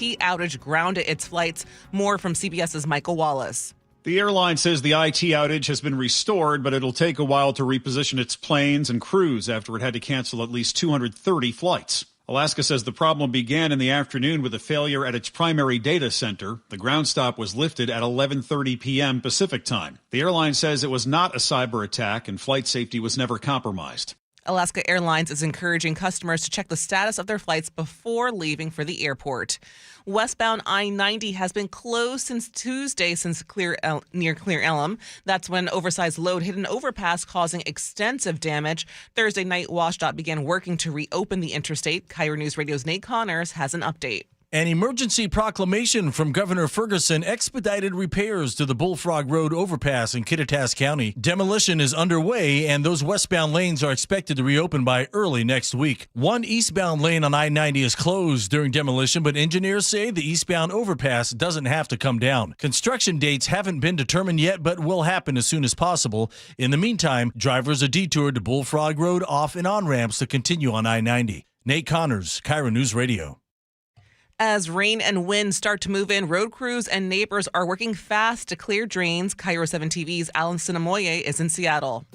IT outage grounded its flights. More from CBS's Michael Wallace. The airline says the IT outage has been restored, but it'll take a while to reposition its planes and crews after it had to cancel at least 230 flights. Alaska says the problem began in the afternoon with a failure at its primary data center. The ground stop was lifted at 11:30 p.m. Pacific time. The airline says it was not a cyber attack and flight safety was never compromised. Alaska Airlines is encouraging customers to check the status of their flights before leaving for the airport. Westbound I-90 has been closed since Tuesday near Clear Elm. That's when oversized load hit an overpass causing extensive damage. Thursday night, WashDOT began working to reopen the interstate. KIRO News Radio's Nate Connors has an update. An emergency proclamation from Governor Ferguson expedited repairs to the Bullfrog Road overpass in Kittitas County. Demolition is underway, and those westbound lanes are expected to reopen by early next week. One eastbound lane on I-90 is closed during demolition, but engineers say the eastbound overpass doesn't have to come down. Construction dates haven't been determined yet, but will happen as soon as possible. In the meantime, drivers are detoured to Bullfrog Road off and on ramps to continue on I-90. Nate Connors, KIRO News Radio. As rain and wind start to move in, road crews and neighbors are working fast to clear drains. KIRO 7 TV's Alan Sinamoye is in Seattle.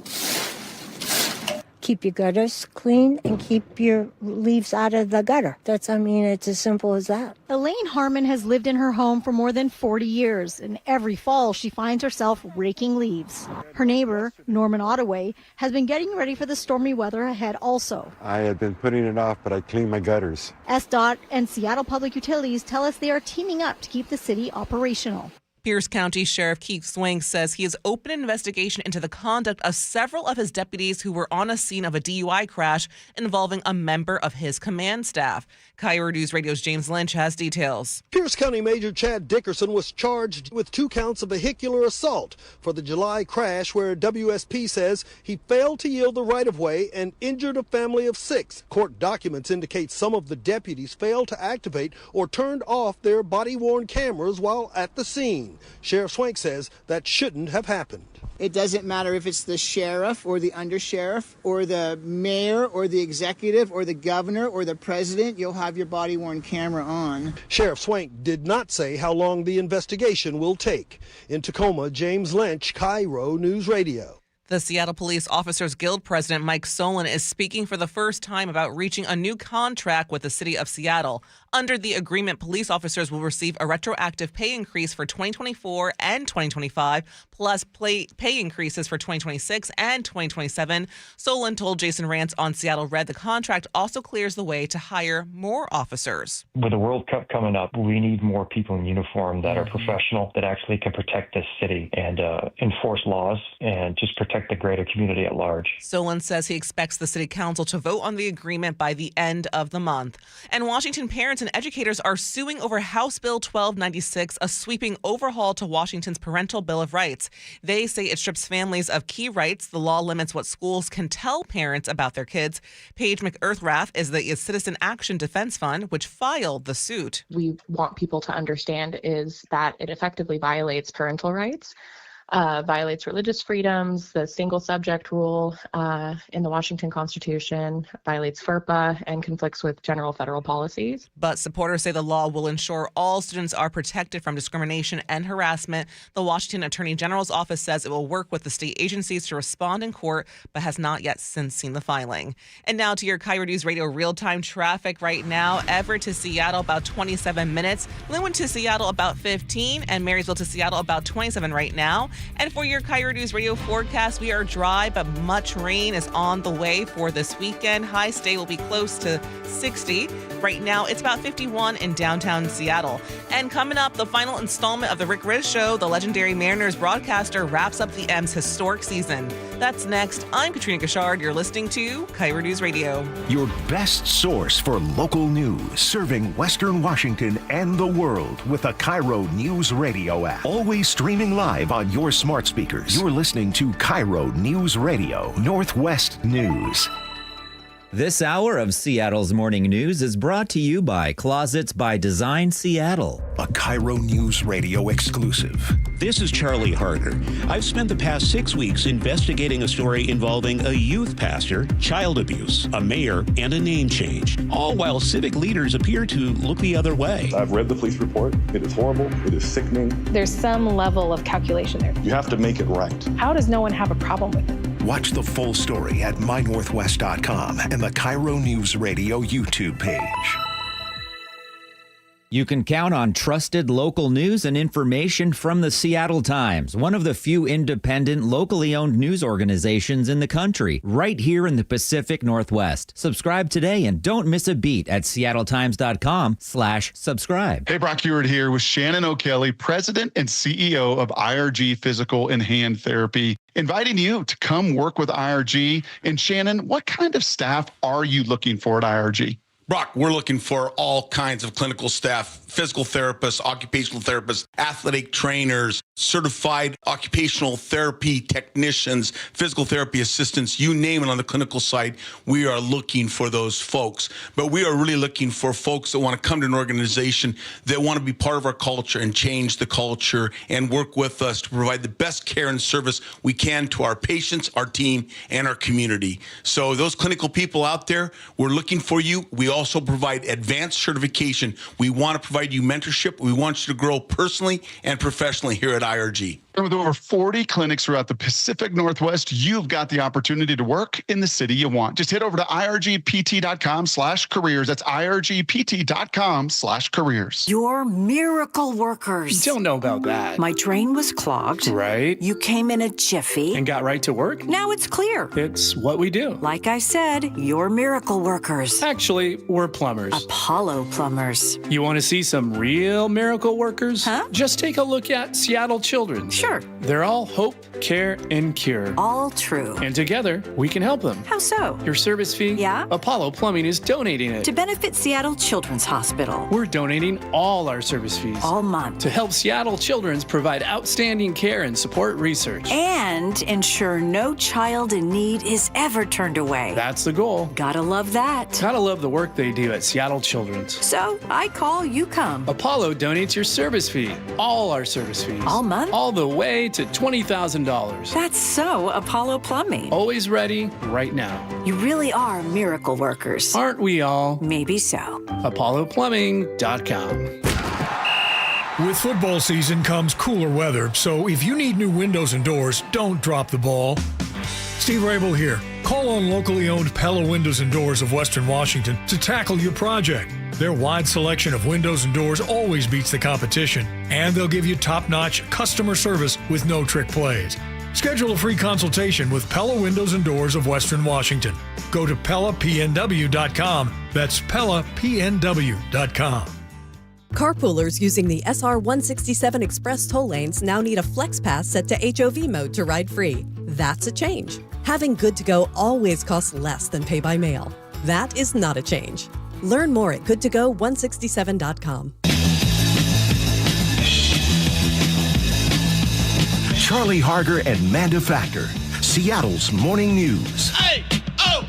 Keep your gutters clean and keep your leaves out of the gutter. It's as simple as that. Elaine Harmon has lived in her home for more than 40 years, and every fall she finds herself raking leaves. Her neighbor, Norman Ottaway, has been getting ready for the stormy weather ahead also. I had been putting it off, but I cleaned my gutters. SDOT and Seattle Public Utilities tell us they are teaming up to keep the city operational. Pierce County Sheriff Keith Swank says he has opened an investigation into the conduct of several of his deputies who were on a scene of a DUI crash involving a member of his command staff. KIRO News Radio's James Lynch has details. Pierce County Major Chad Dickerson was charged with 2 counts of vehicular assault for the July crash where WSP says he failed to yield the right-of-way and injured a family of 6. Court documents indicate some of the deputies failed to activate or turned off their body-worn cameras while at the scene. Sheriff Swank says that shouldn't have happened. It doesn't matter if it's the sheriff or the undersheriff or the mayor or the executive or the governor or the president, you'll have your body-worn camera on. Sheriff Swank did not say how long the investigation will take. In Tacoma, James Lynch, KIRO News Radio. The Seattle Police Officers Guild President Mike Solon is speaking for the first time about reaching a new contract with the city of Seattle. Under the agreement, police officers will receive a retroactive pay increase for 2024 and 2025, plus pay increases for 2026 and 2027. Solon told Jason Rantz on Seattle Red the contract also clears the way to hire more officers. With the World Cup coming up, we need more people in uniform that are professional, that actually can protect this city and enforce laws and just protect the greater community at large. Solon says he expects the city council to vote on the agreement by the end of the month. And Washington parents and educators are suing over House Bill 1296, a sweeping overhaul to Washington's Parental Bill of Rights. They say it strips families of key rights. The law limits what schools can tell parents about their kids. Paige McEarthrath is the Citizen Action Defense Fund, which filed the suit. We want people to understand is that it effectively violates parental rights. Violates religious freedoms, the single subject rule in the Washington Constitution, violates FERPA, and conflicts with general federal policies. But supporters say the law will ensure all students are protected from discrimination and harassment. The Washington Attorney General's office says it will work with the state agencies to respond in court, but has not yet since seen the filing. And now to your KIRO News Radio real-time traffic right now. Everett to Seattle, about 27 minutes. Linwood to Seattle, about 15. And Marysville to Seattle, about 27 right now. And for your KIRO News Radio forecast, we are dry, but much rain is on the way for this weekend. High stay will be close to 60. Right now, it's about 51 in downtown Seattle. And coming up, the final installment of the Rick Riz Show, the legendary Mariners broadcaster wraps up the M's historic season. That's next. I'm Katrina Gashard. You're listening to KIRO News Radio. Your best source for local news, serving Western Washington and the world with the KIRO News Radio app. Always streaming live on your smart speakers. You're listening to KIRO News Radio, Northwest News. This hour of Seattle's Morning News is brought to you by Closets by Design Seattle. A KIRO Newsradio exclusive. This is Charlie Harger. I've spent the past 6 weeks investigating a story involving a youth pastor, child abuse, a mayor, and a name change, all while civic leaders appear to look the other way. I've read the police report. It is horrible. It is sickening. There's some level of calculation there. You have to make it right. How does no one have a problem with it? Watch the full story at mynorthwest.com and the KIRO Newsradio YouTube page. You can count on trusted local news and information from the Seattle Times, one of the few independent, locally owned news organizations in the country, right here in the Pacific Northwest. Subscribe today and don't miss a beat at seattletimes.com/subscribe. Hey, Brock Ewart here with Shannon O'Kelly, President and CEO of IRG Physical and Hand Therapy, inviting you to come work with IRG. And Shannon, what kind of staff are you looking for at IRG? Brock, we're looking for all kinds of clinical staff, physical therapists, occupational therapists, athletic trainers, certified occupational therapy technicians, physical therapy assistants, you name it on the clinical side. We are looking for those folks. But we are really looking for folks that want to come to an organization that want to be part of our culture and change the culture and work with us to provide the best care and service we can to our patients, our team, and our community. So those clinical people out there, we're looking for you. We also provide advanced certification. We want to provide you mentorship. We want you to grow personally and professionally here at IRG. With over 40 clinics throughout the Pacific Northwest, you've got the opportunity to work in the city you want. Just head over to irgpt.com/careers. That's irgpt.com/careers. You're miracle workers. Don't know about that. My drain was clogged. Right. You came in a jiffy. And got right to work. Now it's clear. It's what we do. Like I said, you're miracle workers. Actually, we're plumbers. Apollo plumbers. You want to see some real miracle workers? Huh? Just take a look at Seattle Children's. Sure. They're all hope, care, and cure. All true. And together, we can help them. How so? Your service fee? Yeah? Apollo Plumbing is donating it. To benefit Seattle Children's Hospital. We're donating all our service fees. All month. To help Seattle Children's provide outstanding care and support research. And ensure no child in need is ever turned away. That's the goal. Gotta love that. Gotta love the work they do at Seattle Children's. So, I call, you come. Apollo donates your service fee. All our service fees. All month? All the way to $20,000. That's so Apollo Plumbing. Always ready, right now. You really are miracle workers. Aren't we all? Maybe so. ApolloPlumbing.com. With football season comes cooler weather, so if you need new windows and doors, don't drop the ball. Steve Rabel here. Call on locally owned Pella Windows and Doors of Western Washington to tackle your project. Their wide selection of windows and doors always beats the competition, and they'll give you top-notch customer service with no trick plays. Schedule a free consultation with Pella Windows and Doors of Western Washington. Go to PellaPNW.com. That's PellaPNW.com. Carpoolers using the SR 167 Express toll lanes now need a Flex Pass set to HOV mode to ride free. That's a change. Having Good to Go always costs less than pay by mail. That is not a change. Learn more at goodtogo167.com. Charlie Harger and Manda Factor, Seattle's Morning News. Hey, oh,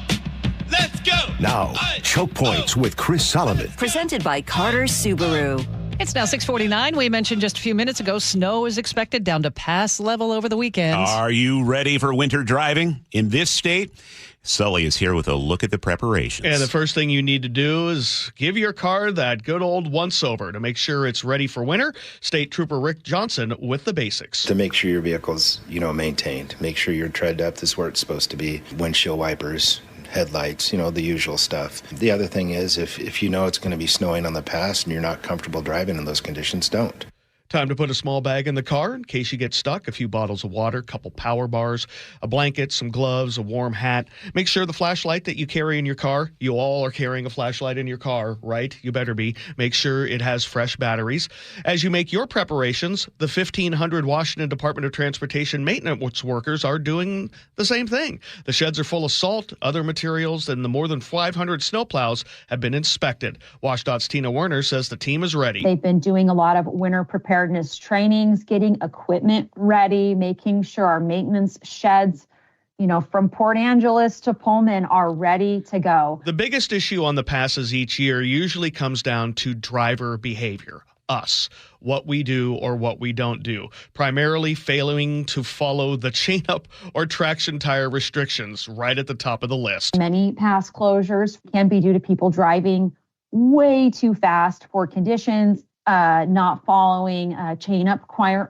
let's go. Now, Choke Points with Chris Sullivan. Presented by Carter Subaru. It's now 6:49. We mentioned just a few minutes ago, snow is expected down to pass level over the weekend. Are you ready for winter driving in this state? Sully is here with a look at the preparations. And the first thing you need to do is give your car that good old once-over to make sure it's ready for winter. State Trooper Rick Johnson with the basics. To make sure your vehicle's, maintained. Make sure your tread depth is where it's supposed to be. Windshield wipers, headlights, the usual stuff. The other thing is if you know it's going to be snowing on the pass and you're not comfortable driving in those conditions, don't. Time to put a small bag in the car in case you get stuck. A few bottles of water, a couple power bars, a blanket, some gloves, a warm hat. Make sure the flashlight that you carry in your car, you all are carrying a flashlight in your car, right? You better be. Make sure it has fresh batteries. As you make your preparations, the 1,500 Washington Department of Transportation maintenance workers are doing the same thing. The sheds are full of salt, other materials, and the more than 500 snowplows have been inspected. WashDOT's Tina Werner says the team is ready. They've been doing a lot of winter preparedness trainings, getting equipment ready, making sure our maintenance sheds from Port Angeles to Pullman are ready to go. The biggest issue on the passes each year usually comes down to driver behavior. Us, what we do or what we don't do, primarily failing to follow the chain up or traction tire restrictions right at the top of the list. Many pass closures can be due to people driving way too fast for conditions, not following chain up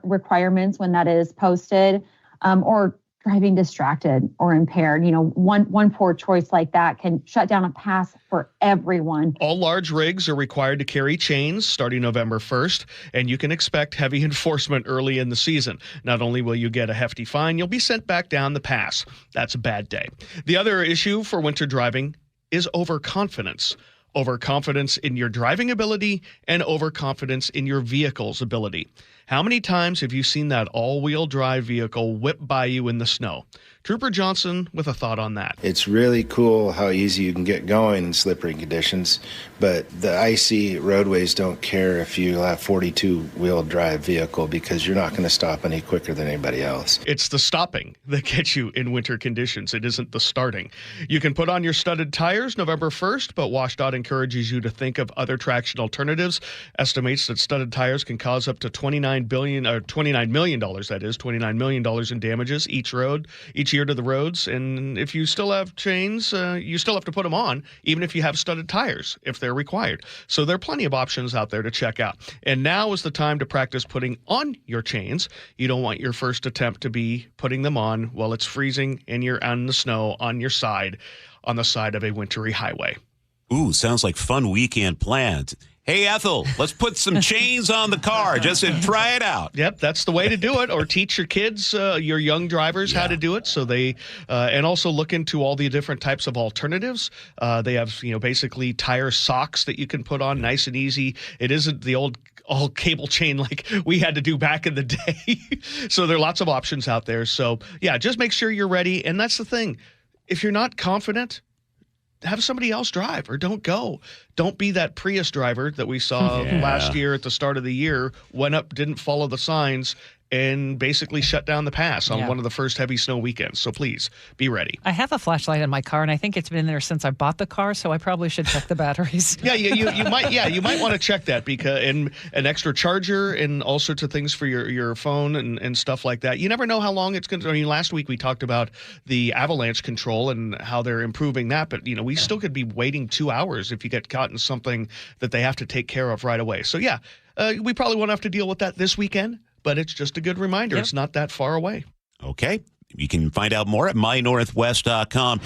requirements when that is posted, or driving distracted or impaired. One poor choice like that can shut down a pass for everyone. All large rigs are required to carry chains starting November 1st, and you can expect heavy enforcement early in the season. Not only will you get a hefty fine, you'll be sent back down the pass. That's a bad day. The other issue for winter driving is overconfidence. Overconfidence in your driving ability and overconfidence in your vehicle's ability. How many times have you seen that all-wheel drive vehicle whip by you in the snow? Trooper Johnson with a thought on that. It's really cool how easy you can get going in slippery conditions, but the icy roadways don't care if you have a 42-wheel drive vehicle because you're not going to stop any quicker than anybody else. It's the stopping that gets you in winter conditions. It isn't the starting. You can put on your studded tires November 1st, but WashDOT encourages you to think of other traction alternatives. Estimates that studded tires can cause up to $29 million, that is, $29 million in damages each year to the roads. And if you still have chains, you still have to put them on, even if you have studded tires, if they're required. So there are plenty of options out there to check out. And now is the time to practice putting on your chains. You don't want your first attempt to be putting them on while it's freezing and you're on the snow on the side of a wintry highway. Ooh, sounds like fun weekend plans. Hey, Ethel, let's put some chains on the car just to try it out. Yep, that's the way to do it. Or teach your kids, your young drivers, how to do it. So they, and also look into all the different types of alternatives. They have, basically tire socks that you can put on, nice and easy. It isn't the all cable chain like we had to do back in the day. So there are lots of options out there. So yeah, just make sure you're ready. And that's the thing. If you're not confident, have somebody else drive or don't go. Don't be that Prius driver that we saw last year at the start of the year, went up, didn't follow the signs, and basically shut down the pass on one of the first heavy snow weekends. So please be ready. I have a flashlight in my car, and I think it's been there since I bought the car, so I probably should check the batteries. You might want to check that because and an extra charger and all sorts of things for your phone and stuff like that. You never know how long it's going to. I mean, last week we talked about the avalanche control and how they're improving that, but we still could be waiting 2 hours if you get caught in something that they have to take care of right away. So we probably won't have to deal with that this weekend. But it's just a good reminder. It's not that far away. Okay. You can find out more at mynorthwest.com.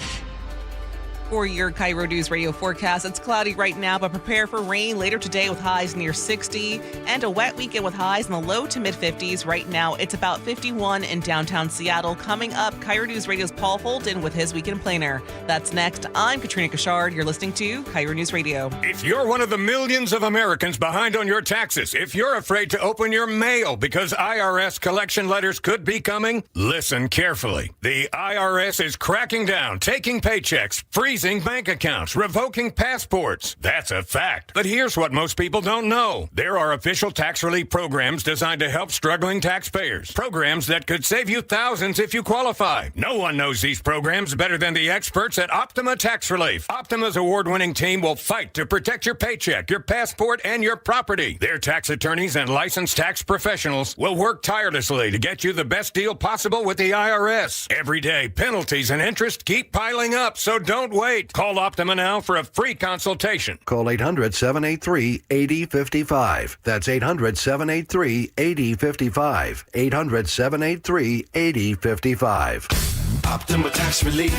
For your KIRO News Radio forecast, it's cloudy right now, but prepare for rain later today with highs near 60 and a wet weekend with highs in the low to mid 50s. Right now, it's about 51 in downtown Seattle. Coming up, KIRO News Radio's Paul Fulton with his Weekend Planner. That's next. I'm Katrina Kashard. You're listening to KIRO News Radio. If you're one of the millions of Americans behind on your taxes, if you're afraid to open your mail because IRS collection letters could be coming, listen carefully. The IRS is cracking down, taking paychecks, freezing bank accounts, revoking passports. That's a fact. But here's what most people don't know. There are official tax relief programs designed to help struggling taxpayers. Programs that could save you thousands if you qualify. No one knows these programs better than the experts at Optima Tax Relief. Optima's award-winning team will fight to protect your paycheck, your passport, and your property. Their tax attorneys and licensed tax professionals will work tirelessly to get you the best deal possible with the IRS. Every day, penalties and interest keep piling up, so don't wait. Call Optima now for a free consultation. Call 800-783-8055. That's 800-783-8055. 800-783-8055. Optima Tax Relief.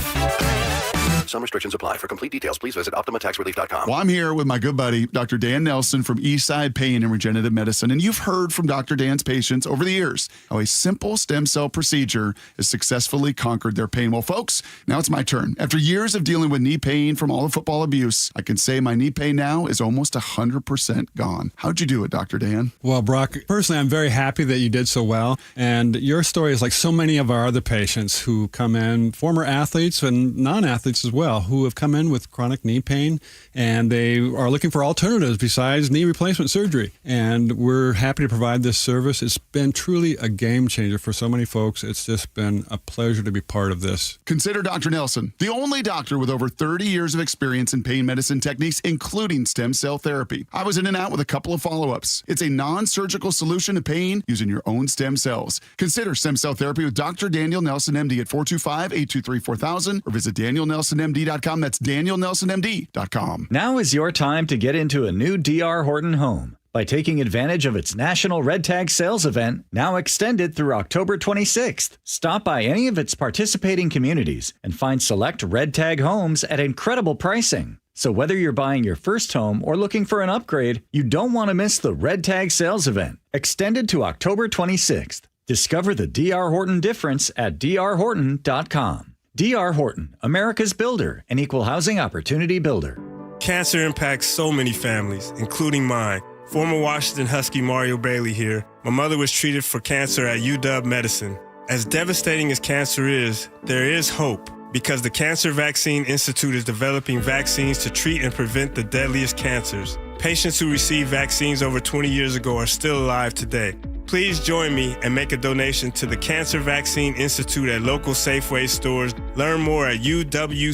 Some restrictions apply. For complete details, please visit OptimaTaxRelief.com. Well, I'm here with my good buddy, Dr. Dan Nelson from Eastside Pain and Regenerative Medicine. And you've heard from Dr. Dan's patients over the years how a simple stem cell procedure has successfully conquered their pain. Well, folks, now it's my turn. After years of dealing with knee pain from all the football abuse, I can say my knee pain now is almost 100% gone. How'd you do it, Dr. Dan? Well, Brock, personally, I'm very happy that you did so well. And your story is like so many of our other patients who come in, former athletes and non-athletes as well. well who have come in with chronic knee pain, and they are looking for alternatives besides knee replacement surgery. And we're happy to provide this service. It's been truly a game changer for so many folks. It's just been a pleasure to be part of this. Consider Dr. Nelson, the only doctor with over 30 years of experience in pain medicine techniques, including stem cell therapy. I was in and out with a couple of follow-ups. It's a non-surgical solution to pain using your own stem cells. Consider stem cell therapy with Dr. Daniel Nelson, MD at 425-823-4000 or visit danielnelsonmd.com. That's danielnelsonmd.com. Now is your time to get into a new D.R. Horton home by taking advantage of its National Red Tag Sales event, now extended through October 26th. Stop by any of its participating communities and find select Red Tag homes at incredible pricing. So whether you're buying your first home or looking for an upgrade, you don't want to miss the Red Tag Sales event, extended to October 26th. Discover the D.R. Horton difference at drhorton.com. D.R. Horton, America's builder and equal housing opportunity builder. Cancer impacts so many families, including mine. Former Washington Husky Mario Bailey here. My mother was treated for cancer at UW Medicine. As devastating as cancer is, there is hope, because the Cancer Vaccine Institute is developing vaccines to treat and prevent the deadliest cancers. Patients who received vaccines over 20 years ago are still alive today. Please join me and make a donation to the Cancer Vaccine Institute at local Safeway stores. Learn more at uwcvi.org.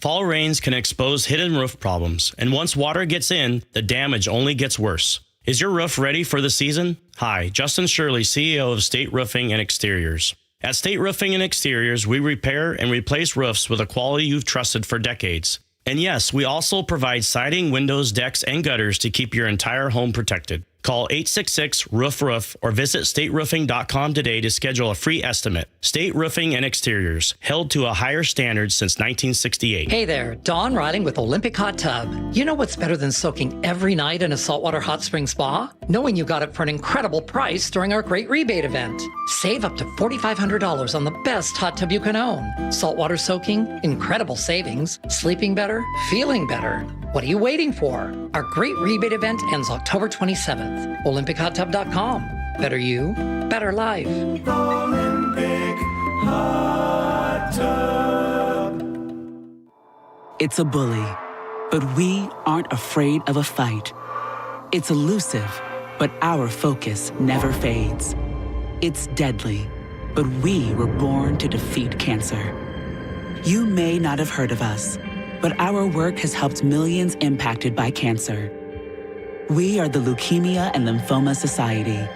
Fall rains can expose hidden roof problems, and once water gets in, the damage only gets worse. Is your roof ready for the season? Hi, Justin Shirley, CEO of State Roofing and Exteriors. At State Roofing and Exteriors, we repair and replace roofs with a quality you've trusted for decades. And yes, we also provide siding, windows, decks, and gutters to keep your entire home protected. Call 866-ROOF-ROOF or visit stateroofing.com today to schedule a free estimate. State Roofing and Exteriors, held to a higher standard since 1968. Hey there, Dawn Riding with Olympic Hot Tub. You know what's better than soaking every night in a saltwater hot spring spa? Knowing you got it for an incredible price during our great rebate event. Save up to $4,500 on the best hot tub you can own. Saltwater soaking, incredible savings, sleeping better, feeling better. What are you waiting for? Our great rebate event ends October 27th. OlympicHotTub.com. Better you, better life. Olympic Hot Tub. It's a bully, but we aren't afraid of a fight. It's elusive, but our focus never fades. It's deadly, but we were born to defeat cancer. You may not have heard of us, but our work has helped millions impacted by cancer. We are the Leukemia and Lymphoma Society.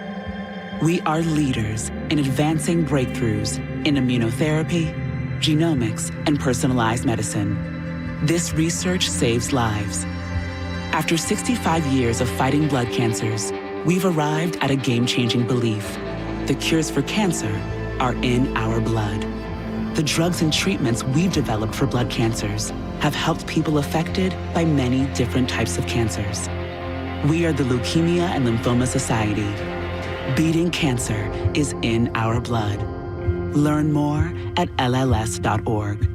We are leaders in advancing breakthroughs in immunotherapy, genomics, and personalized medicine. This research saves lives. After 65 years of fighting blood cancers, we've arrived at a game-changing belief. The cures for cancer are in our blood. The drugs and treatments we've developed for blood cancers have helped people affected by many different types of cancers. We are the Leukemia and Lymphoma Society. Beating cancer is in our blood. Learn more at LLS.org.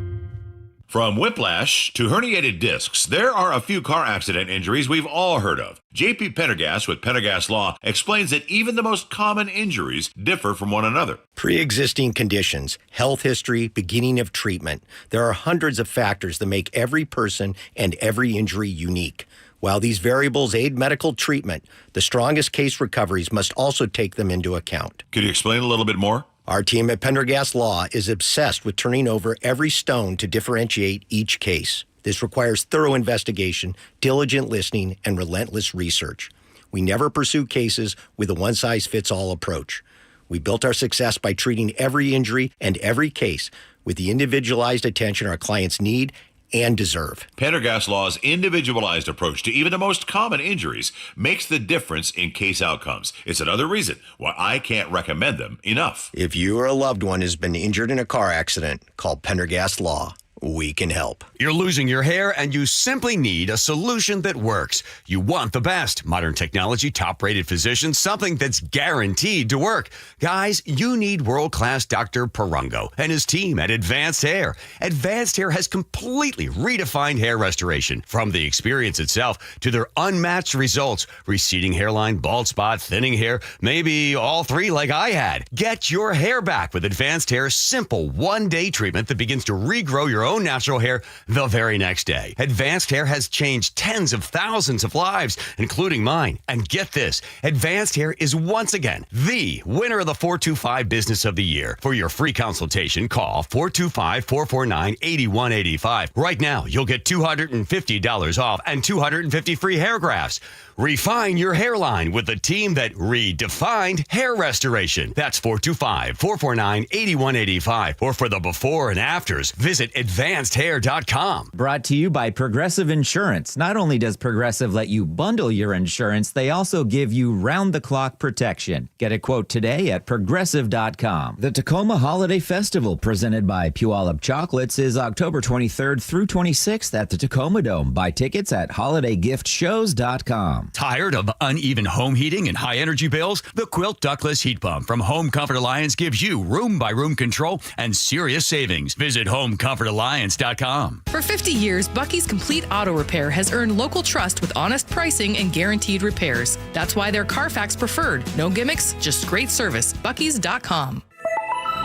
From whiplash to herniated discs, there are a few car accident injuries we've all heard of. JP Pendergast with Pendergast Law explains that even the most common injuries differ from one another. Pre-existing conditions, health history, beginning of treatment. There are hundreds of factors that make every person and every injury unique. While these variables aid medical treatment, the strongest case recoveries must also take them into account. Could you explain a little bit more? Our team at Pendergast Law is obsessed with turning over every stone to differentiate each case. This requires thorough investigation, diligent listening, and relentless research. We never pursue cases with a one-size-fits-all approach. We built our success by treating every injury and every case with the individualized attention our clients need and deserve. Pendergast Law's individualized approach to even the most common injuries makes the difference in case outcomes. It's another reason why I can't recommend them enough. If you or a loved one has been injured in a car accident, call Pendergast Law. we can help. You're losing your hair and you simply need a solution that works. You want the best. Modern technology, top-rated physicians, something that's guaranteed to work. Guys, you need world-class Dr. Perungo and his team at Advanced Hair. Advanced Hair has completely redefined hair restoration. From the experience itself to their unmatched results. Receding hairline, bald spot, thinning hair, maybe all three like I had. Get your hair back with Advanced Hair's simple one-day treatment that begins to regrow your own natural hair the very next day. Advanced Hair has changed tens of thousands of lives, including mine. And get this, Advanced Hair is once again the winner of the 425 Business of the Year. For your free consultation, call 425-449-8185. Right now, you'll get $250 off and 250 free hair grafts. Refine your hairline with the team that redefined hair restoration. That's 425-449-8185. Or for the before and afters, visit advancedhair.com. Brought to you by Progressive Insurance. Not only does Progressive let you bundle your insurance, they also give you round-the-clock protection. Get a quote today at progressive.com. The Tacoma Holiday Festival, presented by Puyallup Chocolates, is October 23rd through 26th at the Tacoma Dome. Buy tickets at holidaygiftshows.com. Tired of uneven home heating and high energy bills? The Quilt Ductless Heat Pump from Home Comfort Alliance gives you room-by-room control and serious savings. Visit homecomfortalliance.com. For 50 years, Bucky's Complete Auto Repair has earned local trust with honest pricing and guaranteed repairs. That's why they're Carfax preferred. No gimmicks, just great service. Bucky's.com.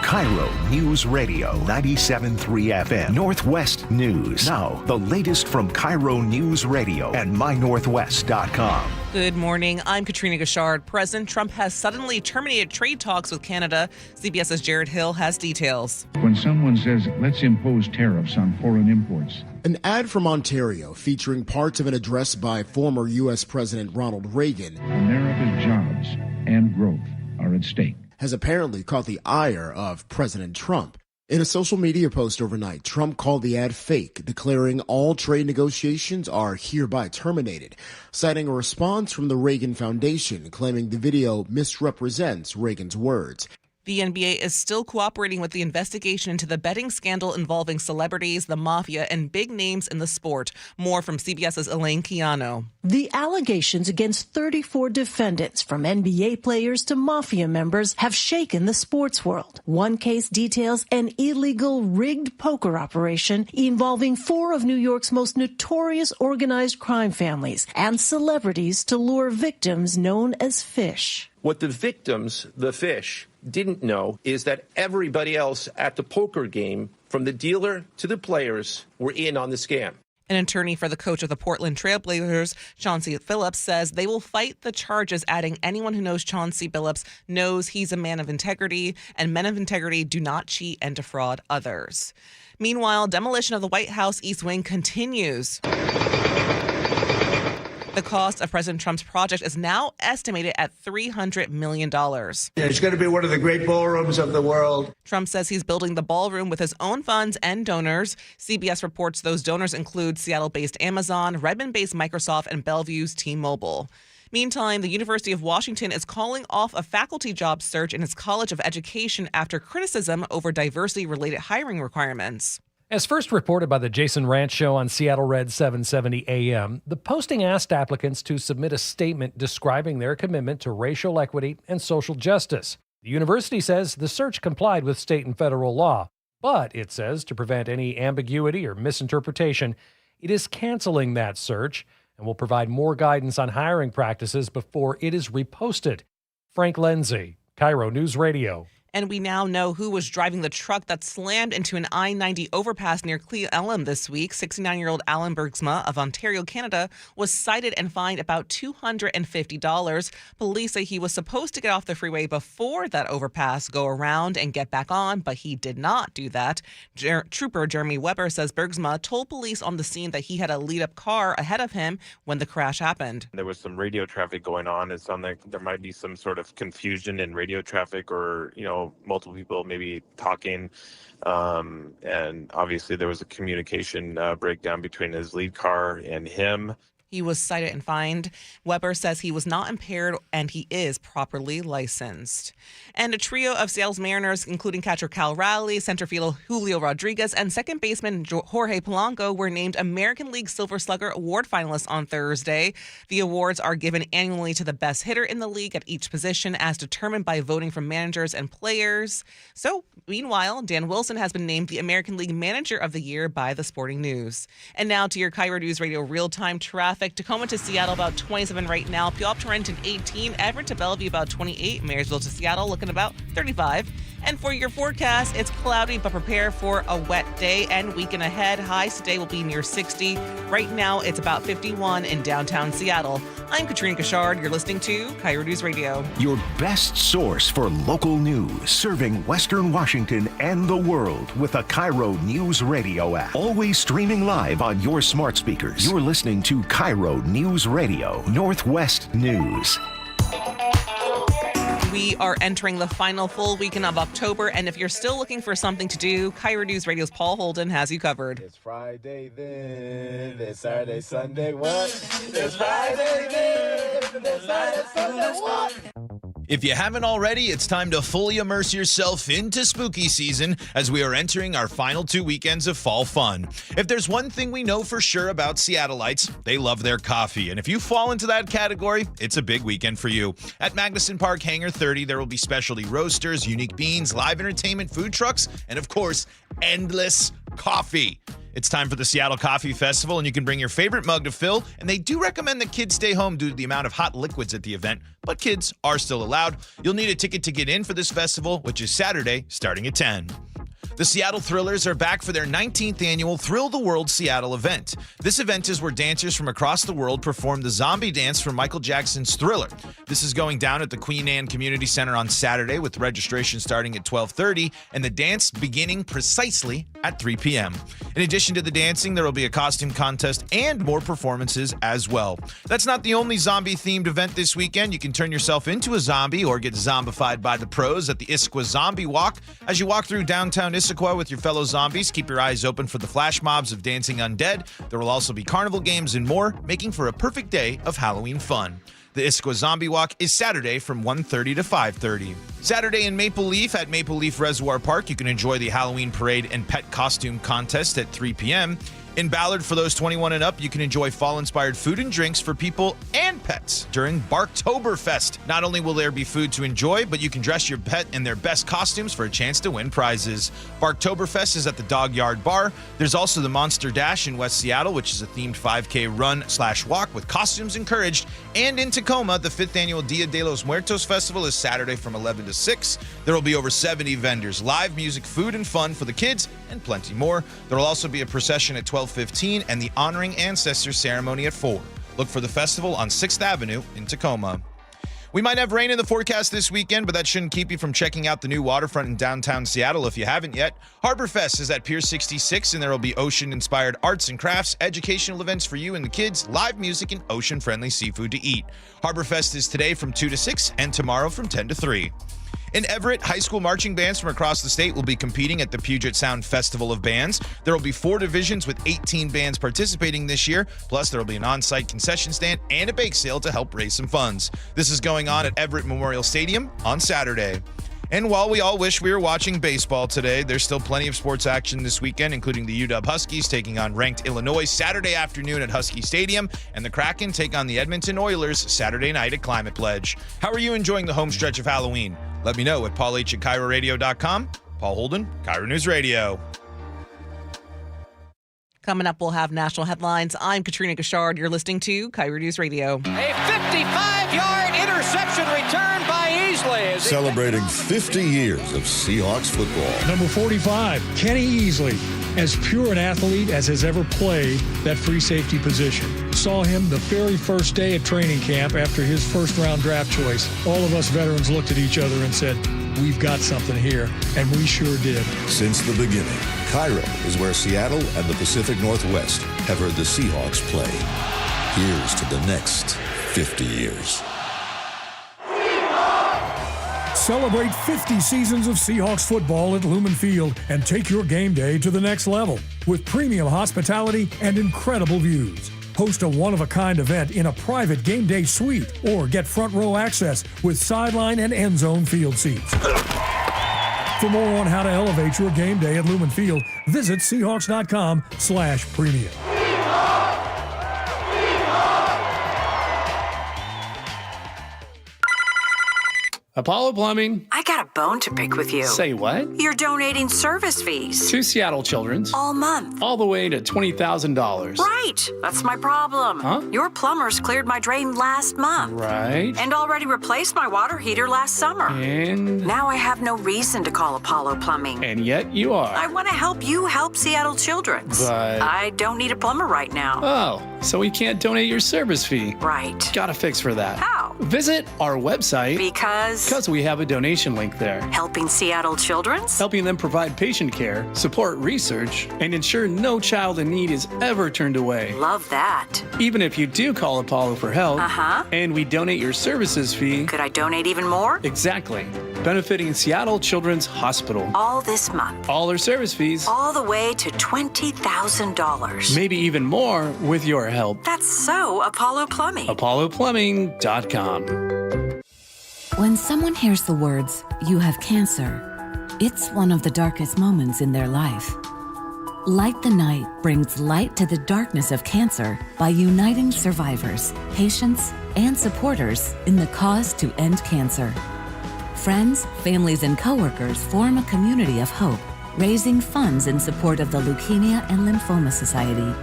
KIRO News Radio 97.3 FM. Northwest News. Now, the latest from KIRO News Radio and mynorthwest.com. Good morning. I'm Katrina Gashard. President Trump has suddenly terminated trade talks with Canada. CBS's Jared Hill has details. When someone says, let's impose tariffs on foreign imports. An ad from Ontario featuring parts of an address by former U.S. President Ronald Reagan. America's jobs and growth are at stake. Has apparently caught the ire of President Trump. In a social media post overnight, Trump called the ad fake, declaring all trade negotiations are hereby terminated, citing a response from the Reagan Foundation claiming the video misrepresents Reagan's words. The NBA is still cooperating with the investigation into the betting scandal involving celebrities, the mafia, and big names in the sport. More from CBS's Elaine Keano. The allegations against 34 defendants, from NBA players to mafia members, have shaken the sports world. One case details an illegal rigged poker operation involving 4 of New York's most notorious organized crime families and celebrities to lure victims known as fish. What the victims, the fish, didn't know is that everybody else at the poker game, from the dealer to the players, were in on the scam. An attorney for the coach of the Portland Trail Blazers, Chauncey Billups, says they will fight the charges, adding anyone who knows Chauncey Billups knows he's a man of integrity, and men of integrity do not cheat and defraud others. Meanwhile, demolition of the White House East Wing continues. The cost of President Trump's project is now estimated at $300 million. It's going to be one of the great ballrooms of the world. Trump says he's building the ballroom with his own funds and donors. CBS reports those donors include Seattle-based Amazon, Redmond-based Microsoft, and Bellevue's T-Mobile. Meantime, the University of Washington is calling off a faculty job search in its College of Education after criticism over diversity-related hiring requirements. As first reported by the Jason Ranch Show on Seattle Red 770 AM, the posting asked applicants to submit a statement describing their commitment to racial equity and social justice. The university says the search complied with state and federal law, but it says to prevent any ambiguity or misinterpretation, it is canceling that search and will provide more guidance on hiring practices before it is reposted. Frank Lenzi, KIRO News Radio. And we now know who was driving the truck that slammed into an I-90 overpass near Cle Elum this week. 69-year-old Alan Bergsma of Ontario, Canada, was cited and fined about $250. Police say he was supposed to get off the freeway before that overpass, go around and get back on, but he did not do that. Trooper Jeremy Weber says Bergsma told police on the scene that he had a lead-up car ahead of him when the crash happened. There was some radio traffic going on. It sounded like there might be some sort of confusion in radio traffic, or, multiple people maybe talking. And obviously there was a communication breakdown between his lead car and him. He was cited and fined. Weber says he was not impaired and he is properly licensed. And a trio of Seattle's Mariners, including catcher Cal Raleigh, center fielder Julio Rodriguez, and second baseman Jorge Polanco, were named American League Silver Slugger Award finalists on Thursday. The awards are given annually to the best hitter in the league at each position, as determined by voting from managers and players. So, meanwhile, Dan Wilson has been named the American League Manager of the Year by the Sporting News. And now to your KIRO News Radio real-time traffic. Tacoma to Seattle about 27 right now. Puyallup to Renton 18. Everett to Bellevue about 28. Marysville to Seattle looking about 35. And for your forecast, it's cloudy, but prepare for a wet day and weekend ahead. Highs today will be near 60. Right now, it's about 51 in downtown Seattle. I'm Katrina Gashard. You're listening to KIRO News Radio. Your best source for local news, serving Western Washington and the world with a KIRO Newsradio app. Always streaming live on your smart speakers. You're listening to KIRO Newsradio, Northwest News. We are entering the final full weekend of October, and if you're still looking for something to do, KIRO News Radio's Paul Holden has you covered. It's Friday then, it's Saturday, Sunday, what? It's Friday then, it's Saturday, Sunday, what? If you haven't already, it's time to fully immerse yourself into spooky season as we are entering our final 2 weekends of fall fun. If there's one thing we know for sure about Seattleites, they love their coffee. And if you fall into that category, it's a big weekend for you. At Magnuson Park Hangar 30, there will be specialty roasters, unique beans, live entertainment, food trucks, and of course, endless coffee. It's time for the Seattle Coffee Festival, and you can bring your favorite mug to fill, and they do recommend that kids stay home due to the amount of hot liquids at the event, but kids are still allowed. You'll need a ticket to get in for this festival, which is Saturday, starting at 10. The Seattle Thrillers are back for their 19th annual Thrill the World Seattle event. This event is where dancers from across the world perform the zombie dance from Michael Jackson's Thriller. This is going down at the Queen Anne Community Center on Saturday, with registration starting at 12:30 and the dance beginning precisely at 3 p.m. In addition to the dancing, there will be a costume contest and more performances as well. That's not the only zombie-themed event this weekend. You can turn yourself into a zombie or get zombified by the pros at the Issaquah Zombie Walk. As you walk through downtown Issaquah with your fellow zombies, keep your eyes open for the flash mobs of dancing undead. There will also be carnival games and more, making for a perfect day of Halloween fun. The Issaquah Zombie Walk is Saturday from 1:30 to 5:30. Saturday in Maple Leaf at Maple Leaf Reservoir Park, you can enjoy the Halloween Parade and Pet Costume Contest at 3 p.m. In Ballard, for those 21 and up, you can enjoy fall-inspired food and drinks for people and pets during Barktoberfest. Not only will there be food to enjoy, but you can dress your pet in their best costumes for a chance to win prizes. Barktoberfest is at the Dog Yard Bar. There's also the Monster Dash in West Seattle, which is a themed 5K run/walk with costumes encouraged. And in Tacoma, the 5th annual Dia de los Muertos Festival is Saturday from 11 to 6. There will be over 70 vendors, live music, food, and fun for the kids, and plenty more. There will also be a procession at 12:15 and the Honoring Ancestors ceremony at 4. Look for the festival on 6th Avenue in Tacoma. We might have rain in the forecast this weekend, but that shouldn't keep you from checking out the new waterfront in downtown Seattle if you haven't yet. Harbor Fest is at Pier 66, and there will be ocean-inspired arts and crafts, educational events for you and the kids, live music, and ocean-friendly seafood to eat. Harbor Fest is today from 2 to 6 and tomorrow from 10 to 3. In Everett, high school marching bands from across the state will be competing at the Puget Sound Festival of Bands. There will be 4 divisions with 18 bands participating this year. Plus, there will be an on-site concession stand and a bake sale to help raise some funds. This is going on at Everett Memorial Stadium on Saturday. And while we all wish we were watching baseball today, there's still plenty of sports action this weekend, including the UW Huskies taking on ranked Illinois Saturday afternoon at Husky Stadium, and the Kraken take on the Edmonton Oilers Saturday night at Climate Pledge. How are you enjoying the home stretch of Halloween? Let me know at paulh@KIRORadio.com. Paul Holden, KIRO News Radio. Coming up, we'll have national headlines. I'm Katrina Gashard. You're listening to KIRO News Radio. A 55-yard interception return by Easley. Celebrating 50 years of Seahawks football. Number 45, Kenny Easley, as pure an athlete as has ever played that free safety position. Saw him the very first day at training camp after his first-round draft choice. All of us veterans looked at each other and said, we've got something here, and we sure did. Since the beginning, KIRO is where Seattle and the Pacific Northwest have heard the Seahawks play. Here's to the next 50 years. Celebrate 50 seasons of Seahawks football at Lumen Field and take your game day to the next level with premium hospitality and incredible views. Host a one-of-a-kind event in a private game day suite or get front row access with sideline and end zone field seats. For more on how to elevate your game day at Lumen Field, visit Seahawks.com/premium. Apollo Plumbing. I got a bone to pick with you. Say what? You're donating service fees. To Seattle Children's. All month. All the way to $20,000. Right. That's my problem. Huh? Your plumbers cleared my drain last month. Right. And already replaced my water heater last summer. And? Now I have no reason to call Apollo Plumbing. And yet you are. I want to help you help Seattle Children's. But? I don't need a plumber right now. Oh, so we can't donate your service fee. Right. Got a fix for that. How? Visit our website. Because we have a donation link there. Helping Seattle Children's? Helping them provide patient care, support research, and ensure no child in need is ever turned away. Love that. Even if you do call Apollo for help, and we donate your services fee. Could I donate even more? Exactly. Benefiting Seattle Children's Hospital. All this month. All their service fees. All the way to $20,000. Maybe even more with your help. That's so Apollo Plumbing. ApolloPlumbing.com. When someone hears the words, "You have cancer," it's one of the darkest moments in their life. Light the Night brings light to the darkness of cancer by uniting survivors, patients, and supporters in the cause to end cancer. Friends, families, and coworkers form a community of hope, raising funds in support of the Leukemia and Lymphoma Society.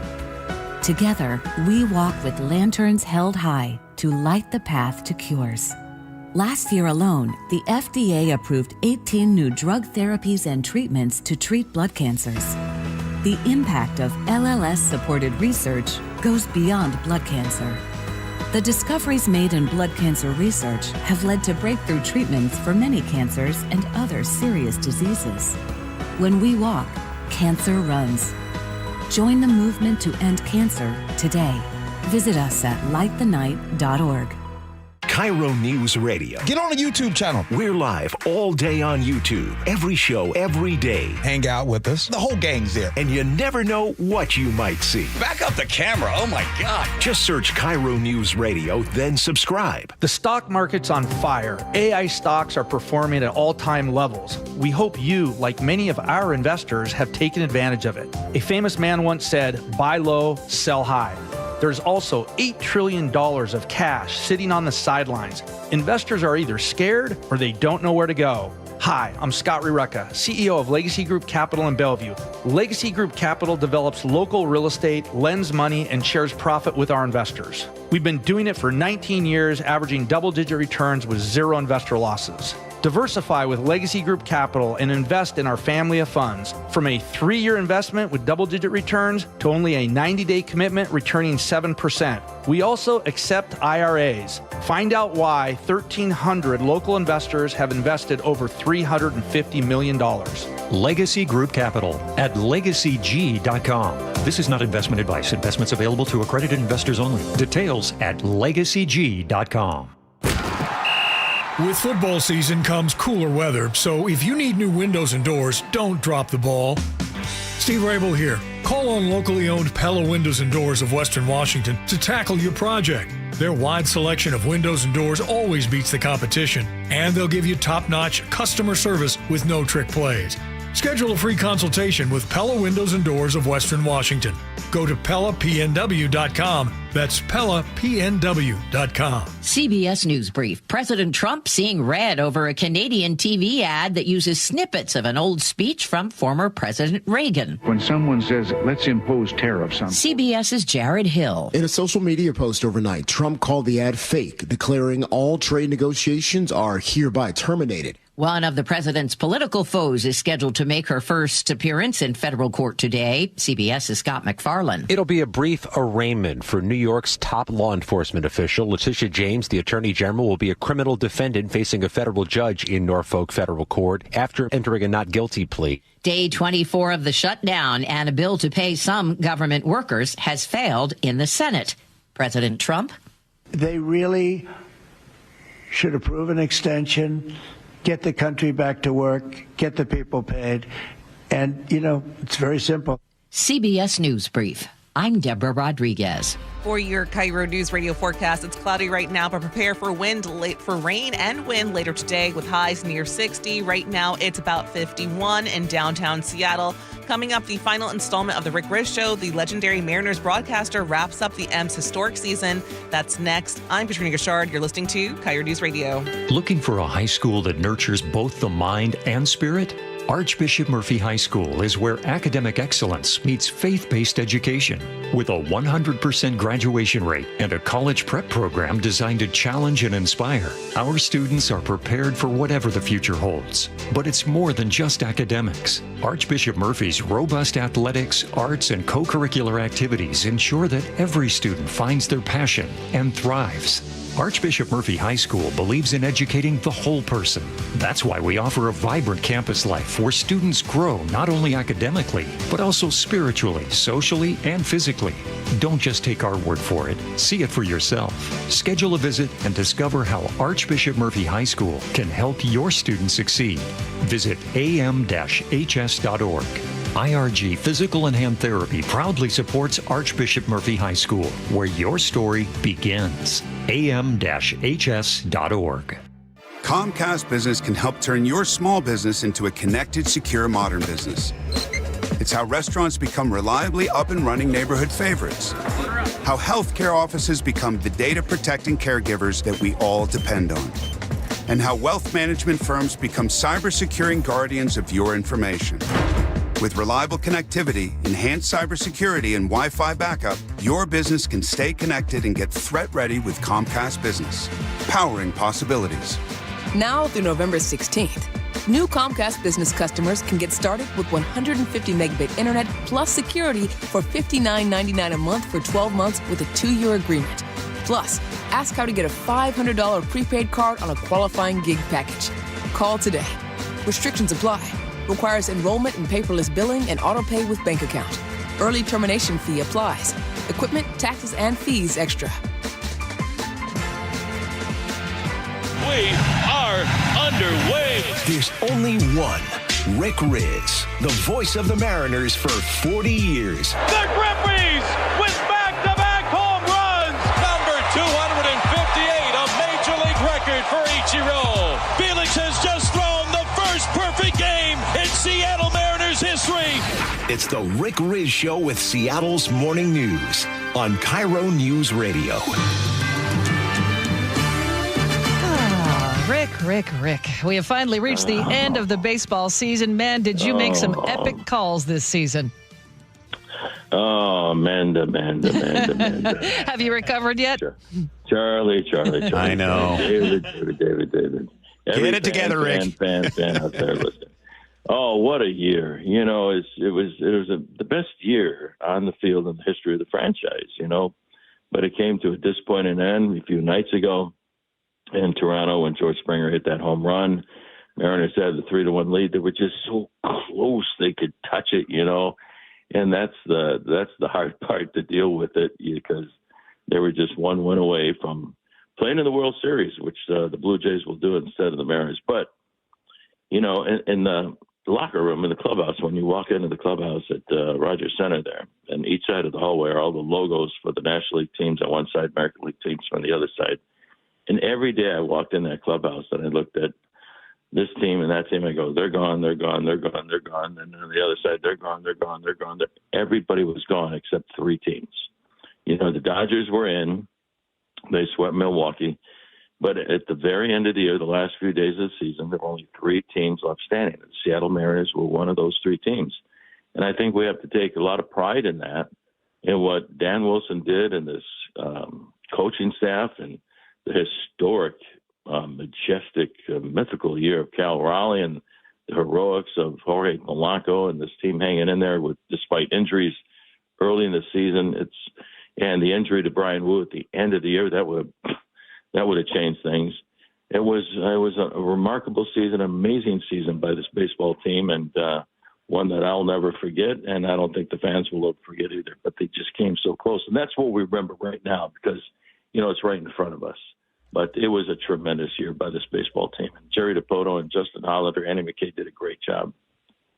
Together, we walk with lanterns held high to light the path to cures. Last year alone, the FDA approved 18 new drug therapies and treatments to treat blood cancers. The impact of LLS-supported research goes beyond blood cancer. The discoveries made in blood cancer research have led to breakthrough treatments for many cancers and other serious diseases. When we walk, cancer runs. Join the movement to end cancer today. Visit us at lightthenight.org. KIRO News Radio. Get on the YouTube channel. We're live all day on YouTube. Every show, every day. Hang out with us. The whole gang's there. And you never know what you might see. Back up the camera. Oh, my God. Just search KIRO News Radio, then subscribe. The stock market's on fire. AI stocks are performing at all-time levels. We hope you, like many of our investors, have taken advantage of it. A famous man once said, "Buy low, sell high." There's also $8 trillion of cash sitting on the sidelines. Investors are either scared or they don't know where to go. Hi, I'm Scott Rireka, CEO of Legacy Group Capital in Bellevue. Legacy Group Capital develops local real estate, lends money, and shares profit with our investors. We've been doing it for 19 years, averaging double-digit returns with zero investor losses. Diversify with Legacy Group Capital and invest in our family of funds. From a 3-year investment with double-digit returns to only a 90-day commitment returning 7%. We also accept IRAs. Find out why 1,300 local investors have invested over $350 million. Legacy Group Capital at legacyg.com. This is not investment advice. Investments available to accredited investors only. Details at legacyg.com. With football season comes cooler weather, so if you need new windows and doors, don't drop the ball. Steve Rabel here. Call on locally owned Pella Windows and Doors of Western Washington to tackle your project. Their wide selection of windows and doors always beats the competition, and they'll give you top-notch customer service with no trick plays. Schedule a free consultation with Pella Windows and Doors of Western Washington. Go to PellaPNW.com. That's PellaPNW.com. CBS News Brief. President Trump seeing red over a Canadian TV ad that uses snippets of an old speech from former President Reagan. When someone says, let's impose tariffs on... CBS's Jared Hill. In a social media post overnight, Trump called the ad fake, declaring all trade negotiations are hereby terminated. One of the president's political foes is scheduled to make her first appearance in federal court today. CBS's Scott McFarland. It'll be a brief arraignment for New York's top law enforcement official. Letitia James, the attorney general, will be a criminal defendant facing a federal judge in Norfolk federal court after entering a not guilty plea. Day 24 of the shutdown and a bill to pay some government workers has failed in the Senate. President Trump. They really should approve an extension, get the country back to work, get the people paid. And, it's very simple. CBS News Brief. I'm Deborah Rodriguez. For your KIRO News Radio forecast, it's cloudy right now, but prepare for rain and wind later today with highs near 60. Right now, it's about 51 in downtown Seattle. Coming up, the final installment of the Rick Riz Show, the legendary Mariners broadcaster wraps up the M's historic season. That's next. I'm Katrina Gashard. You're listening to KIRO News Radio. Looking for a high school that nurtures both the mind and spirit? Archbishop Murphy High School is where academic excellence meets faith-based education. With a 100% graduation rate and a college prep program designed to challenge and inspire, our students are prepared for whatever the future holds. But it's more than just academics. Archbishop Murphy's robust athletics, arts, and co-curricular activities ensure that every student finds their passion and thrives. Archbishop Murphy High School believes in educating the whole person. That's why we offer a vibrant campus life where students grow not only academically, but also spiritually, socially, and physically. Don't just take our word for it. See it for yourself. Schedule a visit and discover how Archbishop Murphy High School can help your students succeed. Visit am-hs.org. IRG Physical and Hand Therapy proudly supports Archbishop Murphy High School, where your story begins. am-hs.org. Comcast Business can help turn your small business into a connected, secure, modern business. It's how restaurants become reliably up and running neighborhood favorites. How healthcare offices become the data-protecting caregivers that we all depend on. And how wealth management firms become cyber-securing guardians of your information. With reliable connectivity, enhanced cybersecurity, and Wi-Fi backup, your business can stay connected and get threat-ready with Comcast Business, powering possibilities. Now through November 16th, new Comcast Business customers can get started with 150 megabit internet plus security for $59.99 a month for 12 months with a 2-year agreement. Plus, ask how to get a $500 prepaid card on a qualifying gig package. Call today. Restrictions apply. Requires enrollment in paperless billing and auto-pay with bank account. Early termination fee applies. Equipment, taxes, and fees extra. We are underway. There's only one Rick Riz, the voice of the Mariners for 40 years. The Grippies with back-to-back home runs. Number 258, a Major League record for Ichiro. Felix has just thrown the first perfect game in Seattle Mariners history. It's the Rick Riz Show with Seattle's Morning News on KIRO Newsradio. Rick. We have finally reached the end of the baseball season. Man, did you make some epic calls this season? Oh, Manda. Have you recovered yet? Charlie. I know. David. Get it together, Rick. Fan out there, listen. Oh, what a year. You know, it was the best year on the field in the history of the franchise, you know. But it came to a disappointing end a few nights ago in Toronto when George Springer hit that home run. Mariners had the 3-1 lead. They were just so close they could touch it, you know. And that's the hard part to deal with it, because they were just one win away from playing in the World Series, which the Blue Jays will do instead of the Mariners. But, you know, in the locker room, in the clubhouse, when you walk into the clubhouse at Rogers Center there, and each side of the hallway are all the logos for the National League teams on one side, American League teams on the other side. And every day I walked in that clubhouse and I looked at this team and that team. I go, they're gone. And on the other side, they're gone. Everybody was gone except 3 teams. You know, the Dodgers were in. They swept Milwaukee. But at the very end of the year, the last few days of the season, there were only 3 teams left standing. The Seattle Mariners were one of those 3 teams. And I think we have to take a lot of pride in that, in what Dan Wilson did and this coaching staff, and the historic, majestic, mythical year of Cal Raleigh, and the heroics of Jorge Polanco and this team hanging in there despite injuries early in the season. And the injury to Brian Wu at the end of the year, that would have changed things. It was a remarkable season, amazing season by this baseball team, and one that I'll never forget, and I don't think the fans will ever forget either. But they just came so close, and that's what we remember right now, because, you know, it's right in front of us. But it was a tremendous year by this baseball team. And Jerry DiPoto and Justin Hollander, Andy McKay did a great job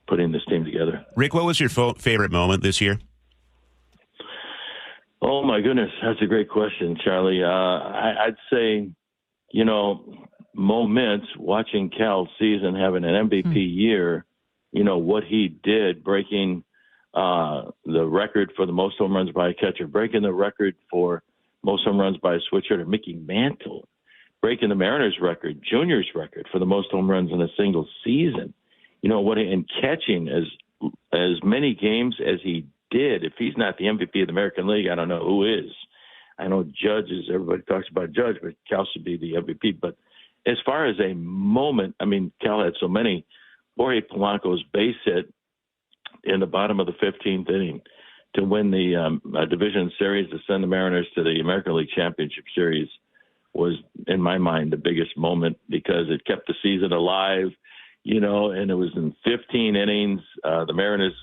putting this team together. Rick, what was your favorite moment this year? Oh, my goodness. That's a great question, Charlie. I'd say, moments watching Cal's season, having an MVP year, what he did, breaking the record for the most home runs by a catcher, breaking the record for most home runs by a switch hitter, Mickey Mantle, breaking the Mariners record, Junior's record for the most home runs in a single season. And catching as many games as he did. If he's not the MVP of the American League, I don't know who is. I know Judge is, everybody talks about Judge, but Cal should be the MVP. But as far as a moment, Cal had so many. Jorge Polanco's base hit in the bottom of the 15th inning to win the division series, to send the Mariners to the American League Championship Series, was, in my mind, the biggest moment, because it kept the season alive, and it was in 15 innings. The Mariners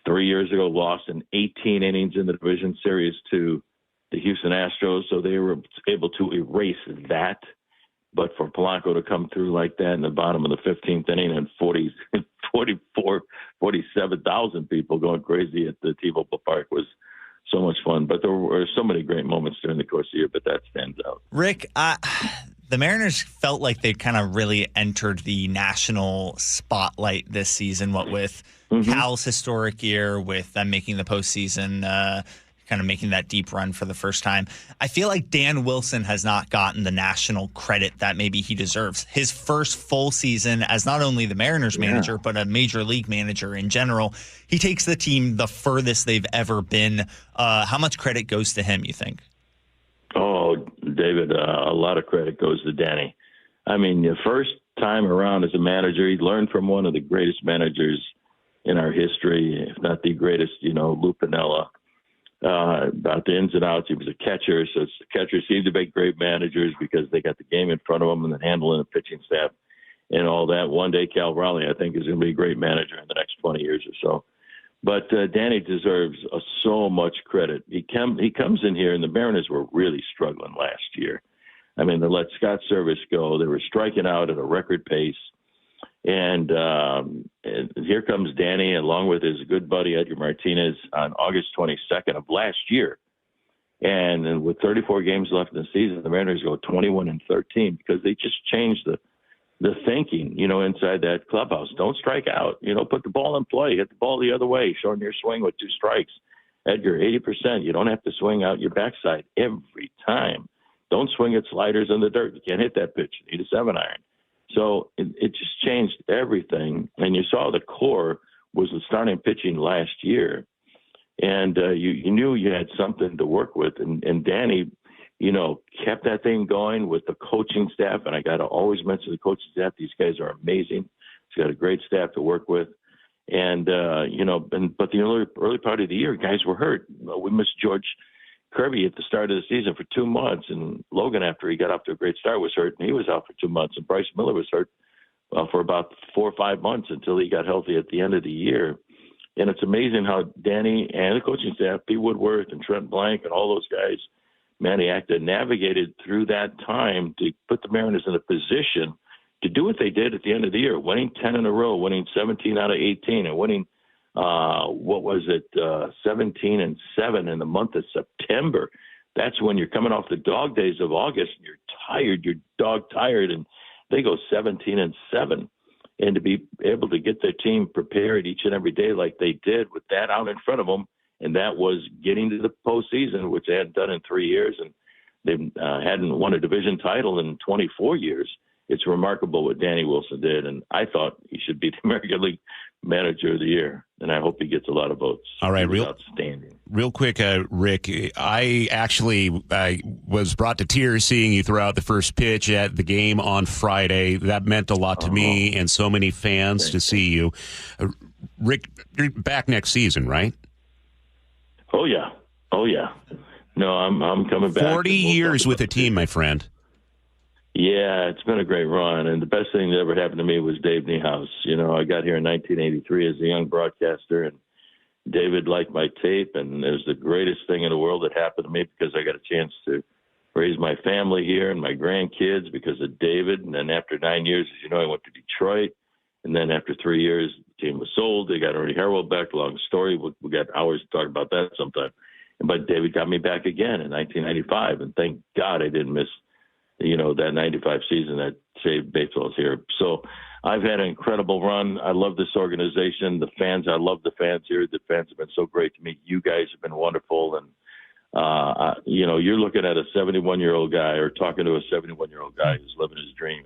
3 years ago lost in 18 innings in the division series to the Houston Astros, so they were able to erase that. But for Polanco to come through like that in the bottom of the 15th inning and 47,000 people going crazy at the T-Mobile Park was so much fun. But there were so many great moments during the course of the year, but that stands out. Rick, the Mariners felt like they kind of really entered the national spotlight this season, what with Cal's historic year, with them making the postseason, kind of making that deep run for the first time. I feel like Dan Wilson has not gotten the national credit that maybe he deserves. His first full season as not only the Mariners manager, but a major league manager in general. He takes the team the furthest they've ever been. How much credit goes to him, you think? Oh, David, a lot of credit goes to Danny. The first time around as a manager, he learned from one of the greatest managers in our history, if not the greatest, Lou Piniella. About the ins and outs. He was a catcher, so the catchers seem to make great managers because they got the game in front of them and then handling the pitching staff and all that. One day, Cal Raleigh, I think, is going to be a great manager in the next 20 years or so. But Danny deserves so much credit. He comes in here, and the Mariners were really struggling last year. They let Scott Service go. They were striking out at a record pace. And here comes Danny, along with his good buddy Edgar Martinez, on August 22nd of last year. And with 34 games left in the season, the Mariners go 21-13 because they just changed the thinking, inside that clubhouse. Don't strike out. Put the ball in play. Hit the ball the other way. Shorten your swing with 2 strikes. Edgar, 80%. You don't have to swing out your backside every time. Don't swing at sliders in the dirt. You can't hit that pitch. You need a 7-iron. So it just changed everything. And you saw the core was the starting pitching last year. And you knew you had something to work with. And Danny, kept that thing going with the coaching staff. And I got to always mention the coaching staff. These guys are amazing. He's got a great staff to work with. And, but the early part of the year, guys were hurt. We missed George Kirby at the start of the season for 2 months, and Logan, after he got off to a great start, was hurt, and he was out for 2 months. And Bryce Miller was hurt for about 4 or 5 months until he got healthy at the end of the year. And it's amazing how Danny and the coaching staff, Pete Woodworth and Trent Blank and all those guys, Manny Acta, navigated through that time to put the Mariners in a position to do what they did at the end of the year, winning 10 in a row, winning 17 out of 18, and winning 17-7 in the month of September. That's when you're coming off the dog days of August and you're tired, you're dog tired, and they go 17-7. And to be able to get their team prepared each and every day like they did with that out in front of them, and that was getting to the postseason, which they hadn't done in 3 years, and they hadn't won a division title in 24 years. It's remarkable what Danny Wilson did, and I thought he should be the American League Manager of the Year, and I hope he gets a lot of votes. All right, outstanding. Real quick, Rick, I was brought to tears seeing you throw out the first pitch at the game on Friday. That meant a lot to me and so many fans to see you. Rick, you're back next season, right? Oh yeah. No, I'm coming back. 40 years with the team, my friend. Yeah, it's been a great run, and the best thing that ever happened to me was Dave Niehaus. I got here in 1983 as a young broadcaster, and David liked my tape, and it was the greatest thing in the world that happened to me because I got a chance to raise my family here and my grandkids because of David. And then after 9 years, as you know, I went to Detroit, and then after 3 years, the team was sold. They got Ernie Harwell back. Long story. We got hours to talk about that sometime. But David got me back again in 1995, and thank God I didn't miss, that 95 season that saved baseball's here. So I've had an incredible run. I love this organization. The fans, I love the fans here. The fans have been so great to me. You guys have been wonderful. And, you're looking at a 71-year-old guy or talking to a 71-year-old guy who's living his dream.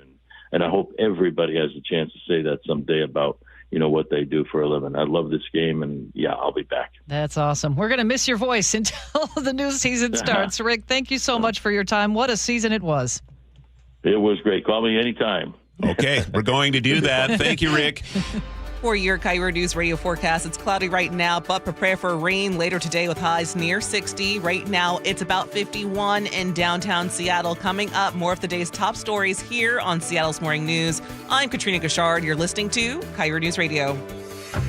And I hope everybody has a chance to say that someday about, what they do for a living. I love this game, and I'll be back. That's awesome. We're going to miss your voice until the new season starts. Rick, thank you so much for your time. What a season it was. It was great. Call me anytime. Okay, we're going to do that. Thank you, Rick. For your KIRO News Radio forecast, it's cloudy right now, but prepare for rain later today with highs near 60. Right now, it's about 51 in downtown Seattle. Coming up, more of the day's top stories here on Seattle's Morning News. I'm Katrina Gashard. You're listening to KIRO News Radio.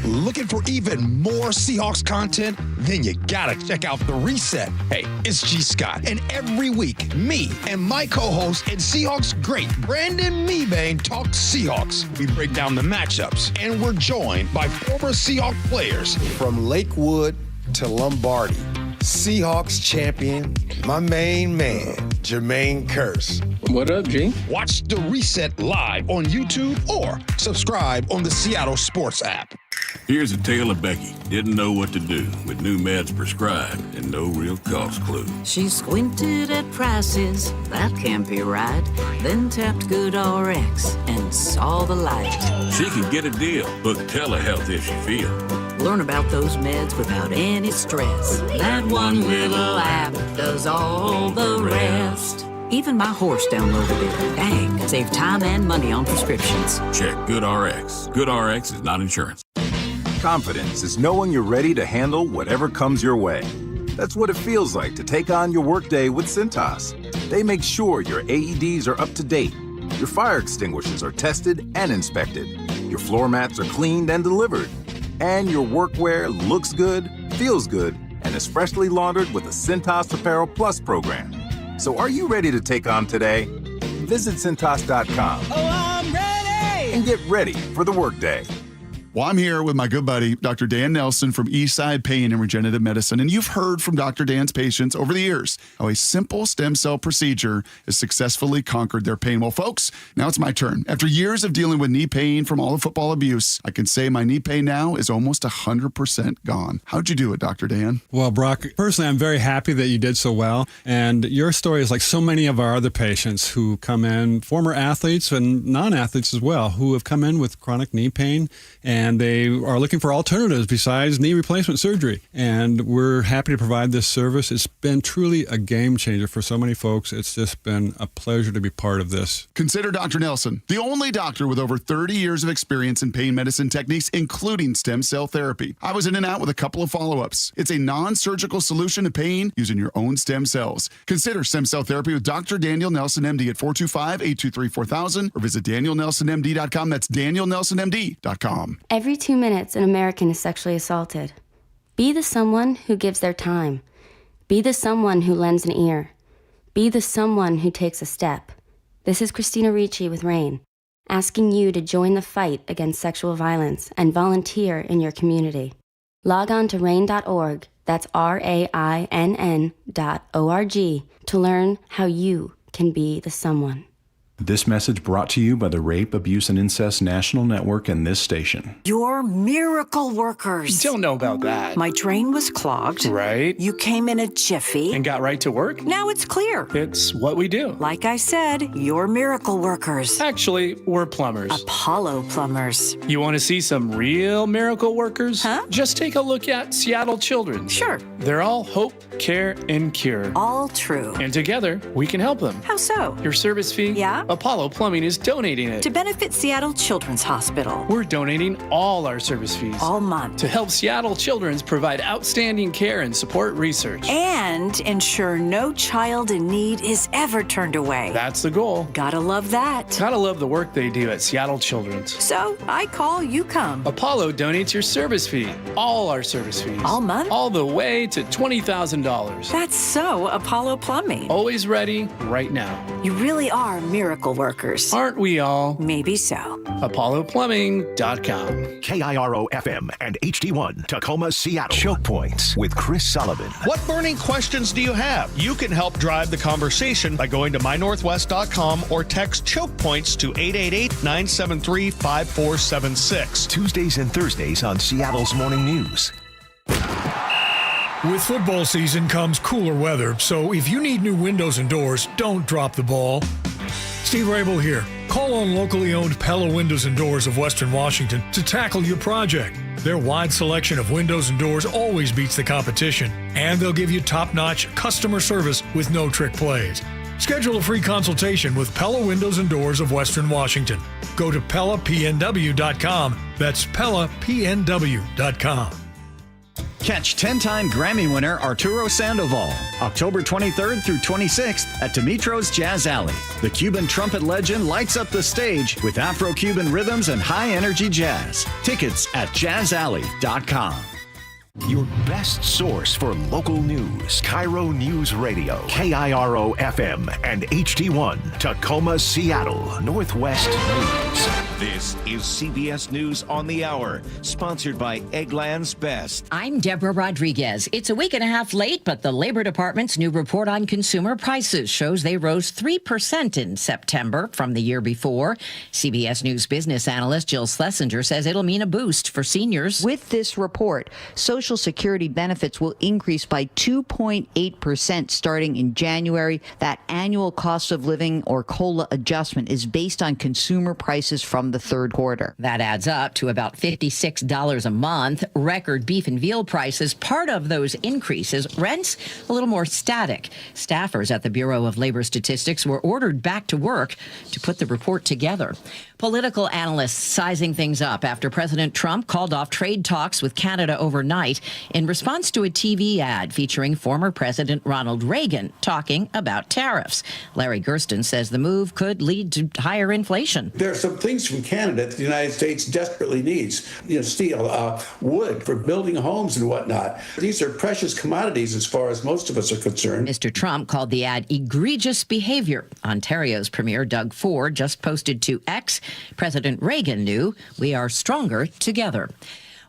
Looking for even more Seahawks content? Then you gotta check out The Reset. Hey, it's G. Scott, and every week, me and my co-host and Seahawks great Brandon Meebane talk Seahawks. We break down the matchups, and we're joined by former Seahawks players. From Lakewood to Lombardi, Seahawks champion, my main man, Jermaine Kearse. What up, G? Watch The Reset live on YouTube or subscribe on the Seattle Sports app. Here's a tale of Becky. Didn't know what to do with new meds prescribed and no real cost clue. She squinted at prices, that can't be right. Then tapped GoodRx and saw the light. She can get a deal. Book telehealth if she feel. Learn about those meds without any stress. That one little app does all the rest. Even my horse downloaded it. Dang, save time and money on prescriptions. Check GoodRx. GoodRx is not insurance. Confidence is knowing you're ready to handle whatever comes your way. That's what it feels like to take on your workday with Cintas. They make sure your AEDs are up to date, your fire extinguishers are tested and inspected, your floor mats are cleaned and delivered, and your workwear looks good, feels good, and is freshly laundered with a Cintas Apparel Plus program. So are you ready to take on today? Visit Cintas.com. Oh, I'm ready! And get ready for the workday. Well, I'm here with my good buddy, Dr. Dan Nelson from Eastside Pain and Regenerative Medicine. And you've heard from Dr. Dan's patients over the years how a simple stem cell procedure has successfully conquered their pain. Well, folks, now it's my turn. After years of dealing with knee pain from all the football abuse, I can say my knee pain now is almost 100% gone. How'd you do it, Dr. Dan? Well, Brock, personally, I'm very happy that you did so well. And your story is like so many of our other patients who come in, former athletes and non-athletes as well, who have come in with chronic knee pain and they are looking for alternatives besides knee replacement surgery. And we're happy to provide this service. It's been truly a game changer for so many folks. It's just been a pleasure to be part of this. Consider Dr. Nelson, the only doctor with over 30 years of experience in pain medicine techniques, including stem cell therapy. I was in and out with a couple of follow-ups. It's a non-surgical solution to pain using your own stem cells. Consider stem cell therapy with Dr. Daniel Nelson, MD at 425-823-4000 or visit DanielNelsonMD.com. That's DanielNelsonMD.com. Every 2 minutes, an American is sexually assaulted. Be the someone who gives their time. Be the someone who lends an ear. Be the someone who takes a step. This is Christina Ricci with RAIN, asking you to join the fight against sexual violence and volunteer in your community. Log on to RAIN.org, that's RAINN.org, to learn how you can be the someone. This message brought to you by the Rape, Abuse, and Incest National Network and this station. You're miracle workers. Don't know about that. My drain was clogged. Right. You came in a jiffy. And got right to work. Now it's clear. It's what we do. Like I said, you're miracle workers. Actually, we're plumbers. Apollo plumbers. You want to see some real miracle workers? Huh? Just take a look at Seattle Children's. Sure. They're all hope, care, and cure. All true. And together, we can help them. How so? Your service fee? Yeah. Apollo Plumbing is donating it. To benefit Seattle Children's Hospital. We're donating all our service fees. All month. To help Seattle Children's provide outstanding care and support research. And ensure no child in need is ever turned away. That's the goal. Gotta love that. Gotta love the work they do at Seattle Children's. So, I call, you come. Apollo donates your service fee. All our service fees. All month? All the way to $20,000. That's so Apollo Plumbing. Always ready, right now. You really are miracle miracle workers. Aren't we all? Maybe so. ApolloPlumbing.com. KIRO FM and HD1, Tacoma, Seattle. Choke Points with Chris Sullivan. What burning questions do you have? You can help drive the conversation by going to mynorthwest.com or text Choke Points to 888-973-5476. Tuesdays and Thursdays on Seattle's Morning News. With football season comes cooler weather, so if you need new windows and doors, don't drop the ball. Steve Rabel here. Call on locally owned Pella Windows and Doors of Western Washington to tackle your project. Their wide selection of windows and doors always beats the competition, and they'll give you top-notch customer service with no trick plays. Schedule a free consultation with Pella Windows and Doors of Western Washington. Go to PellaPNW.com. That's PellaPNW.com. Catch 10-time Grammy winner Arturo Sandoval, October 23rd through 26th at Dimitro's Jazz Alley. The Cuban trumpet legend lights up the stage with Afro-Cuban rhythms and high-energy jazz. Tickets at jazzalley.com. Your best source for local news. KIRO Newsradio. KIRO FM and HD1. Tacoma, Seattle. Northwest News. This is CBS News on the Hour, sponsored by Eggland's Best. I'm Deborah Rodriguez. It's a week and a half late, but the Labor Department's new report on consumer prices shows they rose 3% in September from the year before. CBS News business analyst Jill Schlesinger says it'll mean a boost for seniors. With this report, Social Security benefits will increase by 2.8% starting in January. That annual cost of living or COLA adjustment is based on consumer prices from the third quarter. That adds up to about $56 a month. Record beef and veal prices, part of those increases. Rents, a little more static. Staffers at the Bureau of Labor Statistics were ordered back to work to put the report together. Political analysts sizing things up after President Trump called off trade talks with Canada overnight in response to a TV ad featuring former President Ronald Reagan talking about tariffs. Larry Gersten says the move could lead to higher inflation. There are some things from Canada that the United States desperately needs. Steel, wood for building homes and whatnot. These are precious commodities as far as most of us are concerned. Mr. Trump called the ad egregious behavior. Ontario's Premier Doug Ford just posted to X, President Reagan knew we are stronger together.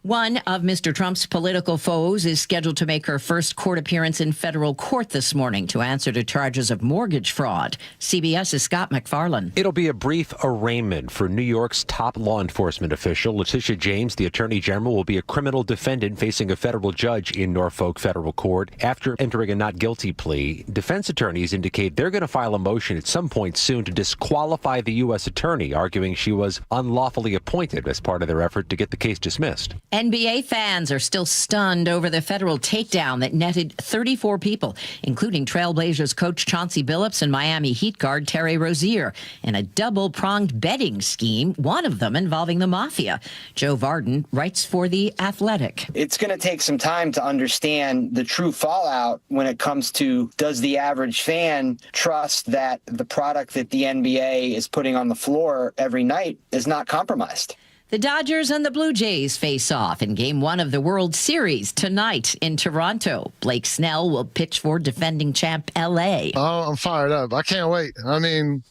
One of Mr. Trump's political foes is scheduled to make her first court appearance in federal court this morning to answer to charges of mortgage fraud. CBS's Scott McFarlane. It'll be a brief arraignment for New York's top law enforcement official. Letitia James, the attorney general, will be a criminal defendant facing a federal judge in Norfolk federal court. After entering a not guilty plea, defense attorneys indicate they're going to file a motion at some point soon to disqualify the U.S. attorney, arguing she was unlawfully appointed as part of their effort to get the case dismissed. NBA fans are still stunned over the federal takedown that netted 34 people, including Trailblazers coach Chauncey Billups and Miami Heat guard Terry Rozier, in a double-pronged betting scheme, one of them involving the mafia. Joe Varden writes for The Athletic. It's going to take some time to understand the true fallout when it comes to, does the average fan trust that the product that the NBA is putting on the floor every night is not compromised? The Dodgers and the Blue Jays face off in Game 1 of the World Series tonight in Toronto. Blake Snell will pitch for defending champ L.A. Oh, I'm fired up. I can't wait. I mean,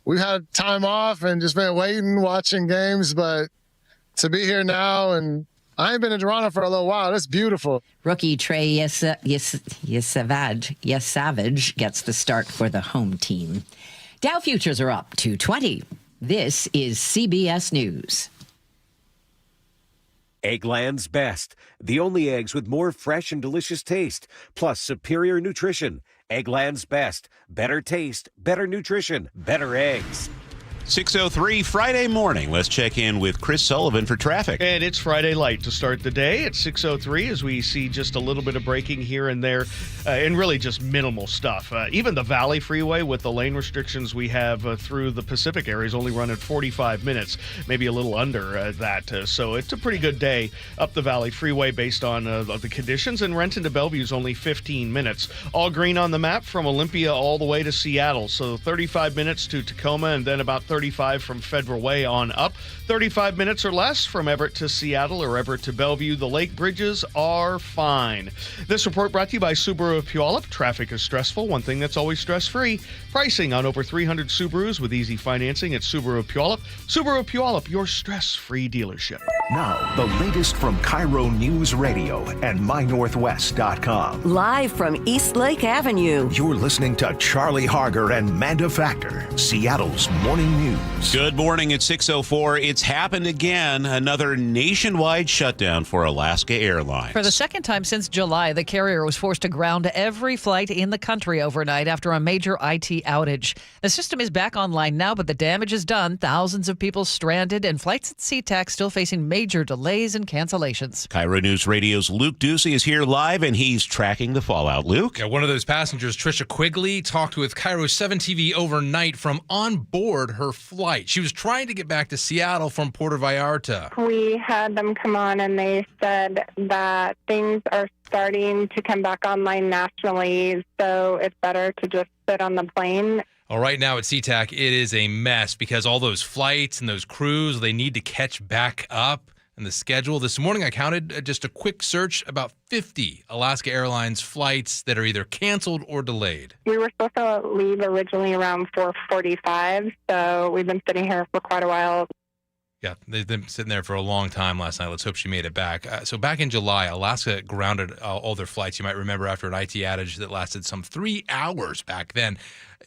we've had time off and just been waiting, watching games, but to be here now, and I ain't been in Toronto for a little while. That's beautiful. Rookie Trey Yesavage gets the start for the home team. Dow futures are up 220. This is CBS News. Eggland's Best, the only eggs with more fresh and delicious taste, plus superior nutrition. Eggland's Best, better taste, better nutrition, better eggs. 6:03 Friday morning. Let's check in with Chris Sullivan for traffic. And it's Friday light to start the day at 6:03 as we see just a little bit of braking here and there and really just minimal stuff. Even the Valley Freeway with the lane restrictions we have through the Pacific area is only running 45 minutes, maybe a little under that. So it's a pretty good day up the Valley Freeway based on the conditions. And Renton to Bellevue is only 15 minutes. All green on the map from Olympia all the way to Seattle. So 35 minutes to Tacoma and then about 30 35 from Federal Way on up. 35 minutes or less from Everett to Seattle or Everett to Bellevue. The lake bridges are fine. This report brought to you by Subaru of Puyallup. Traffic is stressful. One thing that's always stress-free. Pricing on over 300 Subarus with easy financing at Subaru of Puyallup. Subaru of Puyallup, your stress-free dealership. Now, the latest from KIRO News Radio and MyNorthwest.com. Live from East Lake Avenue. You're listening to Charlie Harger and Manda Factor, Seattle's morning news. Good morning at 6:04. It's happened again. Another nationwide shutdown for Alaska Airlines. For the second time since July, the carrier was forced to ground every flight in the country overnight after a major IT outage. The system is back online now, but the damage is done. Thousands of people stranded, and flights at SeaTac still facing major delays and cancellations. KIRO News Radio's Luke Ducey is here live, and he's tracking the fallout. Luke? Yeah, one of those passengers, Trisha Quigley, talked with KIRO 7 TV overnight from on board her flight. She was trying to get back to Seattle from Puerto Vallarta. We had them come on, and they said that things are starting to come back online nationally, so it's better to just sit on the plane. All right, now at SeaTac, it is a mess because all those flights and those crews, they need to catch back up. And the schedule, this morning I counted just a quick search, about 50 Alaska Airlines flights that are either canceled or delayed. We were supposed to leave originally around 4:45, so we've been sitting here for quite a while. Yeah, they've been sitting there for a long time last night. Let's hope she made it back. So back in July, Alaska grounded all their flights. You might remember after an IT outage that lasted some 3 hours back then.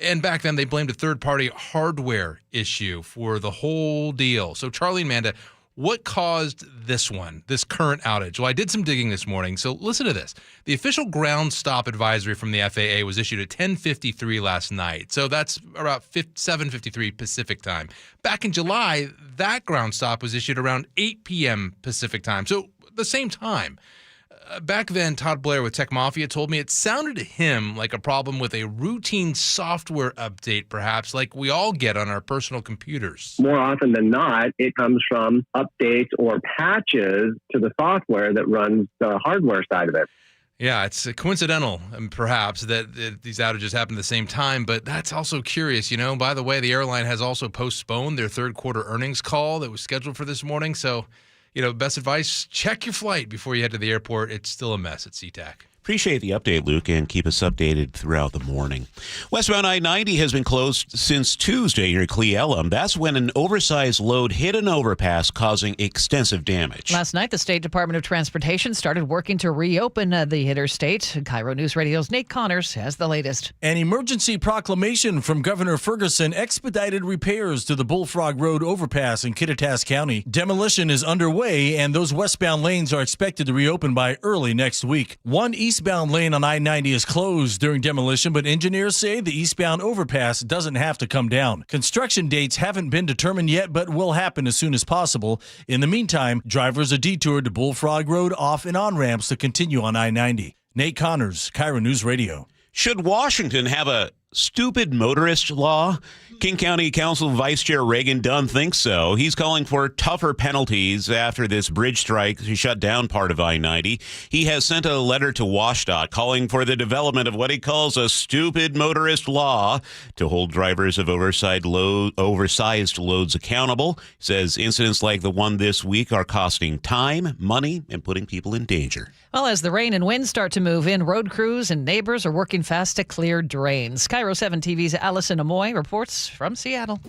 And back then, they blamed a third-party hardware issue for the whole deal. So Charlie and Manda, what caused this current outage? Well, I did some digging this morning, so listen to this. The official ground stop advisory from the FAA was issued at 10:53 last night, so that's about 7:53 Pacific time. Back in July, that ground stop was issued around 8 p.m. Pacific time, so the same time. Back then, Todd Blair with Tech Mafia told me it sounded to him like a problem with a routine software update, perhaps, like we all get on our personal computers. More often than not, it comes from updates or patches to the software that runs the hardware side of it. Yeah, it's coincidental, perhaps, that these outages happen at the same time, but that's also curious. You know, by the way, the airline has also postponed their third quarter earnings call that was scheduled for this morning, so best advice, check your flight before you head to the airport. It's still a mess at SeaTac. Appreciate the update, Luke, and keep us updated throughout the morning. Westbound I-90 has been closed since Tuesday near Cle Elum. That's when an oversized load hit an overpass, causing extensive damage. Last night, the State Department of Transportation started working to reopen the interstate. KIRO News Radio's Nate Connors has the latest. An emergency proclamation from Governor Ferguson expedited repairs to the Bullfrog Road overpass in Kittitas County. Demolition is underway, and those westbound lanes are expected to reopen by early next week. One eastbound lane on I-90 is closed during demolition, but engineers say the eastbound overpass doesn't have to come down. Construction dates haven't been determined yet, but will happen as soon as possible. In the meantime, drivers are detoured to Bullfrog Road off and on ramps to continue on I-90. Nate Connors, KIRO News Radio. Should Washington have a stupid motorist law? King County Council Vice Chair Reagan Dunn thinks so. He's calling for tougher penalties after this bridge strike to shut down part of I-90. He has sent a letter to WashDOT calling for the development of what he calls a stupid motorist law to hold drivers of oversized loads accountable. He says incidents like the one this week are costing time, money, and putting people in danger. Well, as the rain and wind start to move in, road crews and neighbors are working fast to clear drains. KIRO 7 TV's Allison Amoy reports from Seattle.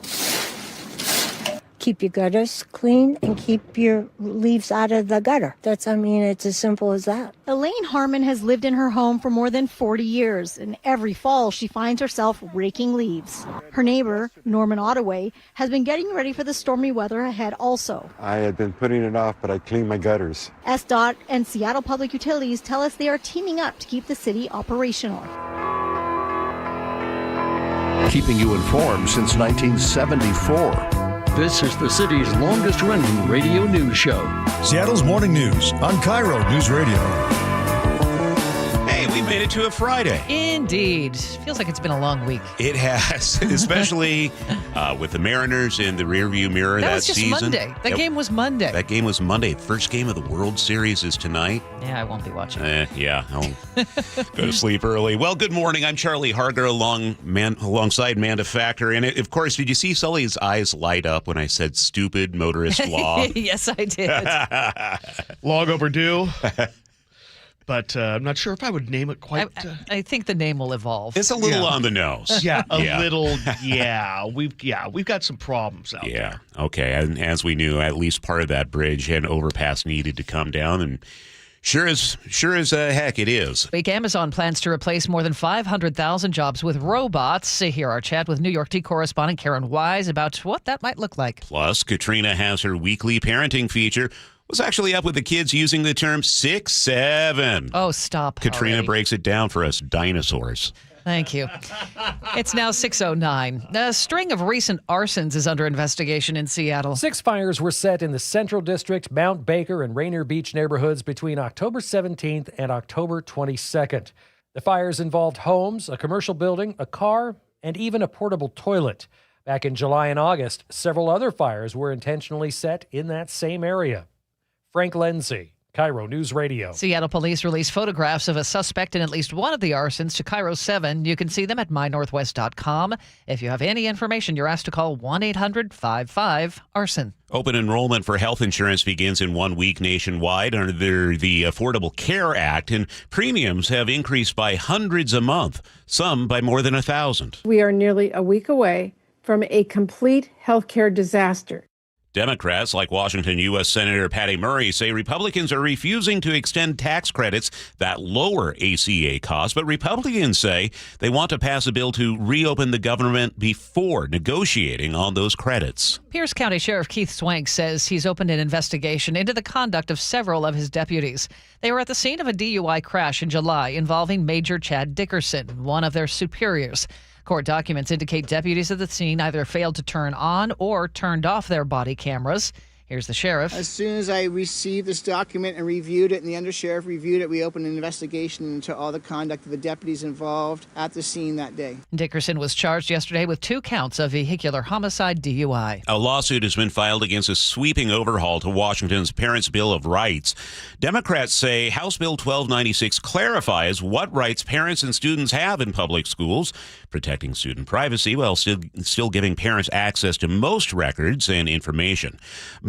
Keep your gutters clean and keep your leaves out of the gutter. It's as simple as that. Elaine Harmon has lived in her home for more than 40 years, and every fall she finds herself raking leaves. Her neighbor, Norman Ottaway, has been getting ready for the stormy weather ahead also. I had been putting it off, but I cleaned my gutters. SDOT and Seattle Public Utilities tell us they are teaming up to keep the city operational. Keeping you informed since 1974. This is the city's longest-running radio news show. Seattle's Morning News on KIRO News Radio. Hey, we made it to a Friday. Indeed. Feels like it's been a long week. It has, especially with the Mariners in the rearview mirror that was just season. Monday. That game was Monday. That game was Monday. First game of the World Series is tonight. Yeah, I won't be watching. Yeah, I'll go to sleep early. Well, good morning. I'm Charlie Harger alongside Manda Factor. And of course, did you see Sully's eyes light up when I said stupid motorist law? Yes, I did. Long overdue. But I'm not sure if I would name it quite. I think the name will evolve. It's a little on the nose. Yeah, a little. Yeah, we've got some problems out there. Yeah. Okay. And as we knew, at least part of that bridge and overpass needed to come down, and sure as heck it is. Week Amazon plans to replace more than 500,000 jobs with robots. Hear our chat with New York T correspondent Karen Wise about what that might look like. Plus, Katrina has her weekly parenting feature. Was actually up with the kids using the term 6'7". Oh, stop. Katrina already. breaks it down for us dinosaurs. Thank you. It's now 6:09. A string of recent arsons is under investigation in Seattle. 6 fires were set in the Central District, Mount Baker, and Rainier Beach neighborhoods between October 17th and October 22nd. The fires involved homes, a commercial building, a car, and even a portable toilet. Back in July and August, several other fires were intentionally set in that same area. Frank Lenzi, KIRO Newsradio. Seattle police released photographs of a suspect in at least one of the arsons to KIRO 7. You can see them at mynorthwest.com. If you have any information, you're asked to call 1-800-55-ARSON. Open enrollment for health insurance begins in 1 week nationwide under the Affordable Care Act, and premiums have increased by hundreds a month, some by more than 1,000. We are nearly a week away from a complete healthcare disaster. Democrats, like Washington U.S. Senator Patty Murray, say Republicans are refusing to extend tax credits that lower ACA costs, but Republicans say they want to pass a bill to reopen the government before negotiating on those credits. Pierce County Sheriff Keith Swank says he's opened an investigation into the conduct of several of his deputies. They were at the scene of a DUI crash in July involving Major Chad Dickerson, one of their superiors. Court documents indicate deputies at the scene either failed to turn on or turned off their body cameras. Here's the sheriff. As soon as I received this document and reviewed it, and the undersheriff reviewed it, we opened an investigation into all the conduct of the deputies involved at the scene that day. Dickerson was charged yesterday with 2 counts of vehicular homicide DUI. A lawsuit has been filed against a sweeping overhaul to Washington's Parents' Bill of Rights. Democrats say House Bill 1296 clarifies what rights parents and students have in public schools, protecting student privacy while still giving parents access to most records and information.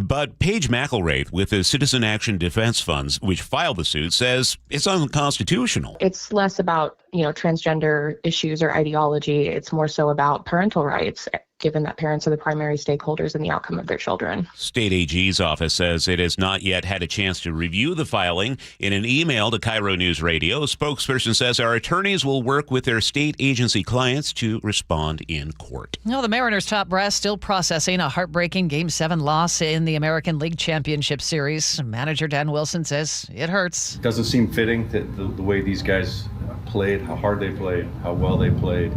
But Paige McElraith with the Citizen Action Defense Funds, which filed the suit, says it's unconstitutional. It's less about, transgender issues or ideology. It's more so about parental rights, given that parents are the primary stakeholders in the outcome of their children. State AG's office says it has not yet had a chance to review the filing. In an email to KIRO Newsradio, a spokesperson says our attorneys will work with their state agency clients to respond in court. The Mariners' top brass still processing a heartbreaking Game 7 loss in the American League Championship Series. Manager Dan Wilson says it hurts. It doesn't seem fitting that the way these guys played, how hard they played, how well they played.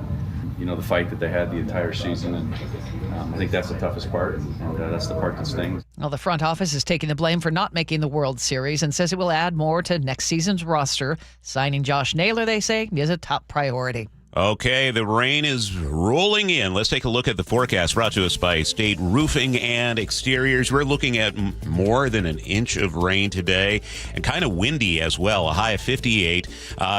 The fight that they had the entire season, and I think that's the toughest part, and that's the part that stings. The front office is taking the blame for not making the World Series and says it will add more to next season's roster. Signing Josh Naylor, they say, is a top priority. Okay, the rain is rolling in. Let's take a look at the forecast brought to us by State Roofing and Exteriors. We're looking at more than an inch of rain today and kind of windy as well, a high of 58.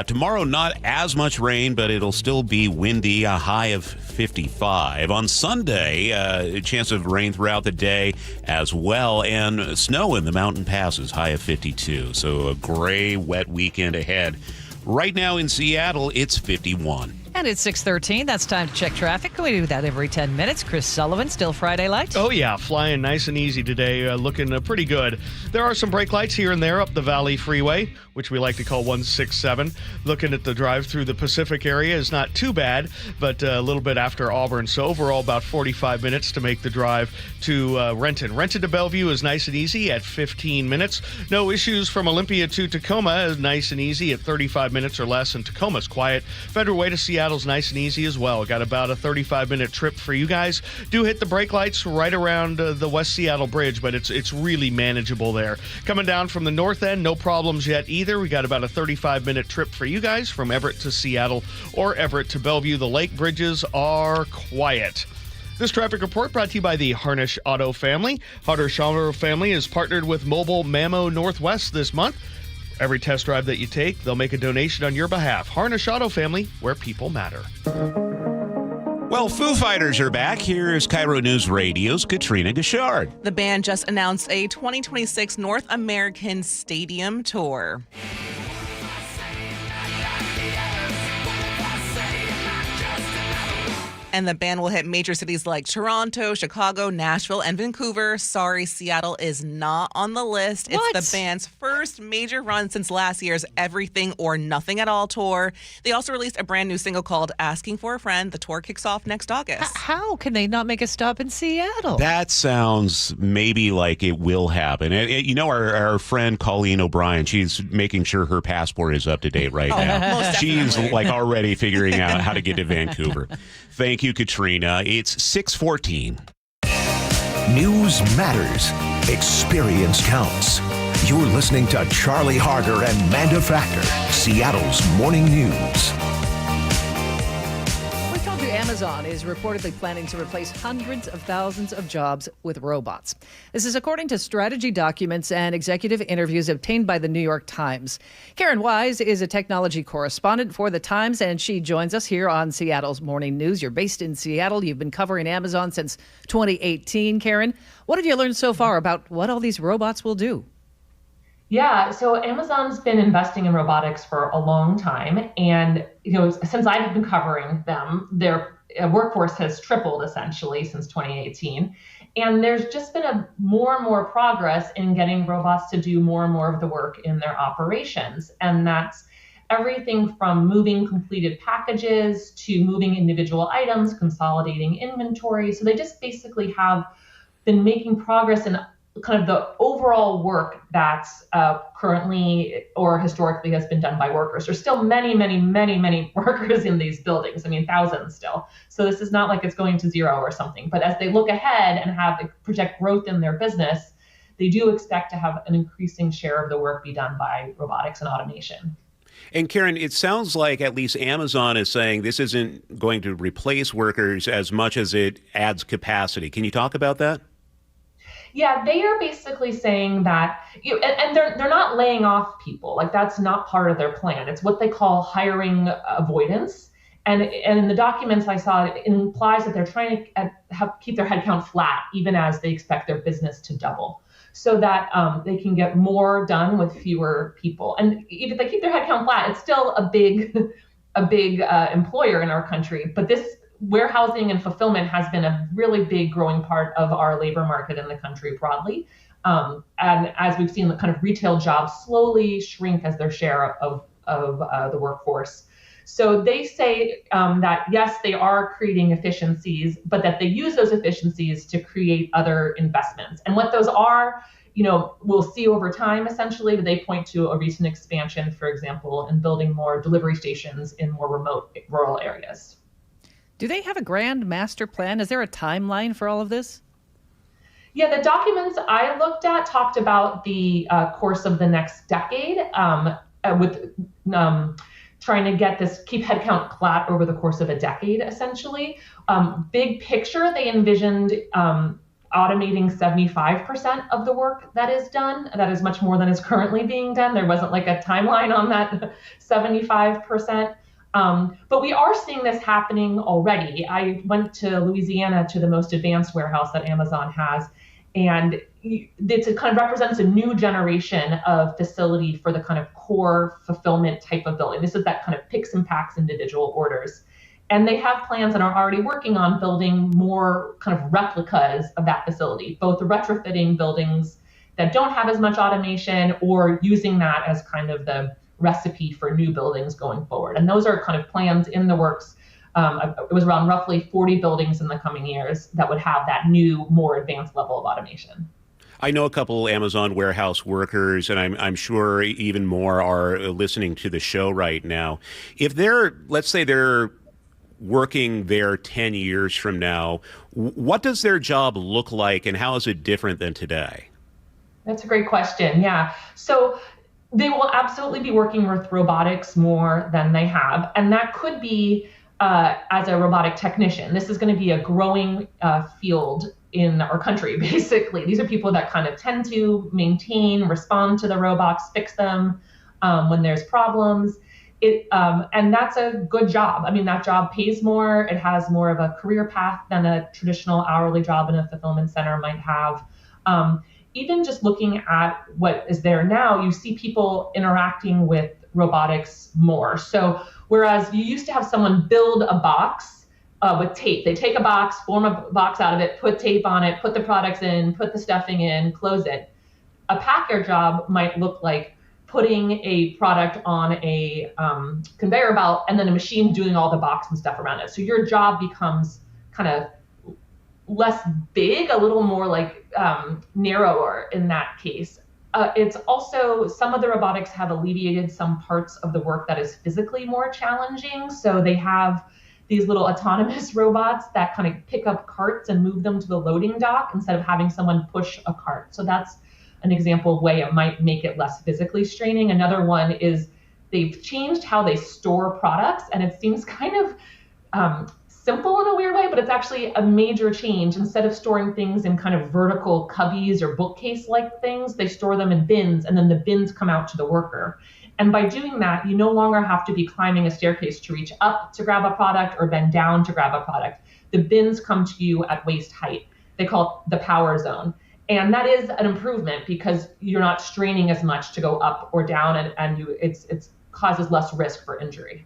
Tomorrow, not as much rain, but it'll still be windy, a high of 55. On Sunday, a chance of rain throughout the day as well, and snow in the mountain passes, high of 52. So a gray, wet weekend ahead. Right now in Seattle, it's 51. And it's 6:13. That's time to check traffic. We do that every 10 minutes. Chris Sullivan, still Friday light? Oh, yeah. Flying nice and easy today. Looking pretty good. There are some brake lights here and there up the Valley Freeway, which we like to call 167. Looking at the drive through the Pacific area is not too bad, but a little bit after Auburn. So overall, about 45 minutes to make the drive to Renton. Renton to Bellevue is nice and easy at 15 minutes. No issues from Olympia to Tacoma. Nice and easy at 35 minutes or less. And Tacoma's quiet. Federal Way to Seattle Seattle's nice and easy as well. Got about a 35-minute trip for you guys. Do hit the brake lights right around the West Seattle Bridge, but it's really manageable there. Coming down from the north end, no problems yet either. We got about a 35-minute trip for you guys from Everett to Seattle or Everett to Bellevue. The lake bridges are quiet. This traffic report brought to you by the Harnish Auto family. Harnish Auto family is partnered with Mobile Mammo Northwest this month. Every test drive that you take, they'll make a donation on your behalf. Harnish Auto family, where people matter. Well, Foo Fighters are back. Here is KIRO News Radio's Katrina Gashard. The band just announced a 2026 North American Stadium tour. And the band will hit major cities like Toronto, Chicago, Nashville, and Vancouver. Sorry, Seattle is not on the list. What? It's the band's first major run since last year's Everything or Nothing at All tour. They also released a brand new single called Asking for a Friend. The tour kicks off next August. How can they not make a stop in Seattle? That sounds maybe like it will happen. You know, our friend Colleen O'Brien, she's making sure her passport is up to date right now. Most She's definitely. like already figuring out how to get to Vancouver. Thank you, Katrina. It's 6:14. News matters. Experience counts. You're listening to Charlie Harger and Manda Factor, Seattle's morning news. We told you Amazon is reportedly planning to replace hundreds of thousands of jobs with robots. This is according to strategy documents and executive interviews obtained by the New York Times. Karen Wise is a technology correspondent for the Times, and she joins us here on Seattle's Morning News. You're based in Seattle. You've been covering Amazon since 2018. Karen, what have you learned so far about what all these robots will do? Yeah, so Amazon's been investing in robotics for a long time. And, since I've been covering them, their workforce has tripled essentially since 2018. And there's just been more and more progress in getting robots to do more and more of the work in their operations. And that's everything from moving completed packages to moving individual items, consolidating inventory. So they just basically have been making progress in kind of the overall work that's currently or historically has been done by workers. There's still many, many, many, many workers in these buildings. I mean, thousands still. So this is not like it's going to zero or something. But as they look ahead and project growth in their business, they do expect to have an increasing share of the work be done by robotics and automation. And Karen, it sounds like at least Amazon is saying this isn't going to replace workers as much as it adds capacity. Can you talk about that? Yeah, they are basically saying that, and they're not laying off people. Like, that's not part of their plan. It's what they call hiring avoidance. And in the documents I saw, it implies that they're trying to keep their headcount flat, even as they expect their business to double, so that they can get more done with fewer people. And even if they keep their headcount flat, it's still a big employer in our country. But this warehousing and fulfillment has been a really big growing part of our labor market in the country broadly. And as we've seen, the kind of retail jobs slowly shrink as their share of the workforce. So they say that, yes, they are creating efficiencies, but that they use those efficiencies to create other investments. And what those are, we'll see over time, essentially. But they point to a recent expansion, for example, in building more delivery stations in more remote rural areas. Do they have a grand master plan? Is there a timeline for all of this? Yeah, the documents I looked at talked about the course of the next decade with trying to keep headcount flat over the course of a decade, essentially. Big picture, they envisioned automating 75% of the work that is done. That is much more than is currently being done. There wasn't like a timeline on that 75%. But we are seeing this happening already. I went to Louisiana to the most advanced warehouse that Amazon has, and it kind of represents a new generation of facility for the kind of core fulfillment type of building. This is that kind of picks and packs individual orders. And they have plans and are already working on building more kind of replicas of that facility, both retrofitting buildings that don't have as much automation or using that as kind of the recipe for new buildings going forward. And those are kind of plans in the works. It was around roughly 40 buildings in the coming years that would have that new, more advanced level of automation. I know a couple Amazon warehouse workers, and I'm sure even more are listening to the show right now. If let's say they're working there 10 years from now, what does their job look like and how is it different than today? That's a great question. Yeah. So they will absolutely be working with robotics more than they have. And that could be as a robotic technician. This is going to be a growing field in our country, basically. These are people that kind of tend to maintain, respond to the robots, fix them when there's problems. And that's a good job. I mean, that job pays more. It has more of a career path than a traditional hourly job in a fulfillment center might have. Even just looking at what is there now, you see people interacting with robotics more. So whereas you used to have someone build a box with tape, they take a box, form a box out of it, put tape on it, put the products in, put the stuffing in, close it. A packer job might look like putting a product on a conveyor belt and then a machine doing all the box and stuff around it. So your job becomes kind of less big, a little more like narrower in that case. It's also, some of the robotics have alleviated some parts of the work that is physically more challenging. So they have these little autonomous robots that kind of pick up carts and move them to the loading dock instead of having someone push a cart. So that's an example of way it might make it less physically straining. Another one is they've changed how they store products, and it seems kind of simple in a weird way, but it's actually a major change. Instead of storing things in kind of vertical cubbies or bookcase-like things, they store them in bins, and then the bins come out to the worker. And by doing that, you no longer have to be climbing a staircase to reach up to grab a product or bend down to grab a product. The bins come to you at waist height. They call it the power zone. And that is an improvement because you're not straining as much to go up or down, and it causes less risk for injury.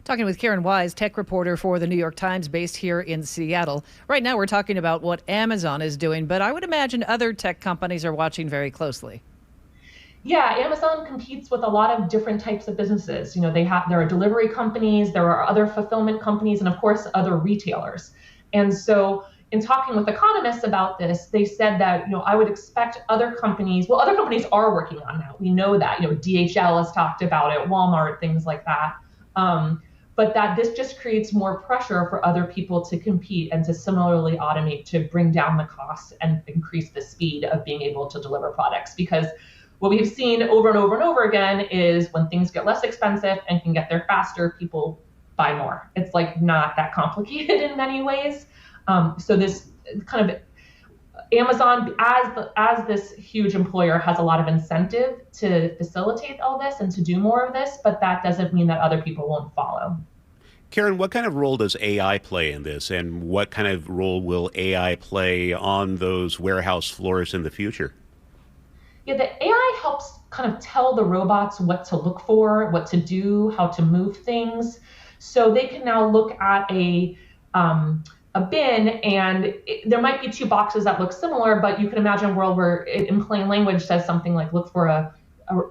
Talking with Karen Wise, tech reporter for the New York Times based here in Seattle. Right now we're talking about what Amazon is doing, but I would imagine other tech companies are watching very closely. Yeah, Amazon competes with a lot of different types of businesses. You know, there are delivery companies, there are other fulfillment companies, and of course other retailers. And so in talking with economists about this, they said that, I would expect other companies are working on that. We know that, DHL has talked about it, Walmart, things like that. But that this just creates more pressure for other people to compete and to similarly automate to bring down the costs and increase the speed of being able to deliver products. Because what we've seen over and over and over again is when things get less expensive and can get there faster, people buy more. It's like not that complicated in many ways. So this kind of Amazon, as this huge employer, has a lot of incentive to facilitate all this and to do more of this, but that doesn't mean that other people won't follow. Karen, what kind of role does AI play in this, and what kind of role will AI play on those warehouse floors in the future? Yeah, the AI helps kind of tell the robots what to look for, what to do, how to move things. So they can now look at a bin, and there might be two boxes that look similar, but you can imagine a world where it, in plain language, says something like look for a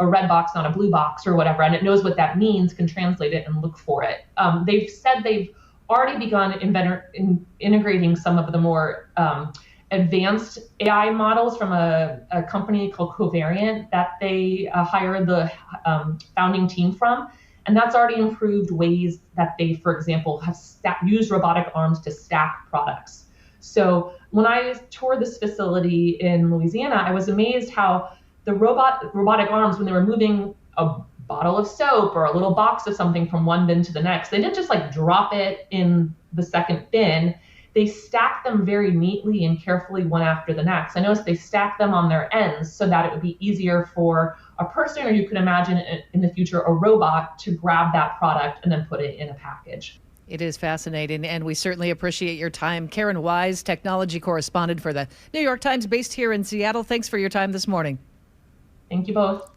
red box, not a blue box or whatever, and it knows what that means, can translate it and look for it. They've said they've already begun integrating some of the more advanced AI models from a company called Covariant that they hired the founding team from. And that's already improved ways that they, for example, have used robotic arms to stack products. So when I toured this facility in Louisiana, I was amazed how the robotic arms, when they were moving a bottle of soap or a little box of something from one bin to the next, they didn't just like drop it in the second bin. They stacked them very neatly and carefully one after the next. I noticed they stacked them on their ends so that it would be easier for a person, or you could imagine in the future a robot, to grab that product and then put it in a package. It is fascinating, and we certainly appreciate your time. Karen Wise, technology correspondent for the New York Times based here in Seattle. Thanks for your time this morning. Thank you both.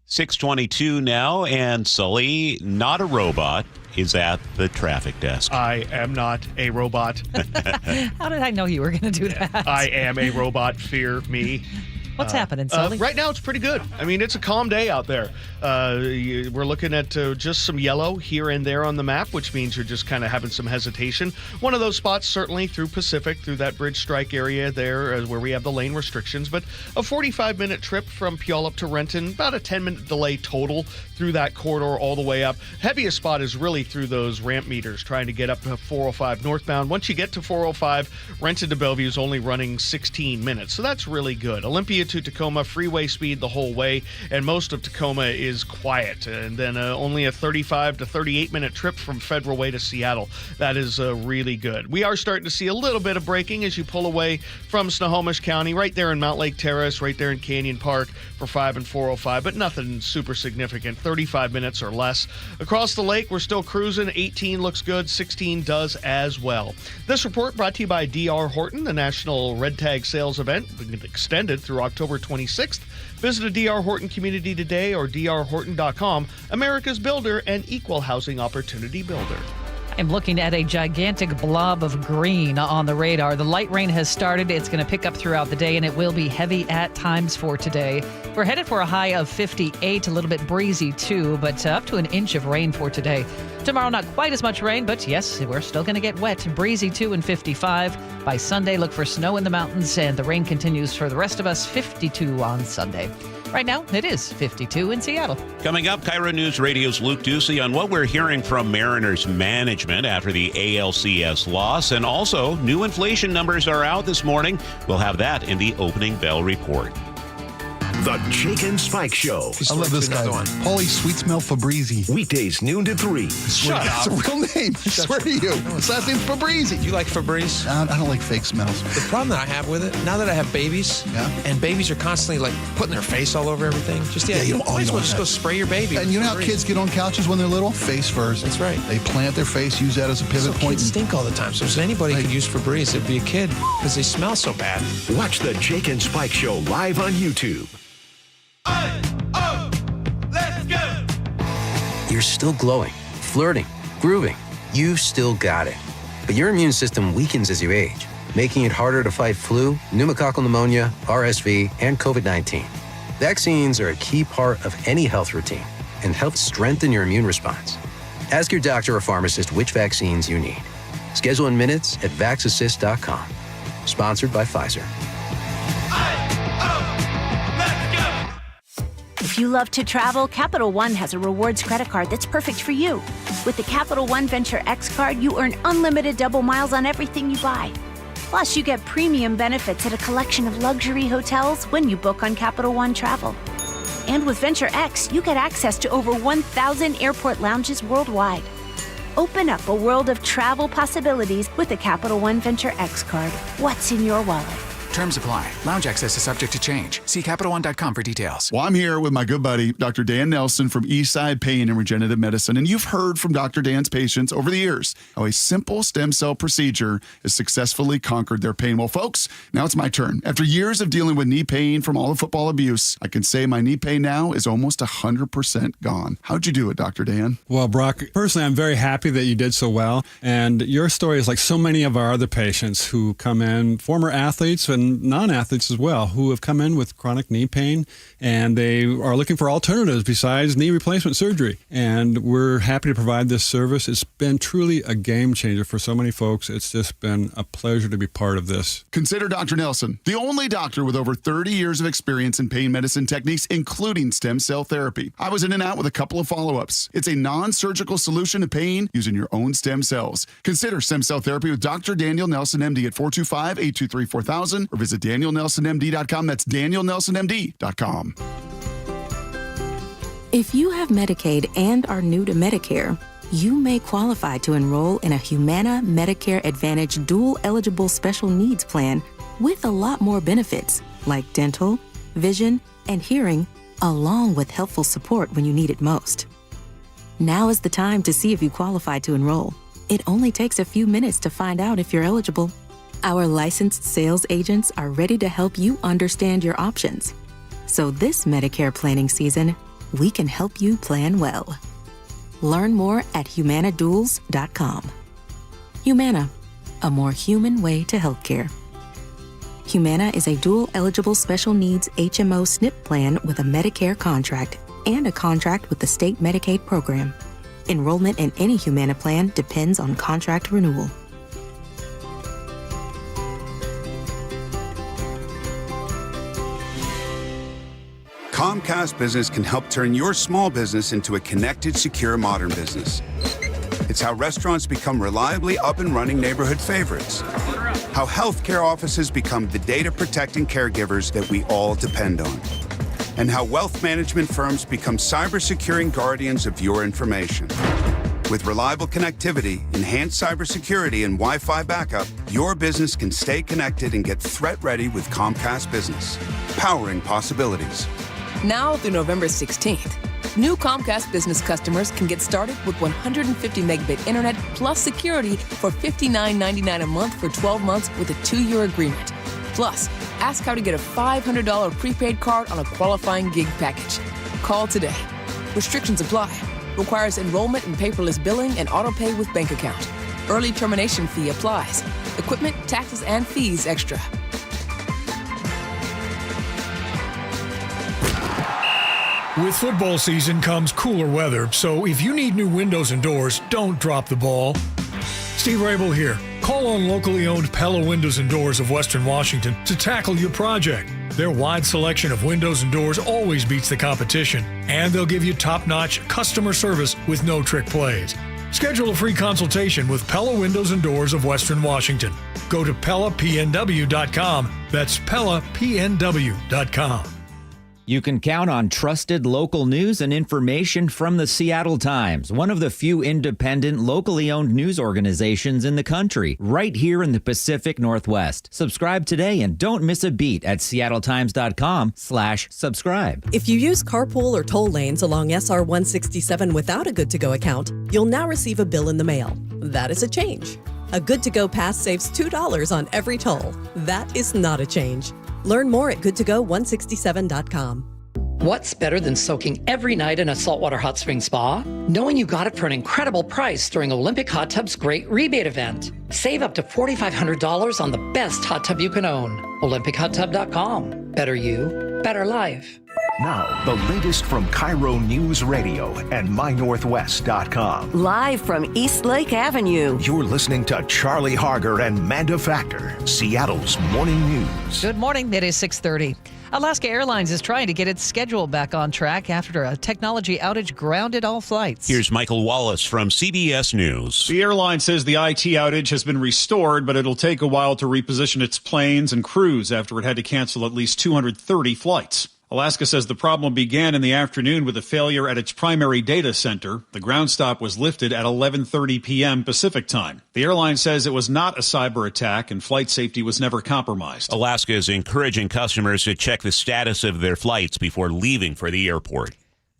6:22 now, and Sully, not a robot, is at the traffic desk. I am not a robot. How did I know you were going to do that? I am a robot. Fear me. What's happening, Sully? Right now, it's pretty good. I mean, it's a calm day out there. We're looking at just some yellow here and there on the map, which means you're just kind of having some hesitation. One of those spots, certainly through Pacific, through that bridge strike area there where we have the lane restrictions. But a 45-minute trip from Puyallup to Renton, about a 10-minute delay total through that corridor all the way up. Heaviest spot is really through those ramp meters, trying to get up to 405 northbound. Once you get to 405, Renton to Bellevue is only running 16 minutes. So that's really good. Olympia to Tacoma, freeway speed the whole way, and most of Tacoma is quiet. And then only a 35 to 38-minute trip from Federal Way to Seattle. That is really good. We are starting to see a little bit of braking as you pull away from Snohomish County, right there in Mount Lake Terrace, right there in Canyon Park for 5 and 405, but nothing super significant, 35 minutes or less. Across the lake, we're still cruising. 18 looks good, 16 does as well. This report brought to you by D.R. Horton, the National Red Tag Sales Event, extended through October 26th. Visit a D.R. Horton community today or drhorton.com, America's builder and equal housing opportunity builder. I'm looking at a gigantic blob of green on the radar. The light rain has started. It's going to pick up throughout the day, and it will be heavy at times for today. We're headed for a high of 58, a little bit breezy too, but up to an inch of rain for today. Tomorrow, not quite as much rain, but yes, we're still going to get wet. Breezy too and 55. By Sunday, look for snow in the mountains, and the rain continues for the rest of us, 52 on Sunday. Right now, it is 52 in Seattle. Coming up, KIRO News Radio's Luke Ducey on what we're hearing from Mariners management after the ALCS loss. And also, new inflation numbers are out this morning. We'll have that in the opening bell report. The Jake and Spike Show. I love this guy. Holy Sweet Smell Fabrizi. Weekdays noon to 3. Shut up. It's a real name. I swear to you. His last name's Fabrizi. You like Febreze? I don't like fake smells. The problem that I have with it, now that I have babies, and babies are constantly like putting their face all over everything, just you might as well just go spray your baby. And you know how kids get on couches when they're little? Face first. That's right. They plant their face, use that as a pivot point. Kids stink all the time. So if anybody could use Febreze, it'd be a kid because they smell so bad. Watch the Jake and Spike Show live on YouTube. Let's go! You're still glowing, flirting, grooving. You've still got it. But your immune system weakens as you age, making it harder to fight flu, pneumococcal pneumonia, RSV, and COVID-19. Vaccines are a key part of any health routine and help strengthen your immune response. Ask your doctor or pharmacist which vaccines you need. Schedule in minutes at vaxassist.com. Sponsored by Pfizer. If you love to travel, Capital One has a rewards credit card that's perfect for you. With the Capital One Venture X card, you earn unlimited double miles on everything you buy. Plus, you get premium benefits at a collection of luxury hotels when you book on Capital One Travel. And with Venture X, you get access to over 1,000 airport lounges worldwide. Open up a world of travel possibilities with the Capital One Venture X card. What's in your wallet? Terms apply. Lounge access is subject to change. See CapitalOne.com for details. Well, I'm here with my good buddy, Dr. Dan Nelson from Eastside Pain and Regenerative Medicine. And you've heard from Dr. Dan's patients over the years how a simple stem cell procedure has successfully conquered their pain. Well, folks, now it's my turn. After years of dealing with knee pain from all the football abuse, I can say my knee pain now is almost 100% gone. How'd you do it, Dr. Dan? Well, Brock, personally, I'm very happy that you did so well. And your story is like so many of our other patients who come in, former athletes and non-athletes as well, who have come in with chronic knee pain, and they are looking for alternatives besides knee replacement surgery. And we're happy to provide this service. It's been truly a game changer for so many folks. It's just been a pleasure to be part of this. Consider Dr. Nelson, the only doctor with over 30 years of experience in pain medicine techniques, including stem cell therapy. I was in and out with a couple of follow-ups. It's a non-surgical solution to pain using your own stem cells. Consider stem cell therapy with Dr. Daniel Nelson, MD at 425-823-4000 or visit DanielNelsonMD.com. That's DanielNelsonMD.com. If you have Medicaid and are new to Medicare, you may qualify to enroll in a Humana Medicare Advantage dual-eligible special needs plan with a lot more benefits like dental, vision, and hearing, along with helpful support when you need it most. Now is the time to see if you qualify to enroll. It only takes a few minutes to find out if you're eligible. Our licensed sales agents are ready to help you understand your options. So this Medicare planning season, we can help you plan well. Learn more at humanaduals.com. Humana, a more human way to healthcare. Humana is a dual-eligible special needs HMO SNP plan with a Medicare contract and a contract with the state Medicaid program. Enrollment in any Humana plan depends on contract renewal. Comcast Business can help turn your small business into a connected, secure, modern business. It's how restaurants become reliably up and running neighborhood favorites. How healthcare offices become the data-protecting caregivers that we all depend on. And how wealth management firms become cyber-securing guardians of your information. With reliable connectivity, enhanced cybersecurity, and Wi-Fi backup, your business can stay connected and get threat-ready with Comcast Business. Powering possibilities. Now through November 16th, new Comcast Business customers can get started with 150 megabit internet plus security for $59.99 a month for 12 months with a 2-year agreement. Plus, ask how to get a $500 prepaid card on a qualifying gig package. Call today. Restrictions apply. Requires enrollment in paperless billing and auto pay with bank account. Early termination fee applies. Equipment, taxes, and fees extra. With football season comes cooler weather, so if you need new windows and doors, don't drop the ball. Steve Rabel here. Call on locally owned Pella Windows and Doors of Western Washington to tackle your project. Their wide selection of windows and doors always beats the competition, and they'll give you top-notch customer service with no trick plays. Schedule a free consultation with Pella Windows and Doors of Western Washington. Go to PellaPNW.com. That's PellaPNW.com. You can count on trusted local news and information from the Seattle Times, one of the few independent, locally owned news organizations in the country, right here in the Pacific Northwest. Subscribe today and don't miss a beat at seattletimes.com/subscribe. If you use carpool or toll lanes along SR 167 without a Good to Go account, you'll now receive a bill in the mail. That is a change. A Good to Go pass saves $2 on every toll. That is not a change. Learn more at goodtogo167.com. What's better than soaking every night in a saltwater hot spring spa? Knowing you got it for an incredible price during Olympic Hot Tub's great rebate event. Save up to $4,500 on the best hot tub you can own. OlympicHotTub.com. Better you, better life. Now, the latest from KIRO Newsradio and MyNorthwest.com. Live from East Lake Avenue. You're listening to Charlie Harger and Manda Factor, Seattle's morning news. Good morning. It is 6:30. Alaska Airlines is trying to get its schedule back on track after a technology outage grounded all flights. Here's Michael Wallace from CBS News. The airline says the IT outage has been restored, but it'll take a while to reposition its planes and crews after it had to cancel at least 230 flights. Alaska says the problem began in the afternoon with a failure at its primary data center. The ground stop was lifted at 11:30 p.m. Pacific time. The airline says it was not a cyber attack and flight safety was never compromised. Alaska is encouraging customers to check the status of their flights before leaving for the airport.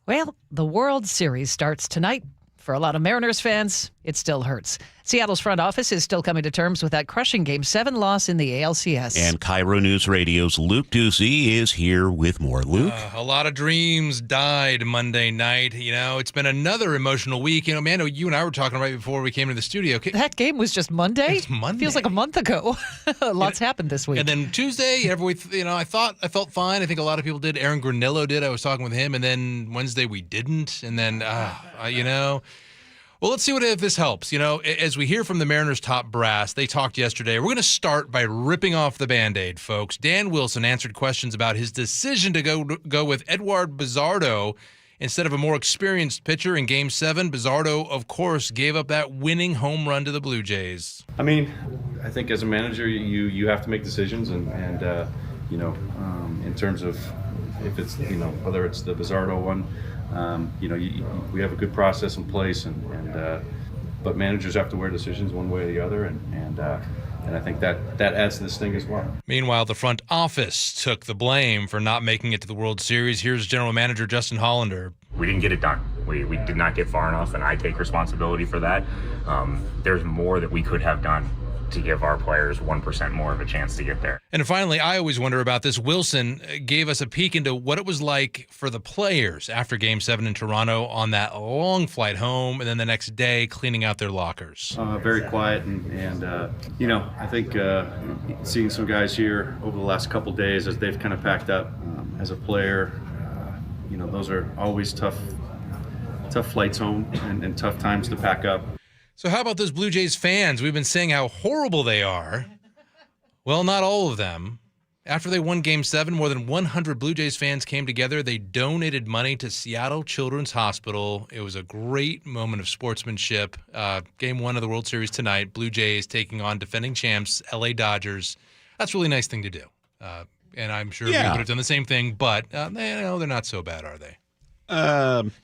Well, the World Series starts tonight. For a lot of Mariners fans, it still hurts. Seattle's front office is still coming to terms with that crushing Game 7 loss in the ALCS. And KIRO News Radio's Luke Ducey is here with more. Luke? A lot of dreams died Monday night. You know, it's been another emotional week. You know, Mando, you and I were talking right before we came to the studio. That game was just Monday? It's Monday. Feels like a month ago. Lots happened this week. And then Tuesday, I felt fine. I think a lot of people did. Aaron Granillo did. I was talking with him. And then Wednesday we didn't. And then, well, let's see if this helps. You know, as we hear from the Mariners' top brass, they talked yesterday. We're going to start by ripping off the Band-Aid, folks. Dan Wilson answered questions about his decision to go with Eduard Bizardo instead of a more experienced pitcher in Game 7. Bizardo, of course, gave up that winning home run to the Blue Jays. I mean, I think as a manager, you have to make decisions, and in terms of if it's, whether it's the Bizardo one, we have a good process in place, but managers have to wear decisions one way or the other, and I think that adds to this thing as well. Meanwhile, the front office took the blame for not making it to the World Series. Here's General Manager Justin Hollander. We didn't get it done. We did not get far enough, and I take responsibility for that. There's more that we could have done to give our players 1% more of a chance to get there. And finally, I always wonder about this. Wilson gave us a peek into what it was like for the players after Game 7 in Toronto on that long flight home and then the next day cleaning out their lockers. Very quiet and I think seeing some guys here over the last couple days as they've kind of packed up as a player, those are always tough flights home and tough times to pack up. So how about those Blue Jays fans? We've been saying how horrible they are. Well, not all of them. After they won Game 7, more than 100 Blue Jays fans came together. They donated money to Seattle Children's Hospital. It was a great moment of sportsmanship. Game 1 of the World Series tonight, Blue Jays taking on defending champs, LA Dodgers. That's a really nice thing to do. And I'm sure we would have done the same thing, but they're not so bad, are they?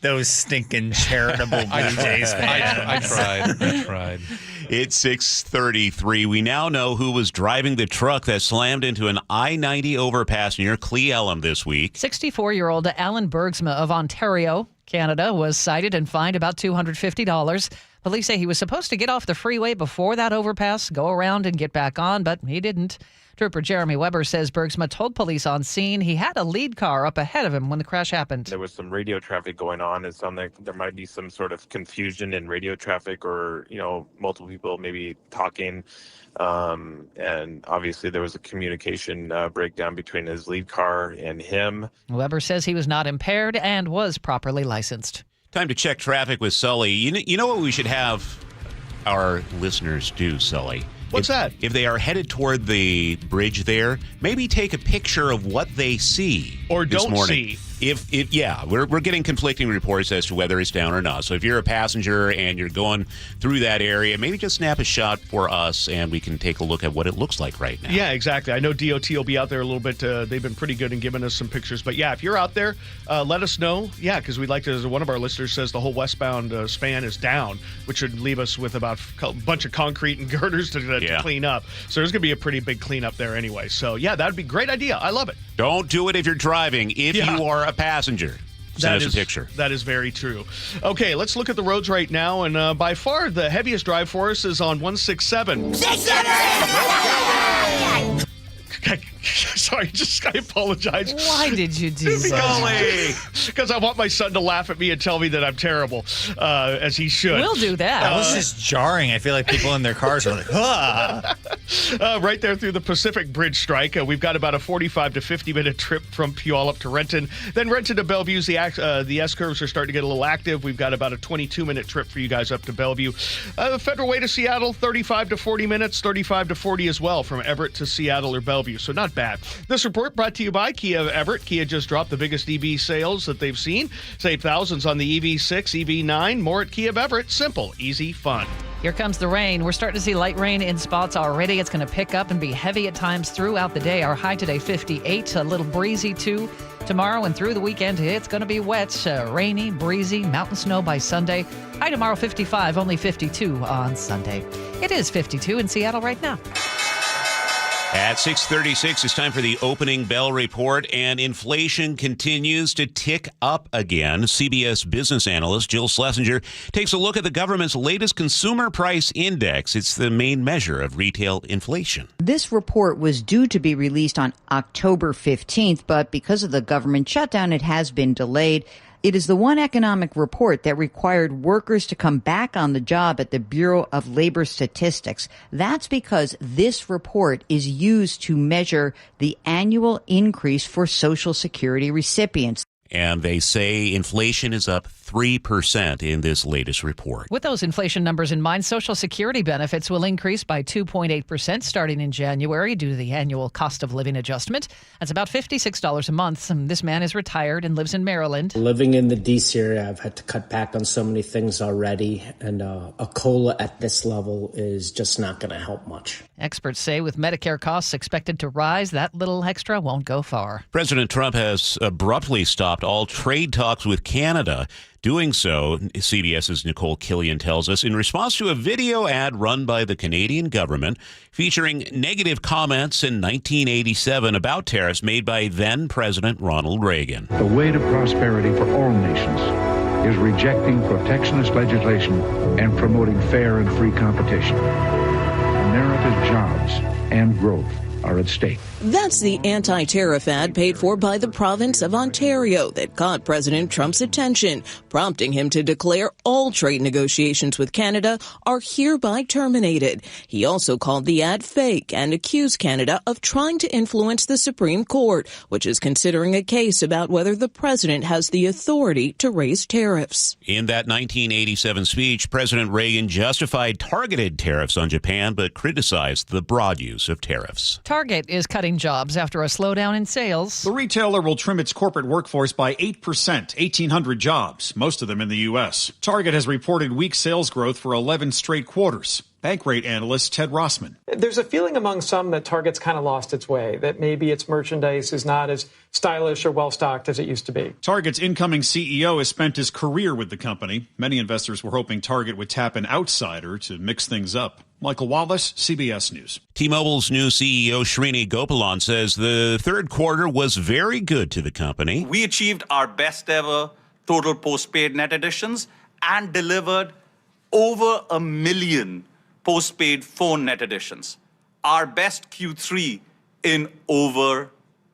Those stinking charitable Blue Jays fans. I tried. It's 6:33. We now know who was driving the truck that slammed into an I-90 overpass near Cle Elum this week. 64-year-old Alan Bergsma of Ontario, Canada, was cited and fined about $250. Police say he was supposed to get off the freeway before that overpass, go around and get back on, but he didn't. Trooper Jeremy Weber says Bergsma told police on scene he had a lead car up ahead of him when the crash happened. There was some radio traffic going on. It sounded like there might be some sort of confusion in radio traffic or, multiple people maybe talking. And obviously there was a communication breakdown between his lead car and him. Weber says he was not impaired and was properly licensed. Time to check traffic with Sully. You know what we should have our listeners do, Sully? What's that? If they are headed toward the bridge there, maybe take a picture of what they see or this don't morning. see. We're getting conflicting reports as to whether it's down or not. So if you're a passenger and you're going through that area, maybe just snap a shot for us and we can take a look at what it looks like right now. Yeah, exactly. I know DOT will be out there a little bit. They've been pretty good in giving us some pictures. But yeah, if you're out there, let us know. Yeah, because we'd like to, as one of our listeners says, the whole westbound span is down, which would leave us with about a bunch of concrete and girders to clean up. So there's going to be a pretty big cleanup there anyway. So yeah, that'd be a great idea. I love it. Don't do it if you're driving. If you are a passenger, send us a picture. That is very true. Okay, let's look at the roads right now. And by far, the heaviest drive for us is on 167. Sorry, I apologize. Why did you do that? Because I want my son to laugh at me and tell me that I'm terrible, as he should. We'll do that. That was just jarring. I feel like people in their cars are like, right there through the Pacific Bridge strike. We've got about a 45 to 50-minute trip from Puyallup to Renton. Then Renton to Bellevue's the S-curves are starting to get a little active. We've got about a 22-minute trip for you guys up to Bellevue. Federal Way to Seattle, 35 to 40 minutes, 35 to 40 as well from Everett to Seattle or Bellevue. So not bad. This report brought to you by Kia of Everett. Kia just dropped the biggest EV sales that they've seen. Save thousands on the EV6, EV9. More at Kia of Everett. Simple, easy, fun. Here comes the rain. We're starting to see light rain in spots already. It's going to pick up and be heavy at times throughout the day. Our high today, 58. A little breezy, too. Tomorrow and through the weekend, it's going to be wet, rainy, breezy, mountain snow by Sunday. High tomorrow, 55, only 52 on Sunday. It is 52 in Seattle right now. At 6:36, it's time for the opening bell report, and inflation continues to tick up again. CBS business analyst Jill Schlesinger takes a look at the government's latest consumer price index. It's the main measure of retail inflation. This report was due to be released on October 15th, but because of the government shutdown, it has been delayed. It is the one economic report that required workers to come back on the job at the Bureau of Labor Statistics. That's because this report is used to measure the annual increase for Social Security recipients. And they say inflation is up 3% in this latest report. With those inflation numbers in mind, Social Security benefits will increase by 2.8% starting in January due to the annual cost of living adjustment. That's about $56 a month. This man is retired and lives in Maryland. Living in the D.C. area, I've had to cut back on so many things already, and a COLA at this level is just not going to help much. Experts say with Medicare costs expected to rise, that little extra won't go far. President Trump has abruptly stopped all trade talks with Canada. Doing so, CBS's Nicole Killian tells us, in response to a video ad run by the Canadian government featuring negative comments in 1987 about tariffs made by then-President Ronald Reagan. The way to prosperity for all nations is rejecting protectionist legislation and promoting fair and free competition. America's jobs and growth are at stake. That's the anti-tariff ad paid for by the province of Ontario that caught President Trump's attention, prompting him to declare all trade negotiations with Canada are hereby terminated. He also called the ad fake and accused Canada of trying to influence the Supreme Court, which is considering a case about whether the president has the authority to raise tariffs. In that 1987 speech, President Reagan justified targeted tariffs on Japan, but criticized the broad use of tariffs. Target is cutting jobs after a slowdown in sales. The retailer will trim its corporate workforce by 8%, 1,800 jobs, most of them in the U.S. Target has reported weak sales growth for 11 straight quarters. Bankrate analyst Ted Rossman. There's a feeling among some that Target's kind of lost its way, that maybe its merchandise is not as stylish or well-stocked as it used to be. Target's incoming CEO has spent his career with the company. Many investors were hoping Target would tap an outsider to mix things up. Michael Wallace, CBS News. T-Mobile's new CEO Srini Gopalan says the third quarter was very good to the company. We achieved our best ever total postpaid net additions and delivered over 1 million postpaid phone net additions, our best Q3 in over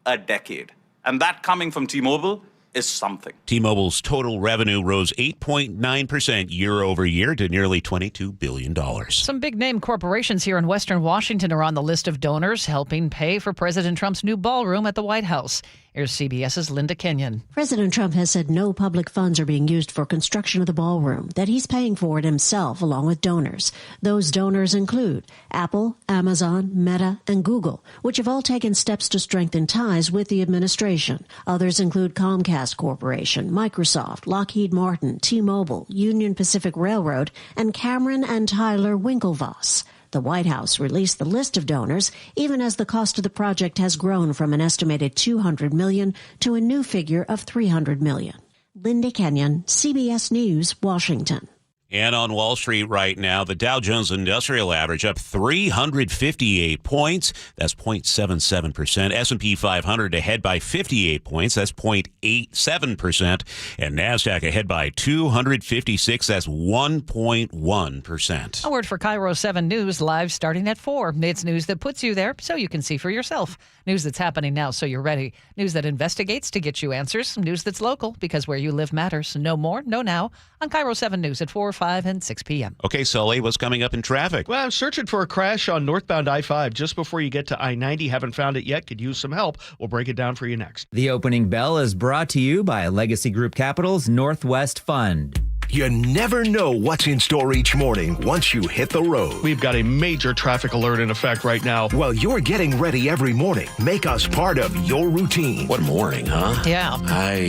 a decade. And that coming from T-Mobile is something. T-Mobile's total revenue rose 8.9% year over year to nearly $22 billion. Some big-name corporations here in Western Washington are on the list of donors helping pay for President Trump's new ballroom at the White House. Here's CBS's Linda Kenyon. President Trump has said no public funds are being used for construction of the ballroom, that he's paying for it himself along with donors. Those donors include Apple, Amazon, Meta, and Google, which have all taken steps to strengthen ties with the administration. Others include Comcast Corporation, Microsoft, Lockheed Martin, T-Mobile, Union Pacific Railroad, and Cameron and Tyler Winklevoss. The White House released the list of donors, even as the cost of the project has grown from an estimated $200 million to a new figure of $300 million. Linda Kenyon, CBS News, Washington. And on Wall Street right now, the Dow Jones Industrial Average up 358 points. That's 0.77%. S&P 500 ahead by 58 points. That's 0.87%. And NASDAQ ahead by 256. That's 1.1%. A word for KIRO 7 News, live starting at 4. It's news that puts you there so you can see for yourself. News that's happening now so you're ready. News that investigates to get you answers. News that's local because where you live matters. No more, no now. On KIRO 7 News at 4, 5, and 6 p.m. Okay, Sully, what's coming up in traffic? Well, I'm searching for a crash on northbound I-5 just before you get to I-90. Haven't found it yet. Could use some help. We'll break it down for you next. The opening bell is brought to you by Legacy Group Capital's Northwest Fund. You never know what's in store each morning once you hit the road. We've got a major traffic alert in effect right now. While you're getting ready every morning, make us part of your routine. What morning, huh? Yeah.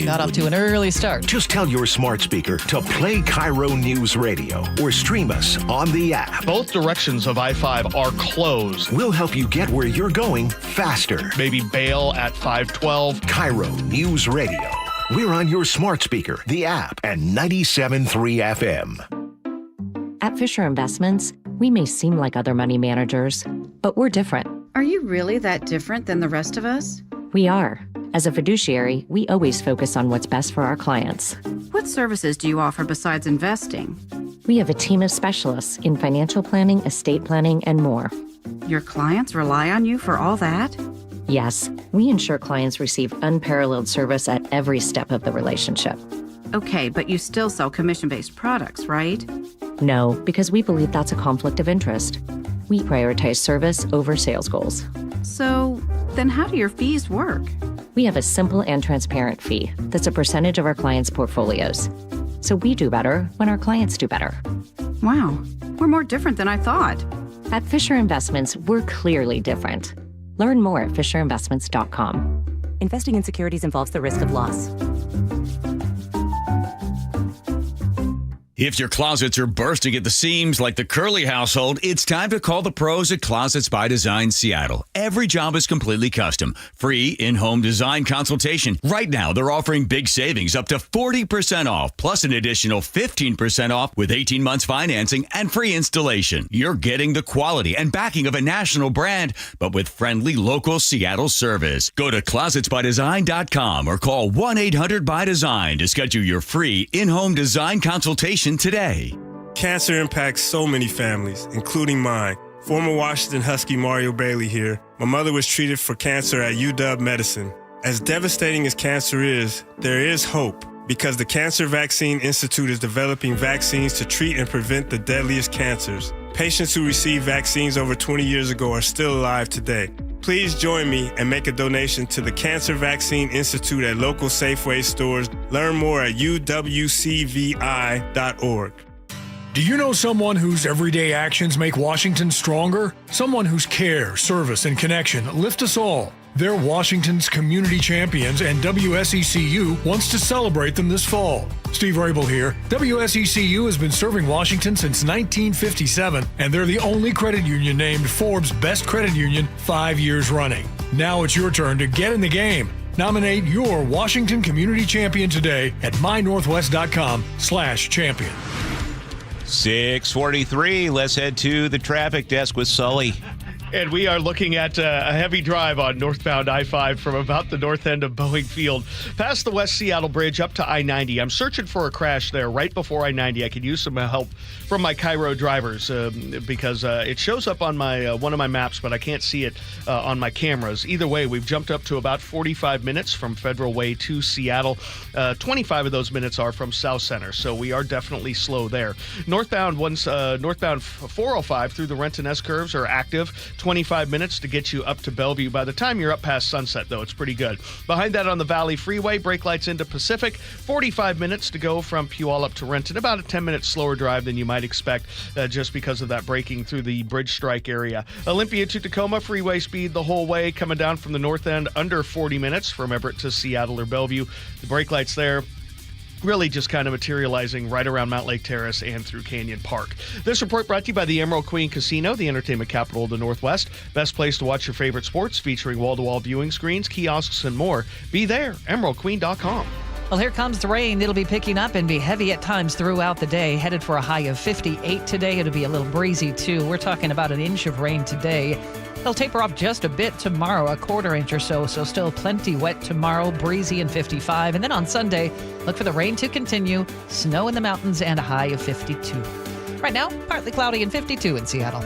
Got off to an early start. Just tell your smart speaker to play KIRO Newsradio or stream us on the app. Both directions of I-5 are closed. We'll help you get where you're going faster. Maybe bail at 512. KIRO Newsradio. We're on your smart speaker, the app, and 97.3 FM. At Fisher Investments, we may seem like other money managers, but we're different. Are you really that different than the rest of us? We are. As a fiduciary, we always focus on what's best for our clients. What services do you offer besides investing? We have a team of specialists in financial planning, estate planning, and more. Your clients rely on you for all that? Yes, we ensure clients receive unparalleled service at every step of the relationship. Okay, but you still sell commission-based products, right? No, because we believe that's a conflict of interest. We prioritize service over sales goals. So, then how do your fees work? We have a simple and transparent fee that's a percentage of our clients' portfolios. So we do better when our clients do better. Wow, we're more different than I thought. At Fisher Investments, we're clearly different. Learn more at FisherInvestments.com. Investing in securities involves the risk of loss. If your closets are bursting at the seams like the Curly household, it's time to call the pros at Closets by Design Seattle. Every job is completely custom. Free in-home design consultation. Right now, they're offering big savings up to 40% off, plus an additional 15% off with 18 months financing and free installation. You're getting the quality and backing of a national brand, but with friendly local Seattle service. Go to closetsbydesign.com or call 1-800-BY-DESIGN to schedule your free in-home design consultation today. Cancer impacts so many families, including mine. Former Washington Husky Mario Bailey here. My mother was treated for cancer at UW Medicine. As devastating as cancer is, there is hope because the Cancer Vaccine Institute is developing vaccines to treat and prevent the deadliest cancers. Patients who received vaccines over 20 years ago are still alive today. Please join me and make a donation to the Cancer Vaccine Institute at local Safeway stores. Learn more at uwcvi.org. Do you know someone whose everyday actions make Washington stronger? Someone whose care, service, and connection lift us all. They're Washington's community champions, and WSECU wants to celebrate them this fall. Steve Rabel here. WSECU has been serving Washington since 1957, and they're the only credit union named Forbes' Best Credit Union 5 years running. Now it's your turn to get in the game. Nominate your Washington Community Champion today at mynorthwest.com/champion. 6:43. Let's head to the traffic desk with Sully. And we are looking at a heavy drive on northbound I-5 from about the north end of Boeing Field past the West Seattle Bridge up to I-90. I'm searching for a crash there right before I-90. I could use some help from my KIRO drivers because it shows up on my one of my maps, but I can't see it on my cameras. Either way, we've jumped up to about 45 minutes from Federal Way to Seattle. 25 of those minutes are from South Center, so we are definitely slow there. Northbound 405 through the Renton S curves are active. 25 minutes to get you up to Bellevue. By the time you're up past Sunset, though, it's pretty good. Behind that on the Valley Freeway, brake lights into Pacific. 45 minutes to go from Puyallup to Renton. About a 10-minute slower drive than you might expect just because of that braking through the bridge strike area. Olympia to Tacoma, freeway speed the whole way. Coming down from the north end, under 40 minutes from Everett to Seattle or Bellevue. The brake lights there really just kind of materializing right around Mount Lake Terrace and through Canyon Park. This report brought to you by the Emerald Queen Casino, the entertainment capital of the Northwest. Best place to watch your favorite sports, featuring wall-to-wall viewing screens, kiosks, and more. Be there, emeraldqueen.com. Well, here comes the rain. It'll be picking up and be heavy at times throughout the day. Headed for a high of 58 today. It'll be a little breezy, too. We're talking about an inch of rain today. It'll taper off just a bit tomorrow, a quarter inch or so still plenty wet tomorrow, breezy and 55. And then on Sunday, look for the rain to continue, snow in the mountains, and a high of 52. Right now, partly cloudy and 52 in Seattle.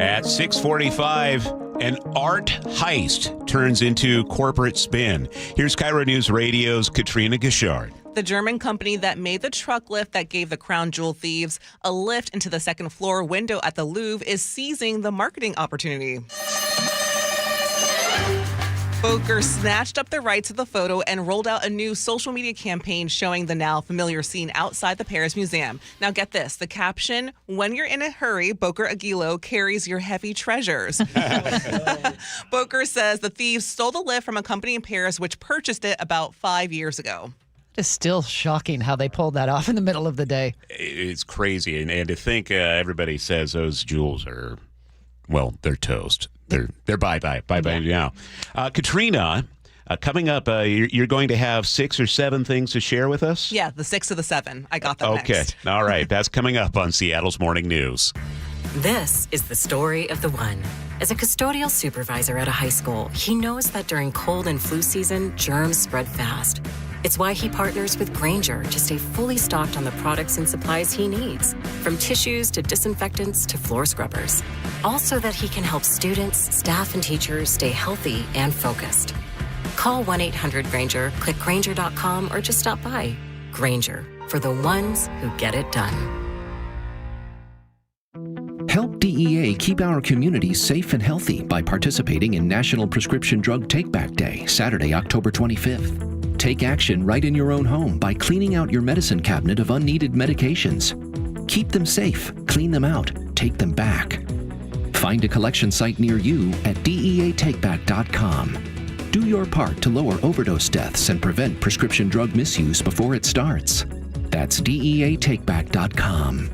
At 6:45, an art heist turns into corporate spin. Here's KIRO News Radio's Katrina Gishard. The German company that made the truck lift that gave the crown jewel thieves a lift into the second floor window at the Louvre is seizing the marketing opportunity. Boker snatched up the rights to the photo and rolled out a new social media campaign showing the now familiar scene outside the Paris Museum. Now get this, the caption, "When you're in a hurry, Boker Aguilo carries your heavy treasures." Boker says the thieves stole the lift from a company in Paris which purchased it about 5 years ago. It's still shocking how they pulled that off in the middle of the day. It's crazy. And to think everybody says those jewels are, well, they're toast. They're bye-bye now. Katrina, coming up, you're going to have 6 or 7 things to share with us? Yeah, the 6 of the 7. I got that Okay. next. All right. That's coming up on Seattle's Morning News. This is the story of the one. As a custodial supervisor at a high school, he knows that during cold and flu season, germs spread fast. It's why he partners with Grainger to stay fully stocked on the products and supplies he needs, from tissues to disinfectants to floor scrubbers. All so that he can help students, staff, and teachers stay healthy and focused. Call 1-800-GRAINGER, click Grainger.com, or just stop by. Grainger, for the ones who get it done. Help DEA keep our communities safe and healthy by participating in National Prescription Drug Take-Back Day, Saturday, October 25th. Take action right in your own home by cleaning out your medicine cabinet of unneeded medications. Keep them safe, clean them out, take them back. Find a collection site near you at DEATakeback.com. Do your part to lower overdose deaths and prevent prescription drug misuse before it starts. That's DEATakeback.com.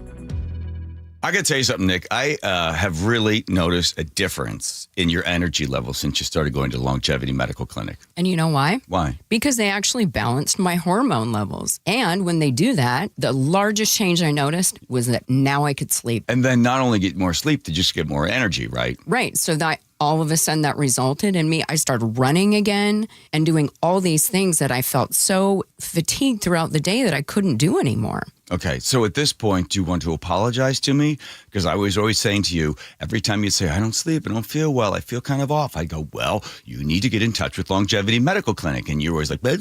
I got to tell you something, Nick. I have really noticed a difference in your energy level since you started going to the Longevity Medical Clinic. And you know why? Why? Because they actually balanced my hormone levels. And when they do that, the largest change I noticed was that now I could sleep. And then not only get more sleep, to just get more energy, right? Right. So that all of a sudden that resulted in me, I started running again and doing all these things that I felt so fatigued throughout the day that I couldn't do anymore. Okay, so at this point, do you want to apologize to me? Because I was always saying to you, every time you say, I don't sleep, I don't feel well, I feel kind of off, I go, well, you need to get in touch with Longevity Medical Clinic. And you're always like, I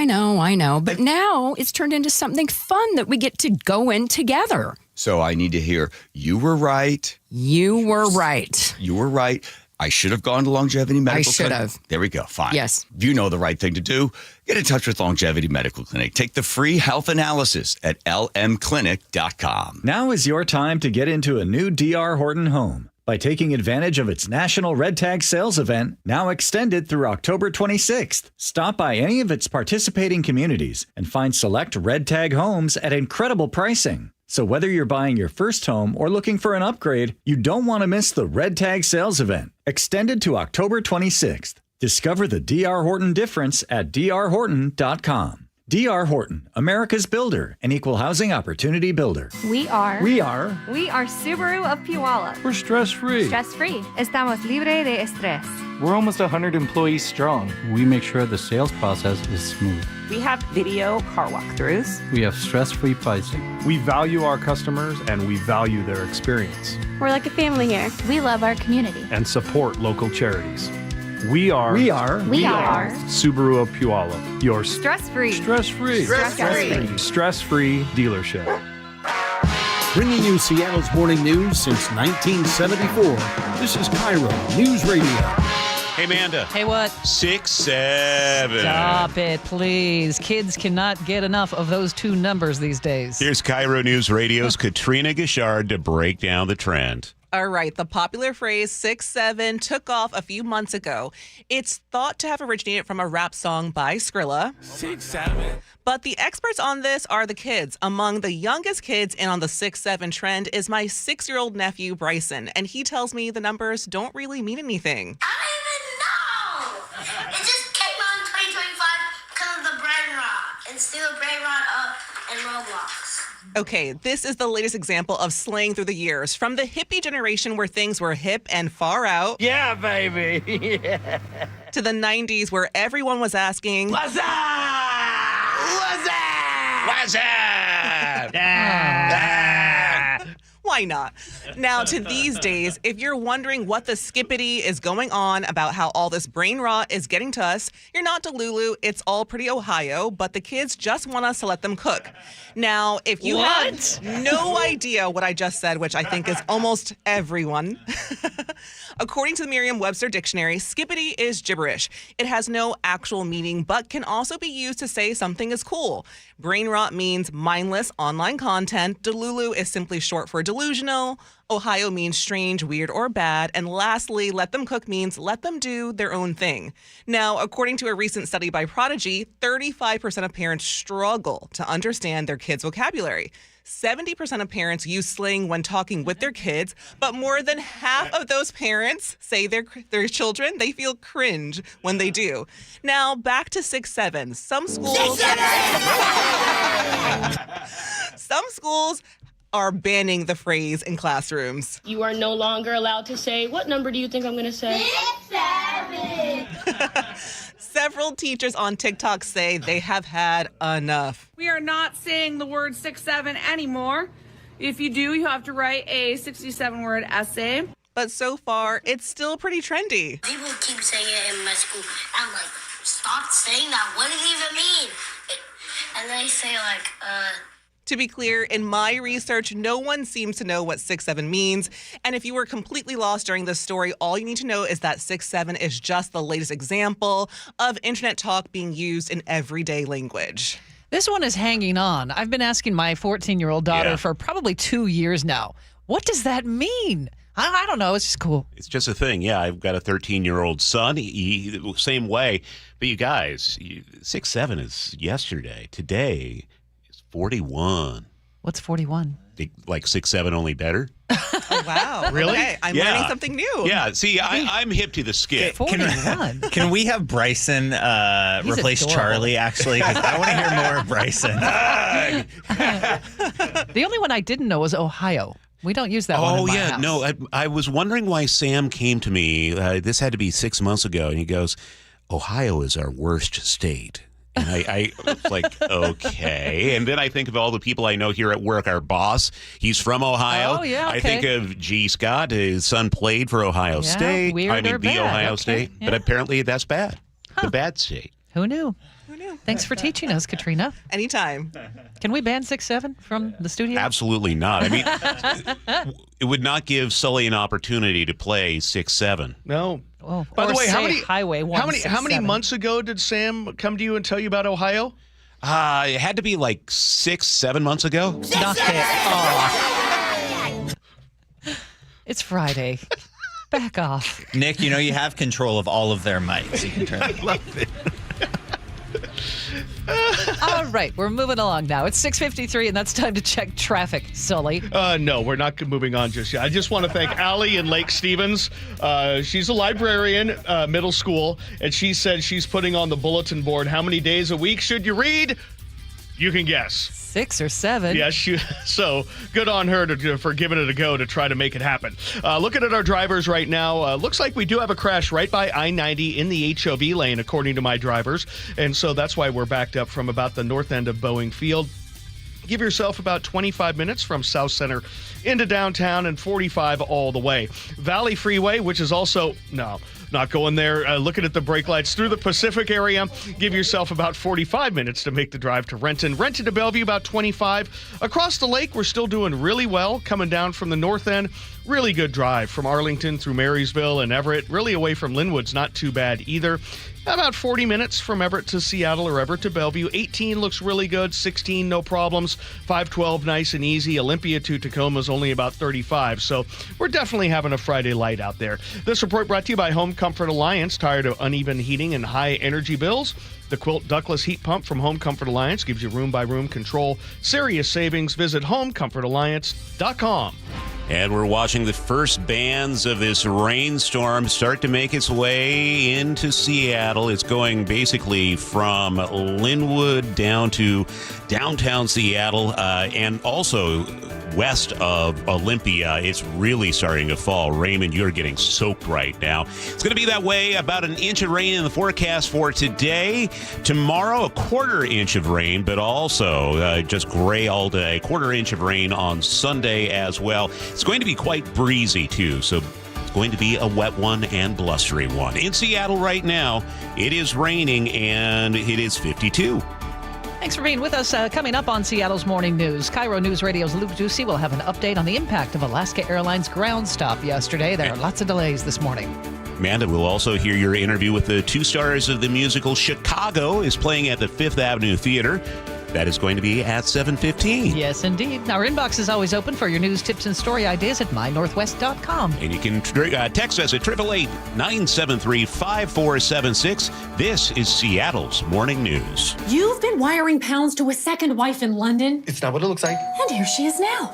know. But now it's turned into something fun that we get to go in together. So I need to hear, you were right. You were right. You were right. I should have gone to Longevity Medical Clinic. I should have. There we go. Fine. Yes. You know the right thing to do. Get in touch with Longevity Medical Clinic. Take the free health analysis at lmclinic.com. Now is your time to get into a new D.R. Horton home by taking advantage of its National Red Tag Sales event, now extended through October 26th. Stop by any of its participating communities and find select Red Tag homes at incredible pricing. So whether you're buying your first home or looking for an upgrade, you don't want to miss the Red Tag Sales event, extended to October 26th. Discover the D.R. Horton difference at drhorton.com. D.R. Horton, America's builder and equal housing opportunity builder. We are Subaru of Puyallup. We're stress-free. Stress-free. Estamos libre de estrés. We're almost 100 employees strong. We make sure the sales process is smooth. We have video car walkthroughs. We have stress-free pricing. We value our customers and we value their experience. We're like a family here. We love our community. And support local charities. We are Subaru of Puyallup, your stress-free dealership. Bringing you Seattle's morning news since 1974. This is KIRO Newsradio. Hey, Manda. Hey, what? 6-7. Stop it, please. Kids cannot get enough of those two numbers these days. Here's KIRO News Radio's Katrina Gishard to break down the trend. All right, the popular phrase 6-7 took off a few months ago. It's thought to have originated from a rap song by Skrilla. 6-7. But the experts on this are the kids. Among the youngest kids in on the 6-7 trend is my 6-year-old nephew, Bryson. And he tells me the numbers don't really mean anything. I don't even know. It just came out in 2025 because of the brain rot. And steal the brain rot up in Roblox. Okay, this is the latest example of slang through the years. From the hippie generation where things were hip and far out. Yeah, baby. Yeah. To the 90s where everyone was asking, What's up? What's up? What's up? Why not? Now, to these days, if you're wondering what the skippity is going on about how all this brain rot is getting to us, you're not Delulu. It's all pretty Ohio, but the kids just want us to let them cook. Now, if you have no idea what I just said, which I think is almost everyone, according to the Merriam-Webster dictionary, skippity is gibberish. It has no actual meaning, but can also be used to say something is cool. Brain rot means mindless online content. Delulu is simply short for delusional. Ohio means strange, weird, or bad. And lastly, let them cook means let them do their own thing. Now, according to a recent study by Prodigy, 35% of parents struggle to understand their kids' vocabulary. 70% of parents use slang when talking with their kids, but more than half of those parents say their children, they feel cringe when they do. Now, back to 6-7. Some schools are banning the phrase in classrooms. You are no longer allowed to say, what number do you think I'm going to say? 6-7. Several teachers on TikTok say they have had enough. We are not saying the word 6-7 anymore. If you do, you have to write a 67-word essay. But so far, it's still pretty trendy. People keep saying it in my school. I'm like, stop saying that. What does it even mean? And they say To be clear, in my research, no one seems to know what 6-7 means. And if you were completely lost during this story, all you need to know is that 6-7 is just the latest example of internet talk being used in everyday language. This one is hanging on. I've been asking my 14-year-old daughter for probably 2 years now. What does that mean? I don't know. It's just cool. It's just a thing. Yeah, I've got a 13-year-old son. He same way. But you guys, 6-7 is yesterday. Today 41. What's 41? Like 6-7, only better? Oh, wow. Really? Okay. I'm learning something new. Yeah. See, I'm hip to the skit. 41. Can we have Bryson replace adorable. Charlie, actually? Because I want to hear more of Bryson. The only one I didn't know was Ohio. We don't use that one in my house. No. I was wondering why Sam came to me. This had to be 6 months ago. And he goes, Ohio is our worst state. And I was like, okay. And then I think of all the people I know here at work. Our boss, he's from Ohio. Oh, yeah, okay. I think of G. Scott. His son played for Ohio State. Weird or the bad. Ohio Okay, State. yeah. But apparently that's bad. The bad state. Who knew? Who knew? Thanks for teaching us, Katrina. Anytime. Can we ban 6-7 from the studio? Absolutely not. I mean, it would not give Sully an opportunity to play 6-7. No. Oh, By the or way, say how many Highway 167. how many months ago did Sam come to you and tell you about Ohio? It had to be like 6-7 months ago. Stop it. Oh. It's Friday. Back off. Nick, you know you have control of all of their mics. You can turn I love it. All right, we're moving along now. It's 6:53, and that's time to check traffic, Sully. No, we're not moving on just yet. I just want to thank Allie in Lake Stevens. She's a librarian, middle school, and she said she's putting on the bulletin board how many days a week should you read? You can guess. 6 or 7. Yes, so good on her for giving it a go to try to make it happen. Looking at our drivers right now, looks like we do have a crash right by I-90 in the HOV lane, according to my drivers. And so that's why we're backed up from about the north end of Boeing Field. Give yourself about 25 minutes from South Center into downtown and 45 all the way. Valley Freeway, which is also, no, not going there. Looking at the brake lights through the Pacific area, give yourself about 45 minutes to make the drive to Renton. Renton to Bellevue, about 25. Across the lake, we're still doing really well. Coming down from the north end, really good drive from Arlington through Marysville and Everett. Really away from Linwood's not too bad either. About 40 minutes from Everett to Seattle or Everett to Bellevue. 18 looks really good. 16, no problems. 512, nice and easy. Olympia to Tacoma is only about 35. So we're definitely having a Friday light out there. This report brought to you by Home Comfort Alliance. Tired of uneven heating and high energy bills? The Quilt Ductless Heat Pump from Home Comfort Alliance gives you room-by-room control. Serious savings. Visit homecomfortalliance.com. And we're watching the first bands of this rainstorm start to make its way into Seattle. It's going basically from Linwood down to downtown Seattle and also west of Olympia. It's really starting to fall. Raymond, you're getting soaked right now. It's going to be that way. About an inch of rain in the forecast for today. Tomorrow, a quarter inch of rain, but also just gray all day. Quarter inch of rain on Sunday as well. It's going to be quite breezy, too, so it's going to be a wet one and blustery one. In Seattle right now, it is raining, and it is 52. Thanks for being with us. Coming up on Seattle's Morning News, KIRO Newsradio's Luke Ducey will have an update on the impact of Alaska Airlines ground stop yesterday. There are lots of delays this morning. Amanda, we'll also hear your interview with the two stars of the musical Chicago is playing at the Fifth Avenue Theater. That is going to be at 7:15. Yes, indeed. Our inbox is always open for your news, tips, and story ideas at mynorthwest.com. And you can text us at 888-973-5476. This is Seattle's Morning News. You've been wiring pounds to a second wife in London. It's not what it looks like. And here she is now.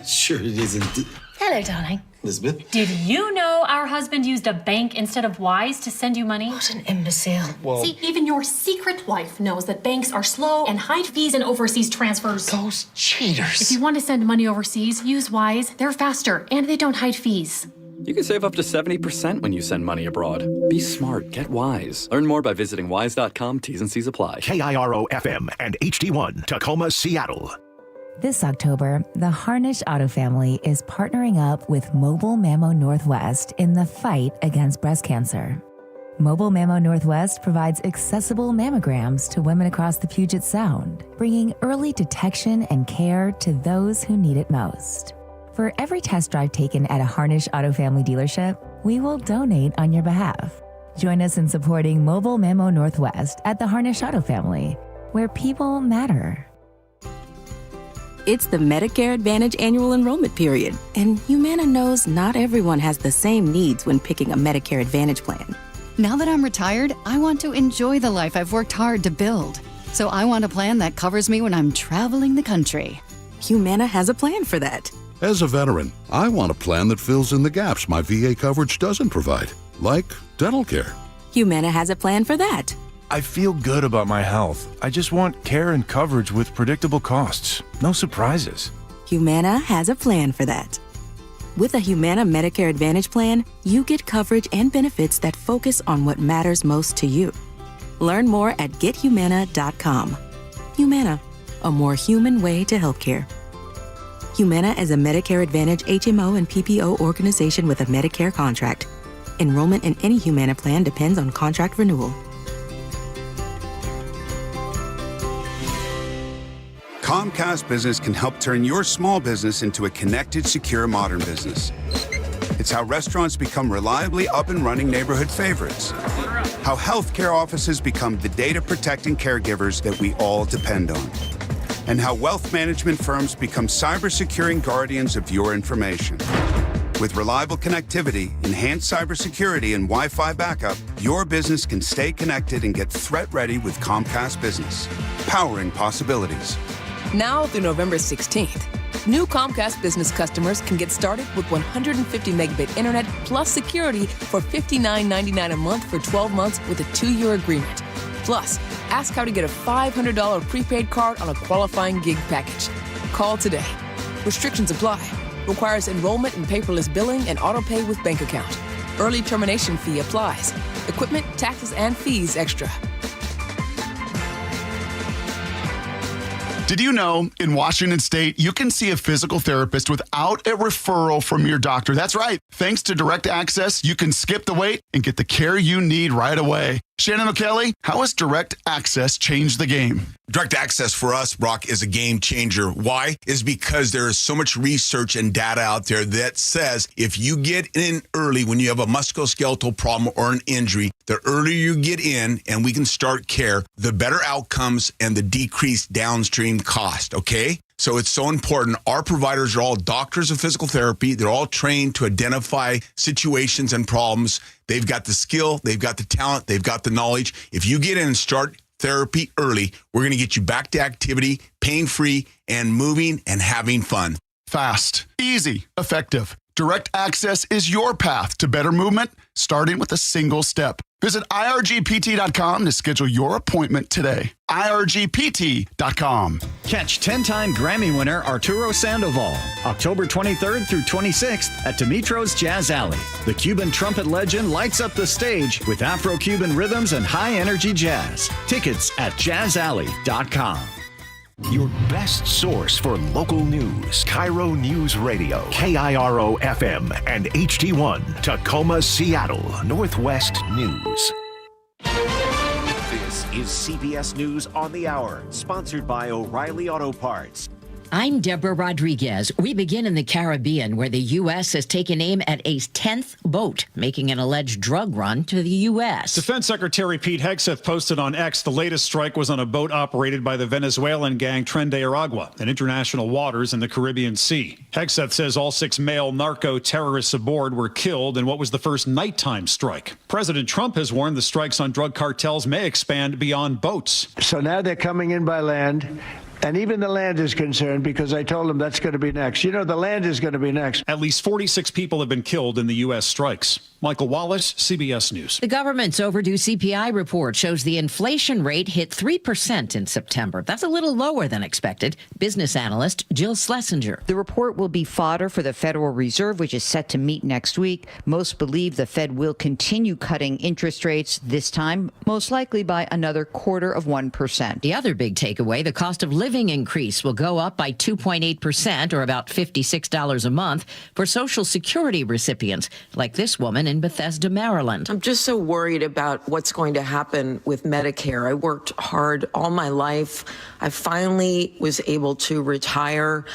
Sure it isn't. Hello, darling. Elizabeth? Did you know our husband used a bank instead of Wise to send you money? What an imbecile. Well, see, even your secret wife knows that banks are slow and hide fees in overseas transfers. Those cheaters. If you want to send money overseas, use Wise. They're faster and they don't hide fees. You can save up to 70% when you send money abroad. Be smart. Get Wise. Learn more by visiting wise.com. T's and C's apply. KIRO FM and HD1 Tacoma, Seattle. This October, the Harnish Auto family is partnering up with Mobile Mammo Northwest in the fight against breast cancer. Mobile Mammo Northwest provides accessible mammograms to women across the Puget Sound, bringing early detection and care to those who need it most. For every test drive taken at a Harnish Auto family dealership, we will donate on your behalf. Join us in supporting Mobile Mammo Northwest at the Harnish Auto family, where people matter. It's the Medicare Advantage annual enrollment period, and Humana knows not everyone has the same needs when picking a Medicare Advantage plan. Now that I'm retired, I want to enjoy the life I've worked hard to build. So I want a plan that covers me when I'm traveling the country. Humana has a plan for that. As a veteran, I want a plan that fills in the gaps my VA coverage doesn't provide, like dental care. Humana has a plan for that. I feel good about my health. I just want care and coverage with predictable costs. No surprises. Humana has a plan for that. With a Humana Medicare Advantage plan, you get coverage and benefits that focus on what matters most to you. Learn more at gethumana.com. Humana, a more human way to healthcare. Humana is a Medicare Advantage HMO and PPO organization with a Medicare contract. Enrollment in any Humana plan depends on contract renewal. Comcast Business can help turn your small business into a connected, secure, modern business. It's how restaurants become reliably up and running neighborhood favorites. How healthcare offices become the data-protecting caregivers that we all depend on. And how wealth management firms become cyber-securing guardians of your information. With reliable connectivity, enhanced cybersecurity, and Wi-Fi backup, your business can stay connected and get threat-ready with Comcast Business. Powering possibilities. Now through November 16th, new Comcast Business customers can get started with 150 megabit internet plus security for $59.99 a month for 12 months with a 2-year agreement. Plus, ask how to get a $500 prepaid card on a qualifying gig package. Call today. Restrictions apply. Requires enrollment in paperless billing and auto-pay with bank account. Early termination fee applies. Equipment, taxes, and fees extra. Did you know in Washington State, you can see a physical therapist without a referral from your doctor? That's right. Thanks to Direct Access, you can skip the wait and get the care you need right away. Shannon O'Kelly, how has Direct Access changed the game? Direct Access for us, Brock, is a game changer. Why? Is because there is so much research and data out there that says if you get in early when you have a musculoskeletal problem or an injury, the earlier you get in and we can start care, the better outcomes and the decreased downstream cost, okay? So it's so important. Our providers are all doctors of physical therapy. They're all trained to identify situations and problems. They've got the skill, they've got the talent, they've got the knowledge. If you get in and start therapy early, we're going to get you back to activity, pain-free, and moving and having fun. Fast, easy, effective. Direct Access is your path to better movement, starting with a single step. Visit irgpt.com to schedule your appointment today. irgpt.com. Catch 10-time Grammy winner Arturo Sandoval, October 23rd through 26th at Dimitro's Jazz Alley. The Cuban trumpet legend lights up the stage with Afro-Cuban rhythms and high-energy jazz. Tickets at jazzalley.com. Your best source for local news. KIRO Newsradio. KIRO FM and HD1. Tacoma, Seattle. Northwest News. This is CBS News on the Hour, sponsored by O'Reilly Auto Parts. I'm Deborah Rodriguez. We begin in the Caribbean, where the U.S. has taken aim at a 10th boat, making an alleged drug run to the U.S. Defense Secretary Pete Hegseth posted on X the latest strike was on a boat operated by the Venezuelan gang Tren de Aragua in international waters in the Caribbean Sea. Hegseth says all 6 male narco-terrorists aboard were killed in what was the first nighttime strike. President Trump has warned the strikes on drug cartels may expand beyond boats. So now they're coming in by land. And even the land is concerned because I told them that's going to be next. You know, the land is going to be next. At least 46 people have been killed in the U.S. strikes. Michael Wallace, CBS News. The government's overdue CPI report shows the inflation rate hit 3% in September. That's a little lower than expected. Business analyst Jill Schlesinger. The report will be fodder for the Federal Reserve, which is set to meet next week. Most believe the Fed will continue cutting interest rates, this time most likely by another 0.25%. The other big takeaway, the cost of living increase will go up by 2.8%, or about $56 a month, for Social Security recipients, like this woman in Bethesda, Maryland. I'm just so worried about what's going to happen with Medicare. I worked hard all my life. I finally was able to retire.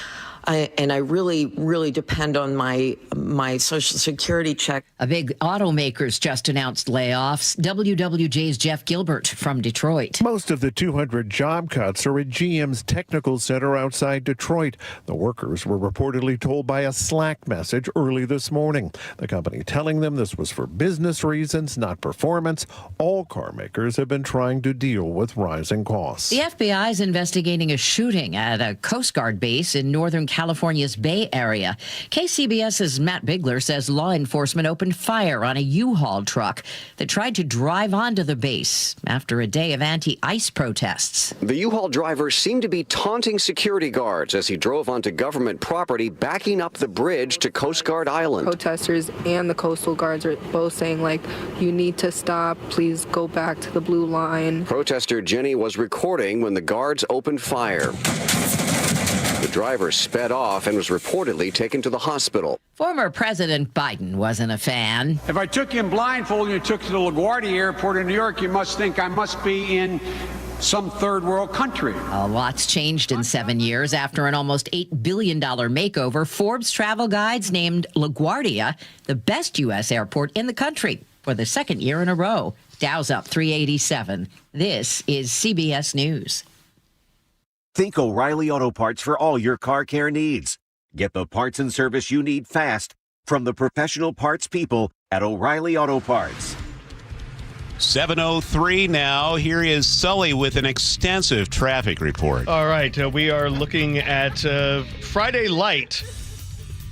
And I really depend on my Social Security check. A big automakers just announced layoffs. WWJ's Jeff Gilbert from Detroit. Most of the 200 job cuts are at GM's technical center outside Detroit. The workers were reportedly told by a Slack message early this morning. The company telling them this was for business reasons, not performance. All car makers have been trying to deal with rising costs. The FBI is investigating a shooting at a Coast Guard base in Northern California's Bay Area. KCBS's Matt Bigler says law enforcement opened fire on a U-Haul truck that tried to drive onto the base after a day of anti-ICE protests. The U-Haul driver seemed to be taunting security guards as he drove onto government property, backing up the bridge to Coast Guard Island. Protesters and the Coastal Guards are both saying, you need to stop, please go back to the blue line. Protester Jenny was recording when the guards opened fire. The driver sped off and was reportedly taken to the hospital. Former President Biden wasn't a fan. If I took you in blindfold and you took you to LaGuardia Airport in New York, you must think I must be in some third world country. A lot's changed in 7 years. After an almost $8 billion makeover, Forbes Travel Guides named LaGuardia the best U.S. airport in the country for the second year in a row. Dow's up 387. This is CBS News. Think O'Reilly Auto Parts for all your car care needs. Get the parts and service you need fast from the professional parts people at O'Reilly Auto Parts. 7:03 now. Here is Sully with an extensive traffic report. All right, we are looking at Friday light,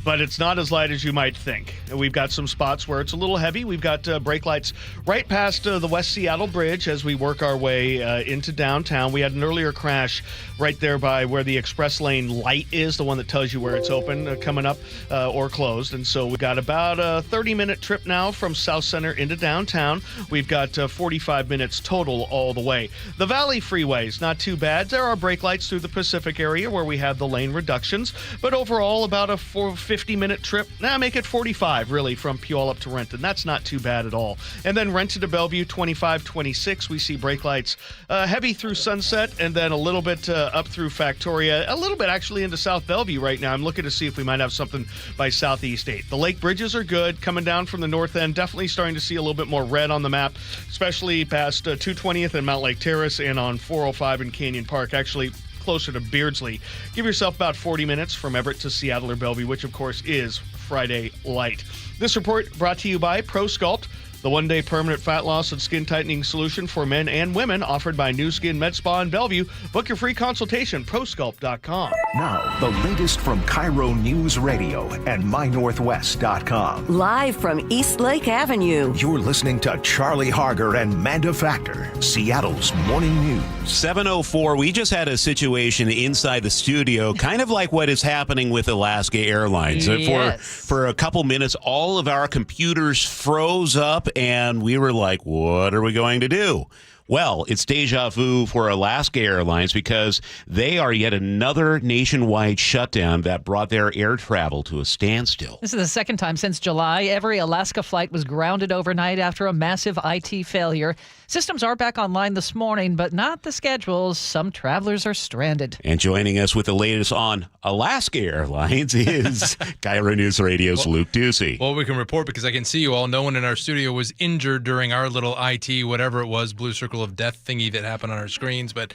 but it's not as light as you might think. We've got some spots where it's a little heavy. We've got brake lights right past the West Seattle Bridge as we work our way into downtown. We had an earlier crash right there by where the express lane light is, the one that tells you where it's open, coming up or closed. And so we've got about a 30-minute trip now from South Center into downtown. We've got 45 minutes total all the way. The Valley Freeway is not too bad. There are brake lights through the Pacific area where we have the lane reductions, but overall about a 50-minute trip. Make it 45, really, from Puyallup to Renton. That's not too bad at all. And then Renton to Bellevue, 25-26. We see brake lights heavy through Sunset, and then a little bit up through Factoria, a little bit actually into South Bellevue right now. I'm looking to see if we might have something by Southeast 8. The lake bridges are good. Coming down from the north end, definitely starting to see a little bit more red on the map, especially past 220th and Mount Lake Terrace and on 405 in Canyon Park. Actually, closer to Beardsley. Give yourself about 40 minutes from Everett to Seattle or Bellevue, which of course is Friday light. This report brought to you by ProSculpt, the one-day permanent fat loss and skin tightening solution for men and women, offered by New Skin Med Spa in Bellevue. Book your free consultation, prosculpt.com. Now, the latest from KIRO Newsradio and MyNorthwest.com. Live from East Lake Avenue. You're listening to Charlie Harger and Manda Factor, Seattle's morning news. 7:04. We just had a situation inside the studio, kind of like what is happening with Alaska Airlines. Yes. For a couple minutes, all of our computers froze up, and we were like, what are we going to do? Well, it's deja vu for Alaska Airlines because they are yet another nationwide shutdown that brought their air travel to a standstill. This is the second time since July. Every Alaska flight was grounded overnight after a massive IT failure. Systems are back online this morning, but not the schedules. Some travelers are stranded. And joining us with the latest on Alaska Airlines is KIRO Newsradio's Luke Ducey. Well, we can report because I can see you all. No one in our studio was injured during our little IT, whatever it was, blue circle of death thingy that happened on our screens. But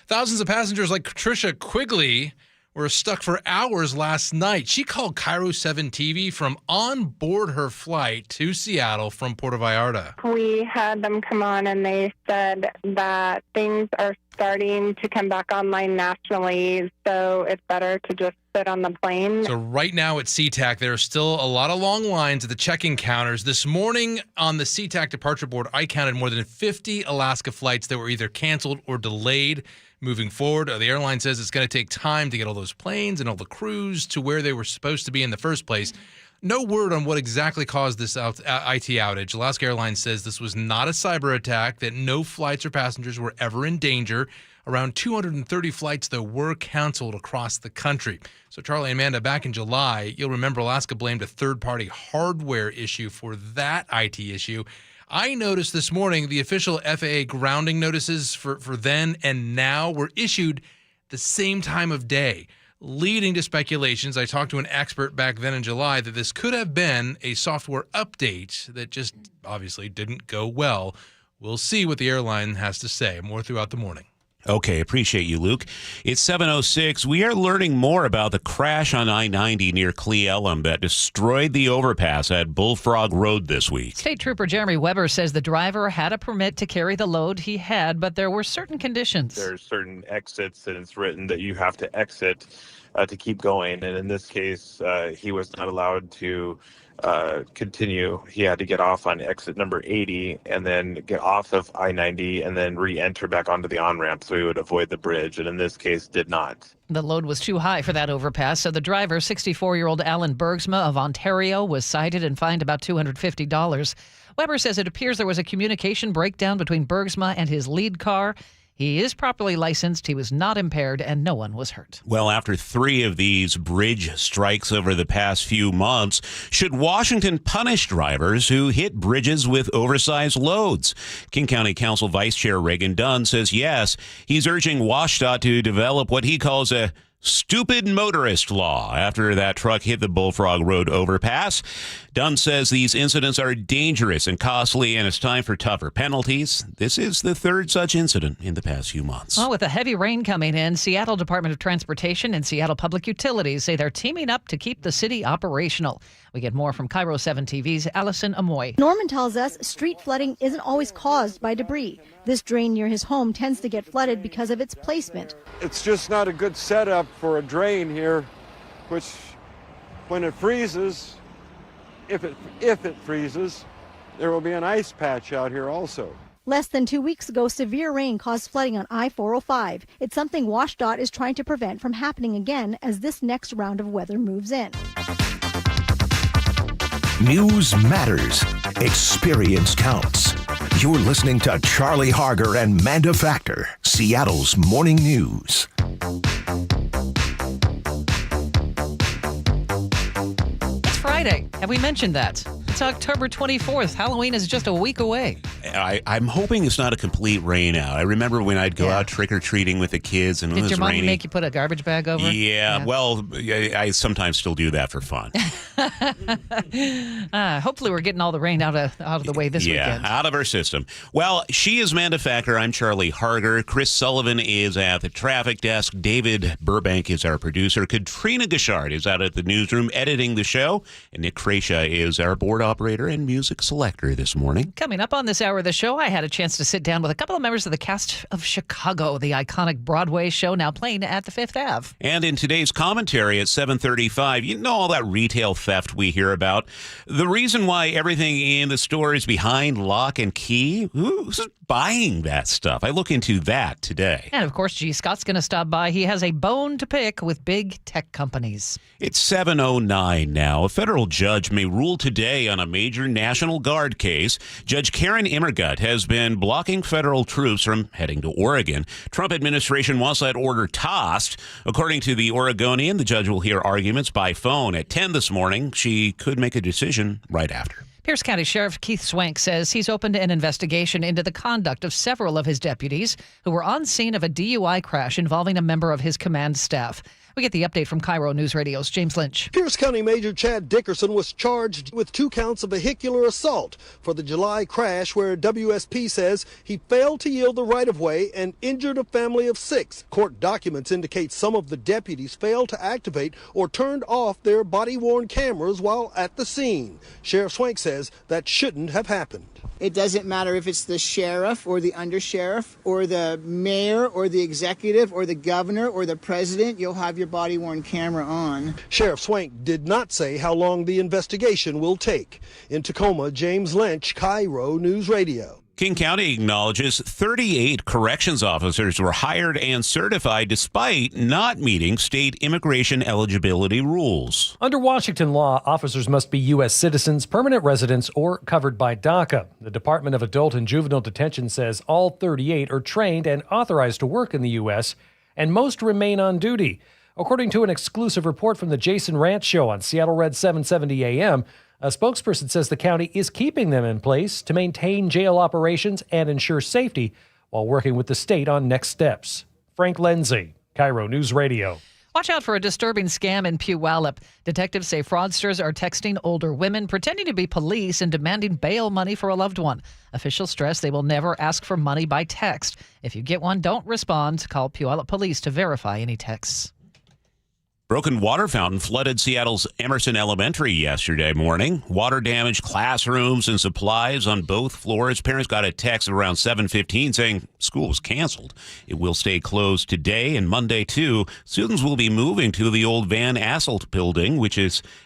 thousands of passengers like Patricia Quigley were stuck for hours last night. She called KIRO 7 TV from on board her flight to Seattle from Puerto Vallarta. We had them come on and they said that things are starting to come back online nationally, so it's better to just sit on the plane. So right now at SeaTac, there are still a lot of long lines at the check-in counters. This morning on the SeaTac departure board, I counted more than 50 Alaska flights that were either canceled or delayed moving forward. The airline says it's going to take time to get all those planes and all the crews to where they were supposed to be in the first place. No word on what exactly caused this IT outage. Alaska Airlines says this was not a cyber attack, that no flights or passengers were ever in danger. Around 230 flights, though, were canceled across the country. So, Charlie and Amanda, back in July, you'll remember Alaska blamed a third-party hardware issue for that IT issue. I noticed this morning the official FAA grounding notices for then and now were issued the same time of day, leading to speculations. I talked to an expert back then in July that this could have been a software update that just obviously didn't go well. We'll see what the airline has to say. More throughout the morning. Okay, appreciate you, Luke. It's 7:06. We are learning more about the crash on I-90 near Cle Elum that destroyed the overpass at Bullfrog Road this week. State Trooper Jeremy Weber says the driver had a permit to carry the load he had, but there were certain conditions. There's certain exits, and it's written that you have to exit to keep going. And in this case, he was not allowed to continue. He had to get off on exit number 80 and then get off of I-90 and then re-enter back onto the on-ramp so he would avoid the bridge, and in this case did not. The load was too high for that overpass, so the driver, 64-year-old Alan Bergsma of Ontario, was cited and fined about $250. Weber says it appears there was a communication breakdown between Bergsma and his lead car. He is properly licensed, he was not impaired, and no one was hurt. Well, after 3 of these bridge strikes over the past few months, should Washington punish drivers who hit bridges with oversized loads? King County Council Vice Chair Reagan Dunn says yes. He's urging WashDOT to develop what he calls a stupid motorist law after that truck hit the Bullfrog Road overpass. Dunn says these incidents are dangerous and costly, and it's time for tougher penalties. This is the 3rd such incident in the past few months. Well, with the heavy rain coming in, Seattle Department of Transportation and Seattle Public Utilities say they're teaming up to keep the city operational. We get more from KIRO 7 TV's Allison Amoy. Norman tells us street flooding isn't always caused by debris. This drain near his home tends to get flooded because of its placement. It's just not a good setup for a drain here, which when it freezes, if it freezes, there will be an ice patch out here also. Less than 2 weeks ago, severe rain caused flooding on I-405. It's something WashDOT is trying to prevent from happening again as this next round of weather moves in. News matters. Experience counts. You're listening to Charlie Harger and Manda Factor, Seattle's morning news. It's Friday. Have we mentioned that? It's October 24th. Halloween is just a week away. I'm hoping it's not a complete rain out. I remember when I'd go out trick-or-treating with the kids and it was Did your mom rainy. make you put a garbage bag over? Yeah, well, I sometimes still do that for fun. Hopefully we're getting all the rain out of the way this weekend. Yeah, out of our system. Well, she is Manda Factor. I'm Charlie Harger. Chris Sullivan is at the traffic desk. David Burbank is our producer. Katrina Gashard is out at the newsroom editing the show. And Nick Kreisha is our board operator and music selector this morning. Coming up on this hour of the show, I had a chance to sit down with a couple of members of the cast of Chicago, the iconic Broadway show now playing at the Fifth Ave. And in today's commentary at 7:35, you know all that retail theft we hear about. The reason why everything in the store is behind lock and key? Who's buying that stuff? I look into that today. And of course, G. Scott's going to stop by. He has a bone to pick with big tech companies. It's 7:09 now. A federal judge may rule today on a major National Guard case. Judge Karen Immergut has been blocking federal troops from heading to Oregon. Trump administration wants that order tossed. According to the Oregonian, the judge will hear arguments by phone at 10 this morning. She could make a decision right after. Pierce County Sheriff Keith Swank says he's opened an investigation into the conduct of several of his deputies who were on scene of a DUI crash involving a member of his command staff. We get the update from KIRO News Radio's James Lynch. Pierce County Major Chad Dickerson was charged with 2 counts of vehicular assault for the July crash where WSP says he failed to yield the right-of-way and injured a family of 6. Court documents indicate some of the deputies failed to activate or turned off their body-worn cameras while at the scene. Sheriff Swank says that shouldn't have happened. It doesn't matter if it's the sheriff or the undersheriff or the mayor or the executive or the governor or the president, you'll have your body-worn camera on. Sheriff Swank did not say how long the investigation will take. In Tacoma, James Lynch, KIRO News Radio. King County acknowledges 38 corrections officers were hired and certified despite not meeting state immigration eligibility rules. Under Washington law, officers must be U.S. citizens, permanent residents, or covered by DACA. The Department of Adult and Juvenile Detention says all 38 are trained and authorized to work in the U.S., and most remain on duty. According to an exclusive report from the Jason Ranch Show on Seattle Red 770 AM, a spokesperson says the county is keeping them in place to maintain jail operations and ensure safety while working with the state on next steps. Frank Lenzi, KIRO News Radio. Watch out for a disturbing scam in Puyallup. Detectives say fraudsters are texting older women, pretending to be police and demanding bail money for a loved one. Officials stress they will never ask for money by text. If you get one, don't respond. Call Puyallup Police to verify any texts. Broken water fountain flooded Seattle's Emerson Elementary yesterday morning. Water damaged classrooms and supplies on both floors. Parents got a text at around 7:15 saying school was canceled. It will stay closed today and Monday, too. Students will be moving to the old Van Asselt building, which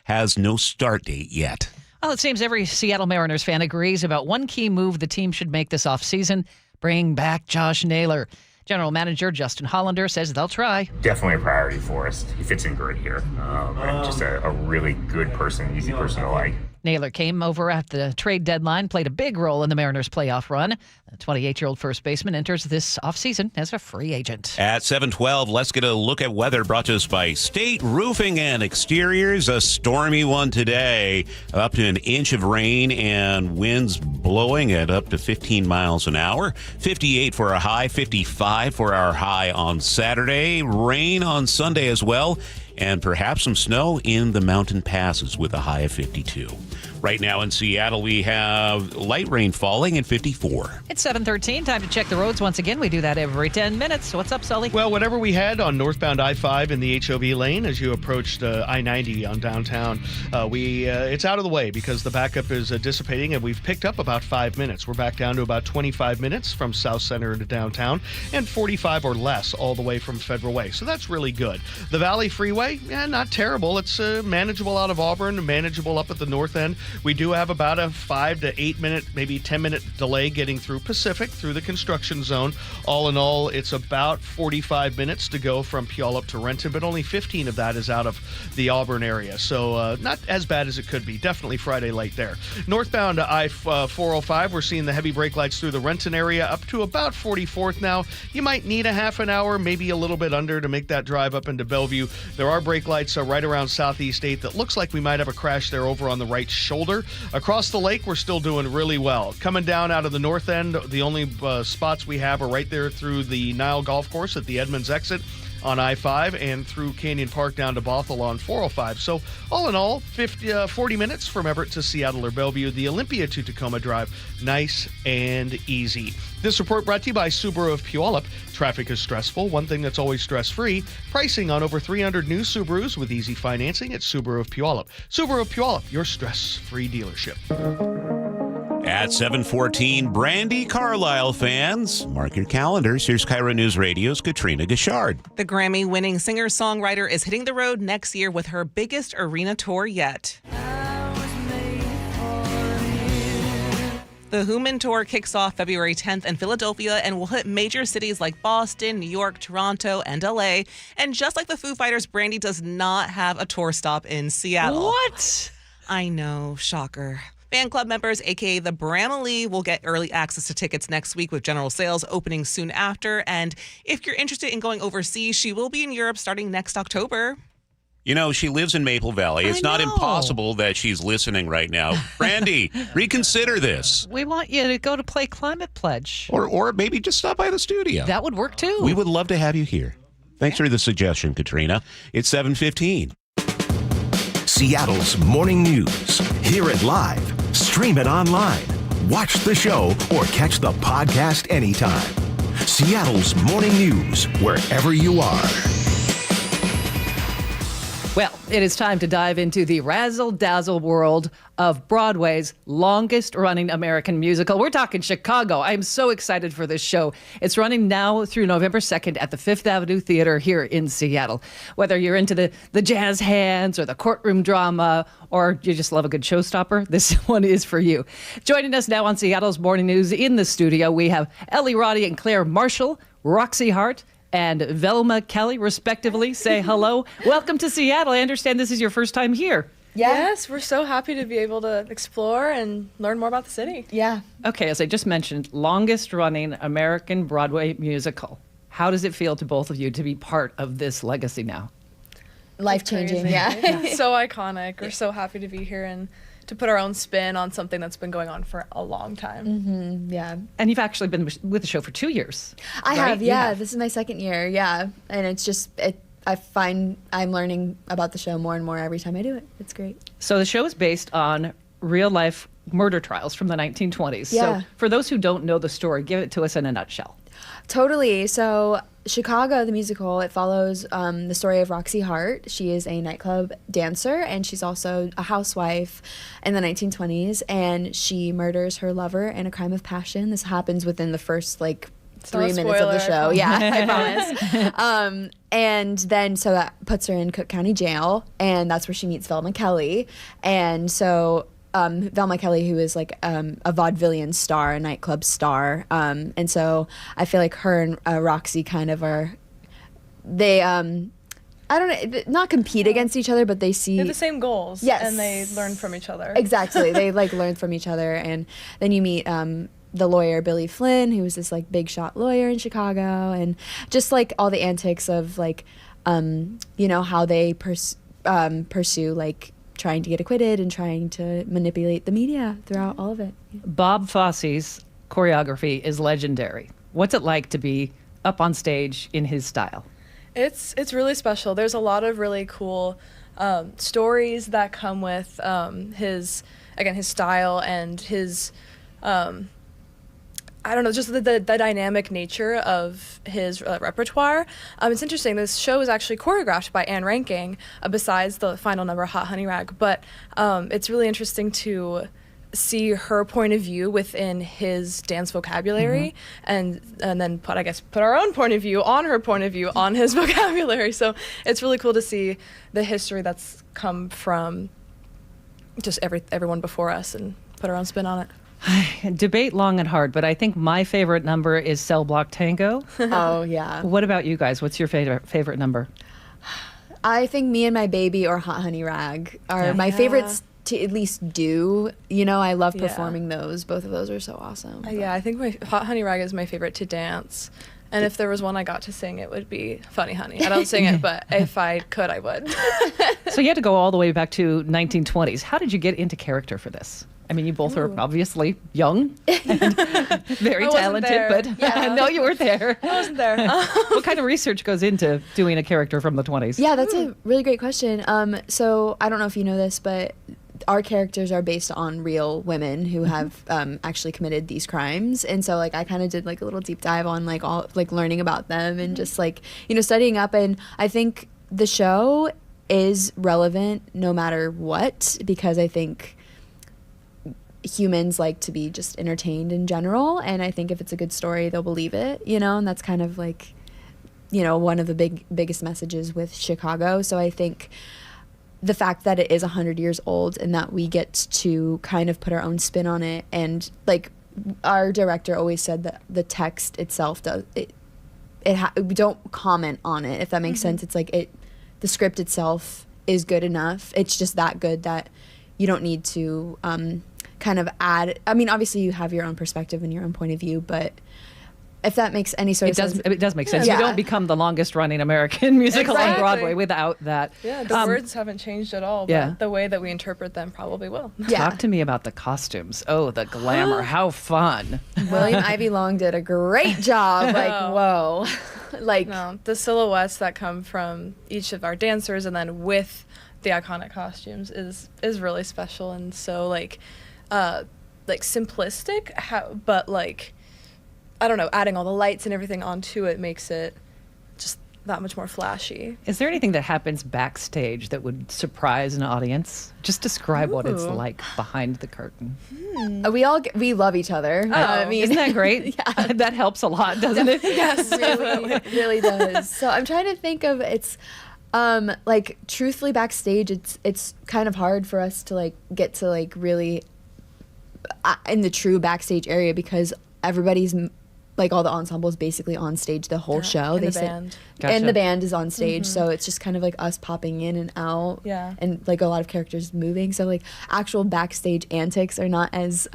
has no start date yet. Well, it seems every Seattle Mariners fan agrees about one key move the team should make this offseason: bring back Josh Naylor. General Manager Justin Hollander says they'll try. Definitely a priority for us. He fits in great here. And just a really good person, easy person to like. Naylor came over at the trade deadline, played a big role in the Mariners' playoff run. The 28-year-old first baseman enters this offseason as a free agent. At 7:12, let's get a look at weather brought to us by State Roofing and Exteriors. A stormy one today, up to an inch of rain and winds blowing at up to 15 miles an hour. 58 for a high, 55 for our high on Saturday. Rain on Sunday as well, and perhaps some snow in the mountain passes with a high of 52. Right now in Seattle, we have light rain falling at 54. It's 7:13. Time to check the roads once again. We do that every 10 minutes. So what's up, Sully? Well, whatever we had on northbound I-5 in the HOV lane as you approached I-90 on downtown, it's out of the way because the backup is dissipating, and we've picked up about 5 minutes. We're back down to about 25 minutes from South Center to downtown and 45 or less all the way from Federal Way. So that's really good. The Valley Freeway, not terrible. It's manageable out of Auburn, manageable up at the north end. We do have about a 5 to 8 minute, maybe 10-minute delay getting through Pacific, through the construction zone. All in all, it's about 45 minutes to go from Puyallup to Renton, but only 15 of that is out of the Auburn area. So not as bad as it could be. Definitely Friday late there. Northbound I-405, we're seeing the heavy brake lights through the Renton area up to about 44th now. You might need a half an hour, maybe a little bit under, to make that drive up into Bellevue. There are brake lights right around Southeast 8 that looks like we might have a crash there over on the right shoulder. Across the lake, we're still doing really well. Coming down out of the north end, the only spots we have are right there through the Nile Golf Course at the Edmonds exit on I-5 and through Canyon Park down to Bothell on 405. So all in all, 40 minutes from Everett to Seattle or Bellevue. The Olympia to Tacoma Drive, nice and easy. This report brought to you by Subaru of Puyallup. Traffic is stressful. One thing that's always stress-free: pricing on over 300 new Subarus with easy financing at Subaru of Puyallup. Subaru of Puyallup, your stress-free dealership. At 7:14, Brandy Carlisle fans, mark your calendars. Here's KIRO News Radio's Katrina Gashard. The Grammy-winning singer-songwriter is hitting the road next year with her biggest arena tour yet. The Human Tour kicks off February 10th in Philadelphia and will hit major cities like Boston, New York, Toronto, and LA. And just like the Foo Fighters, Brandy does not have a tour stop in Seattle. What? I know, shocker. Fan club members, aka the Bramley, will get early access to tickets next week with general sales opening soon after. And if you're interested in going overseas, she will be in Europe starting next October. You know, she lives in Maple Valley. It's not impossible that she's listening right now. Brandy, reconsider this. We want you to go to play Climate Pledge. Or maybe just stop by the studio. That would work, too. We would love to have you here. Thanks for the suggestion, Katrina. It's 7:15. Seattle's morning news. Hear it live, stream it online, watch the show, or catch the podcast anytime. Seattle's morning news, wherever you are. Well, it is time to dive into the razzle-dazzle world of Broadway's longest-running American musical. We're talking Chicago. I'm so excited for this show. It's running now through November 2nd at the Fifth Avenue Theater here in Seattle. Whether you're into the jazz hands or the courtroom drama, or you just love a good showstopper, this one is for you. Joining us now on Seattle's Morning News in the studio, we have Ellie Roddy and Claire Marshall, Roxy Hart, and Velma Kelly, respectively. Say hello. Welcome to Seattle. I understand this is your first time here. Yes, we're so happy to be able to explore and learn more about the city. Yeah. Okay, as I just mentioned, longest running American Broadway musical. How does it feel to both of you to be part of this legacy now? Life-changing, yeah. So iconic. We're so happy to be here and to put our own spin on something that's been going on for a long time. Mm-hmm, yeah. And you've actually been with the show for 2 years. I right? have, yeah. This is my second year, yeah. And it's just, I find I'm learning about the show more and more every time I do it. It's great. So the show is based on real life murder trials from the 1920s. Yeah. So for those who don't know the story, give it to us in a nutshell. Totally. So Chicago, the musical, it follows the story of Roxy Hart. She is a nightclub dancer, and she's also a housewife in the 1920s, and she murders her lover in a crime of passion. This happens within the first, 3 minutes of the show. Yeah, I promise. And then, so that puts her in Cook County Jail, and that's where she meets Velma Kelly. And so Velma Kelly, who is a vaudevillian star, a nightclub star. And so I feel like her and Roxy kind of are, they, I don't know, not compete against each other, but they see. They have the same goals. Yes. And they learn from each other. Exactly. They learn from each other. And then you meet the lawyer, Billy Flynn, who was this big shot lawyer in Chicago. And just all the antics of how they pursue trying to get acquitted and trying to manipulate the media throughout all of it. Bob Fosse's choreography is legendary. What's it like to be up on stage in his style? It's really special. There's a lot of really cool stories that come with his style and his I don't know, just the dynamic nature of his repertoire. It's interesting, this show is actually choreographed by Anne Ranking, besides the final number, Hot Honey Rag, but it's really interesting to see her point of view within his dance vocabulary, and then put our own point of view on her point of view on his vocabulary. So it's really cool to see the history that's come from just everyone before us and put our own spin on it. Debate long and hard, but I think my favorite number is Cell Block Tango. Oh, yeah. What about you guys? What's your favorite number? I think Me and My Baby or Hot Honey Rag are my favorites to at least do. I love performing those. Both of those are so awesome. Yeah, I think my Hot Honey Rag is my favorite to dance. And if there was one I got to sing, it would be Funny Honey. I don't sing it, but if I could, I would. So you had to go all the way back to 1920s. How did you get into character for this? I mean, you both are obviously young and very talented, but no, you weren't there. I wasn't there. What kind of research goes into doing a character from the 20s? Yeah, that's a really great question. So I don't know if you know this, but our characters are based on real women who have actually committed these crimes, and so I kind of did a little deep dive on all learning about them and just studying up. And I think the show is relevant no matter what, because I think humans like to be just entertained in general, and I think if it's a good story, they'll believe it, and that's kind of one of the biggest messages with Chicago. So I think the fact that it is 100 years old and that we get to kind of put our own spin on it, and our director always said that the text itself we don't comment on it, if that makes sense. It's the script itself is good enough. It's just that good that you don't need to kind of add. I mean, obviously you have your own perspective and your own point of view, but if that makes any sort of sense. It does make sense. You don't become the longest running American musical on Broadway without that. Yeah, the words haven't changed at all, but the way that we interpret them probably will. Talk to me about the costumes. Oh, the glamour. How fun. William Ivy Long did a great job. Whoa. No, the silhouettes that come from each of our dancers and then with the iconic costumes is really special, and so simplistic, but I don't know, adding all the lights and everything onto it makes it just that much more flashy. Is there anything that happens backstage that would surprise an audience? Just describe what it's like behind the curtain. We love each other. I mean, isn't that great? Yeah. That helps a lot, doesn't it? Yes, it really does. So I'm trying to think of truthfully backstage, it's kind of hard for us to get to really in the true backstage area, because everybody's all the ensemble is basically on stage the whole show. And the band. Gotcha. And the band is on stage, so it's just kind of us popping in and out. Yeah. And a lot of characters moving. So actual backstage antics are not as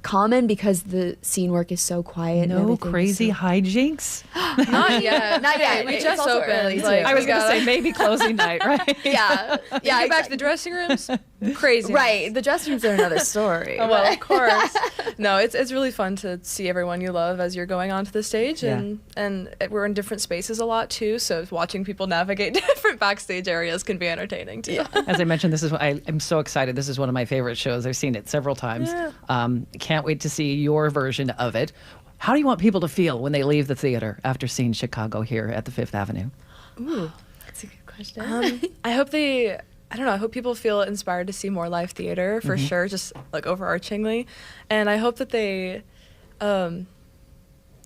common because the scene work is so quiet. No crazy hijinks? Not yet. Not yet. We just opened. I was going to say maybe closing night, right? Yeah. Yeah. Get back to the dressing rooms. crazy. Right. The dressing rooms are another story. Oh, well, of course. No, it's really fun to see everyone you love as you're going onto the stage, and we're in different spaces a lot too. So watching people navigate different backstage areas can be entertaining too. As I mentioned, I'm so excited. This is one of my favorite shows. I've seen it several times. Yeah. Can't wait to see your version of it. How do you want people to feel when they leave the theater after seeing Chicago here at the Fifth Avenue? Ooh, that's a good question. I hope I hope people feel inspired to see more live theater for sure, just like overarchingly. And I hope that they, I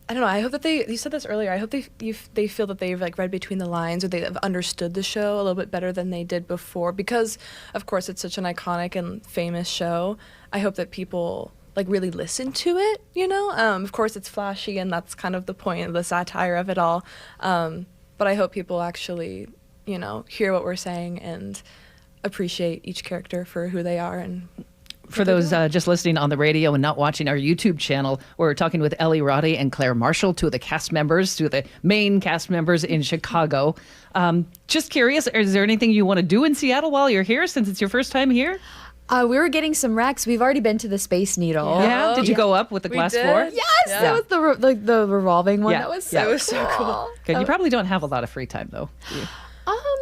hope that you said this earlier, I hope they feel that they've like read between the lines, or they have understood the show a little bit better than they did before, because of course it's such an iconic and famous show. I hope that people like really listen to it, Of course it's flashy, and that's kind of the point of the satire of it all. But I hope people actually, hear what we're saying and appreciate each character for who they are. And for those just listening on the radio and not watching our YouTube channel, we're talking with Ellie Roddy and Claire Marshall, two of the main cast members in Chicago. Just curious, is there anything you want to do in Seattle while you're here, since it's your first time here? We were getting some recs. We've already been to the Space Needle. Yeah. Did you go up with the glass floor? Yes, that was the revolving one. Yeah. That was so cool. Good. You probably don't have a lot of free time though, do you?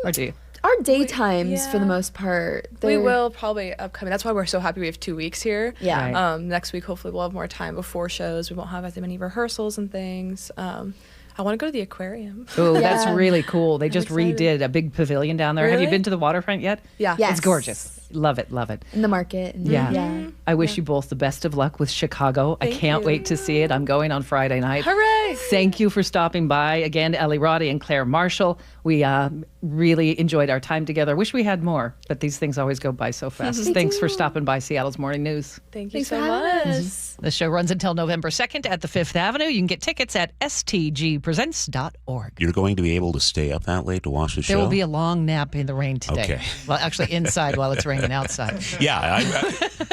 Or do you? Our daytimes, for the most part. We will probably upcoming. That's why we're so happy we have 2 weeks here. Yeah. Right. Next week, hopefully, we'll have more time before shows. We won't have as many rehearsals and things. I want to go to the aquarium. Oh, that's really cool. They just redid a big pavilion down there. Really? Have you been to the waterfront yet? Yeah. Yes. It's gorgeous. Love it. Love it. In the market. Yeah. I wish you both the best of luck with Chicago. I can't wait to see it. I'm going on Friday night. Hooray! Thank you for stopping by. Again, Ellie Roddy and Claire Marshall. We really enjoyed our time together. Wish we had more, but these things always go by so fast. Thanks for stopping by Seattle's Morning News. Thank you Thanks so for much. having us. The show runs until November 2nd at the Fifth Avenue. You can get tickets at stgpresents.org. You're going to be able to stay up that late to watch the show? There will be a long nap in the rain today. Okay. Well, actually inside while it's raining outside. Yeah,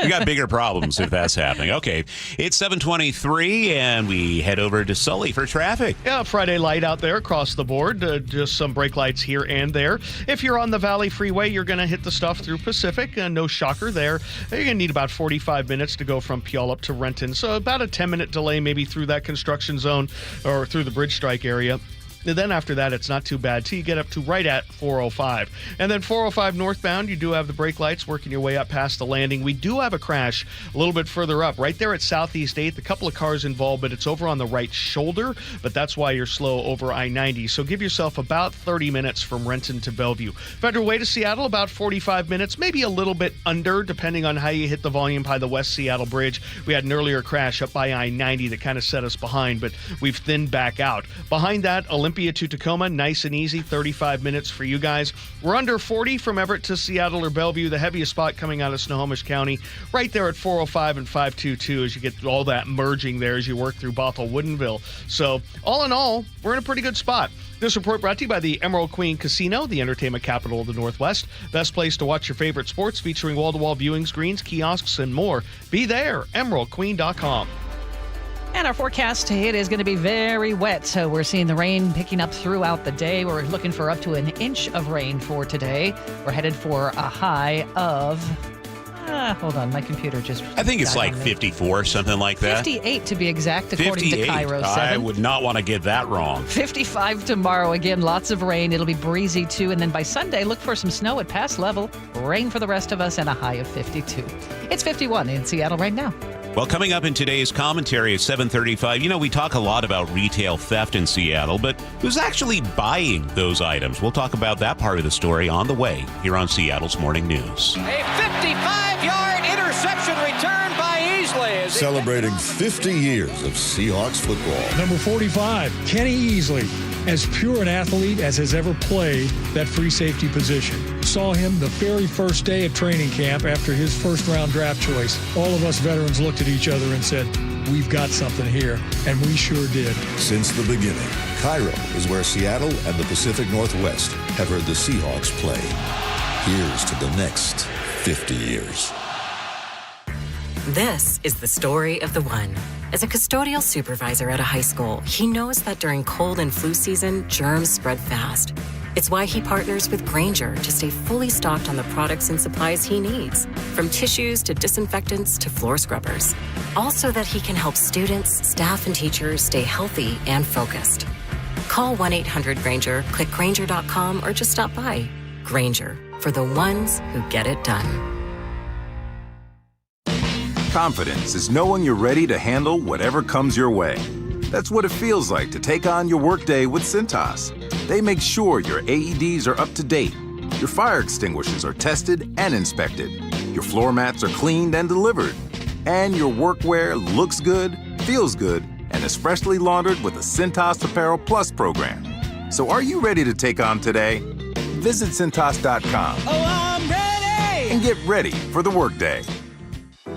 we got bigger problems if that's happening. Okay, it's 7:23, and we head over to Sully for traffic. Yeah, Friday light out there across the board. Just some brake lights here and there. If you're on the Valley Freeway, you're going to hit the stuff through Pacific. No shocker there. You're going to need about 45 minutes to go from Puyallup to Renton. So about a 10-minute delay maybe through that construction zone or through the bridge strike area. And then after that, it's not too bad till you get up to right at 405. And then 405 northbound, you do have the brake lights working your way up past the landing. We do have a crash a little bit further up, right there at Southeast 8th. A couple of cars involved, but it's over on the right shoulder. But that's why you're slow over I-90. So give yourself about 30 minutes from Renton to Bellevue. Federal Way to Seattle, about 45 minutes, maybe a little bit under, depending on how you hit the volume by the West Seattle Bridge. We had an earlier crash up by I-90 that kind of set us behind, but we've thinned back out. Behind that, Olympia to Tacoma, nice and easy, 35 minutes for you guys. We're under 40 from Everett to Seattle or Bellevue, the heaviest spot coming out of Snohomish County, right there at 405 and 522 as you get all that merging there as you work through Bothell-Woodinville. So all in all, we're in a pretty good spot. This report brought to you by the Emerald Queen Casino, the entertainment capital of the Northwest. Best place to watch your favorite sports, featuring wall-to-wall viewing screens, kiosks, and more. Be there, emeraldqueen.com. And our forecast, it is going to be very wet. So we're seeing the rain picking up throughout the day. We're looking for up to an inch of rain for today. We're headed for a high of, hold on, my computer just... I think it's like 54, something like that. 58 to be exact, according to KIRO 7. I would not want to get that wrong. 55 tomorrow. Again, lots of rain. It'll be breezy too. And then by Sunday, look for some snow at pass level. Rain for the rest of us and a high of 52. It's 51 in Seattle right now. Well, coming up in today's commentary at 7:35, we talk a lot about retail theft in Seattle, but who's actually buying those items? We'll talk about that part of the story on the way here on Seattle's Morning News. A 55-yard interception return by Easley. Celebrating 50 years of Seahawks football. Number 45, Kenny Easley, as pure an athlete as has ever played that free safety position. Saw him the very first day of training camp after his first-round draft choice. All of us veterans looked at each other and said, we've got something here, and we sure did. Since the beginning, KIRO is where Seattle and the Pacific Northwest have heard the Seahawks play. Here's to the next 50 years. This is the story of the one. As a custodial supervisor at a high school, he knows that during cold and flu season, germs spread fast. It's why he partners with Grainger to stay fully stocked on the products and supplies he needs, from tissues to disinfectants to floor scrubbers. All so that he can help students, staff, and teachers stay healthy and focused. Call 1-800-GRAINGER, click Grainger.com, or just stop by. Grainger, for the ones who get it done. Confidence is knowing you're ready to handle whatever comes your way. That's what it feels like to take on your workday with Cintas. They make sure your AEDs are up to date, your fire extinguishers are tested and inspected, your floor mats are cleaned and delivered, and your workwear looks good, feels good, and is freshly laundered with the Cintas Apparel Plus program. So are you ready to take on today? Visit Cintas.com. Oh, I'm ready! And get ready for the workday.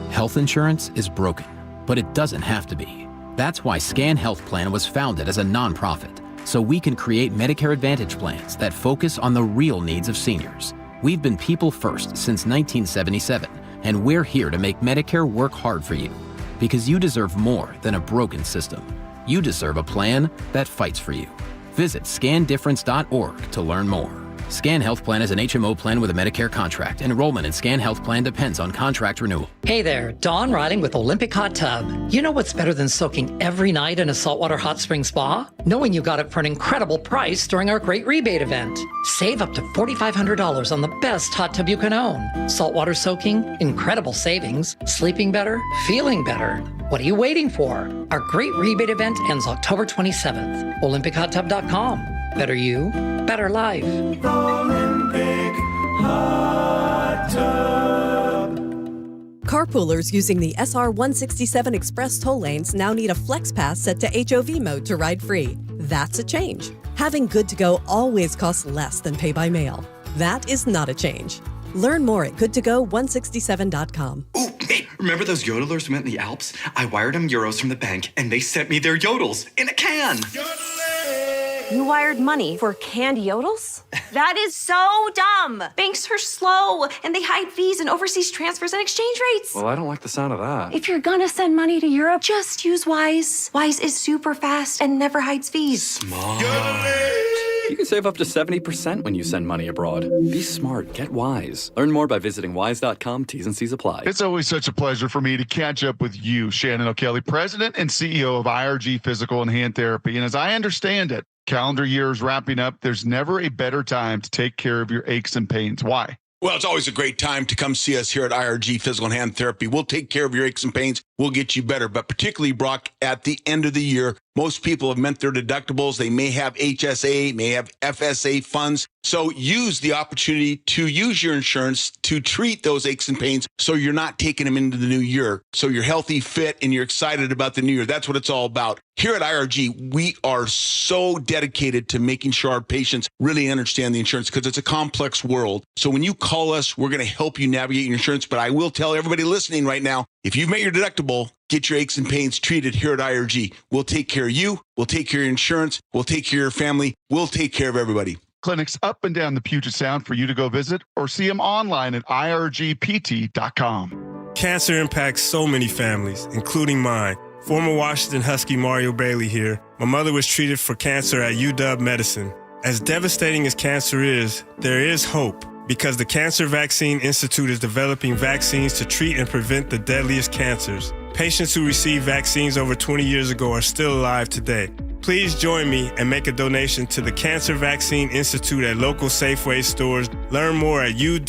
Health insurance is broken, but it doesn't have to be. That's why Scan Health Plan was founded as a nonprofit, so we can create Medicare Advantage plans that focus on the real needs of seniors. We've been people first since 1977, and we're here to make Medicare work hard for you, because you deserve more than a broken system. You deserve a plan that fights for you. Visit scandifference.org to learn more. Scan Health Plan is an HMO plan with a Medicare contract. Enrollment in Scan Health Plan depends on contract renewal. Hey there, Dawn Riding with Olympic Hot Tub. You know what's better than soaking every night in a saltwater hot spring spa? Knowing you got it for an incredible price during our great rebate event. Save up to $4,500 on the best hot tub you can own. Saltwater soaking, incredible savings, sleeping better, feeling better. What are you waiting for? Our great rebate event ends October 27th. OlympicHotTub.com. Better you, better life. Olympic Hot Tub. Carpoolers using the SR 167 Express toll lanes now need a Flex Pass set to HOV mode to ride free. That's a change. Having Good to Go always costs less than pay by mail. That is not a change. Learn more at goodtogo167.com. Ooh, babe, remember those yodelers who met in the Alps? I wired them euros from the bank, and they sent me their yodels in a can. You wired money for canned yodels? That is so dumb. Banks are slow, and they hide fees and overseas transfers and exchange rates. Well, I don't like the sound of that. If you're gonna send money to Europe, just use Wise. Wise is super fast and never hides fees. Smart. You can save up to 70% when you send money abroad. Be smart. Get Wise. Learn more by visiting wise.com. T's and C's apply. It's always such a pleasure for me to catch up with you, Shannon O'Kelly, President and CEO of IRG Physical and Hand Therapy. And as I understand it, calendar year is wrapping up. There's never a better time to take care of your aches and pains. Why? Well, it's always a great time to come see us here at IRG Physical and Hand Therapy. We'll take care of your aches and pains. We'll get you better. But particularly, Brock, at the end of the year, most people have met their deductibles. They may have HSA, may have FSA funds. So use the opportunity to use your insurance to treat those aches and pains so you're not taking them into the new year. So you're healthy, fit, and you're excited about the new year. That's what it's all about. Here at IRG, we are so dedicated to making sure our patients really understand the insurance because it's a complex world. So when you call us, we're going to help you navigate your insurance. But I will tell everybody listening right now, if you've met your deductible, get your aches and pains treated here at IRG. We'll take care of you. We'll take care of your insurance. We'll take care of your family. We'll take care of everybody. Clinics up and down the Puget Sound for you to go visit or see them online at irgpt.com. Cancer impacts so many families, including mine. Former Washington Husky Mario Bailey here. My mother was treated for cancer at UW Medicine. As devastating as cancer is, there is hope because the Cancer Vaccine Institute is developing vaccines to treat and prevent the deadliest cancers. Patients who received vaccines over 20 years ago are still alive today. Please join me and make a donation to the Cancer Vaccine Institute at local Safeway stores. Learn more at uwcvi.org.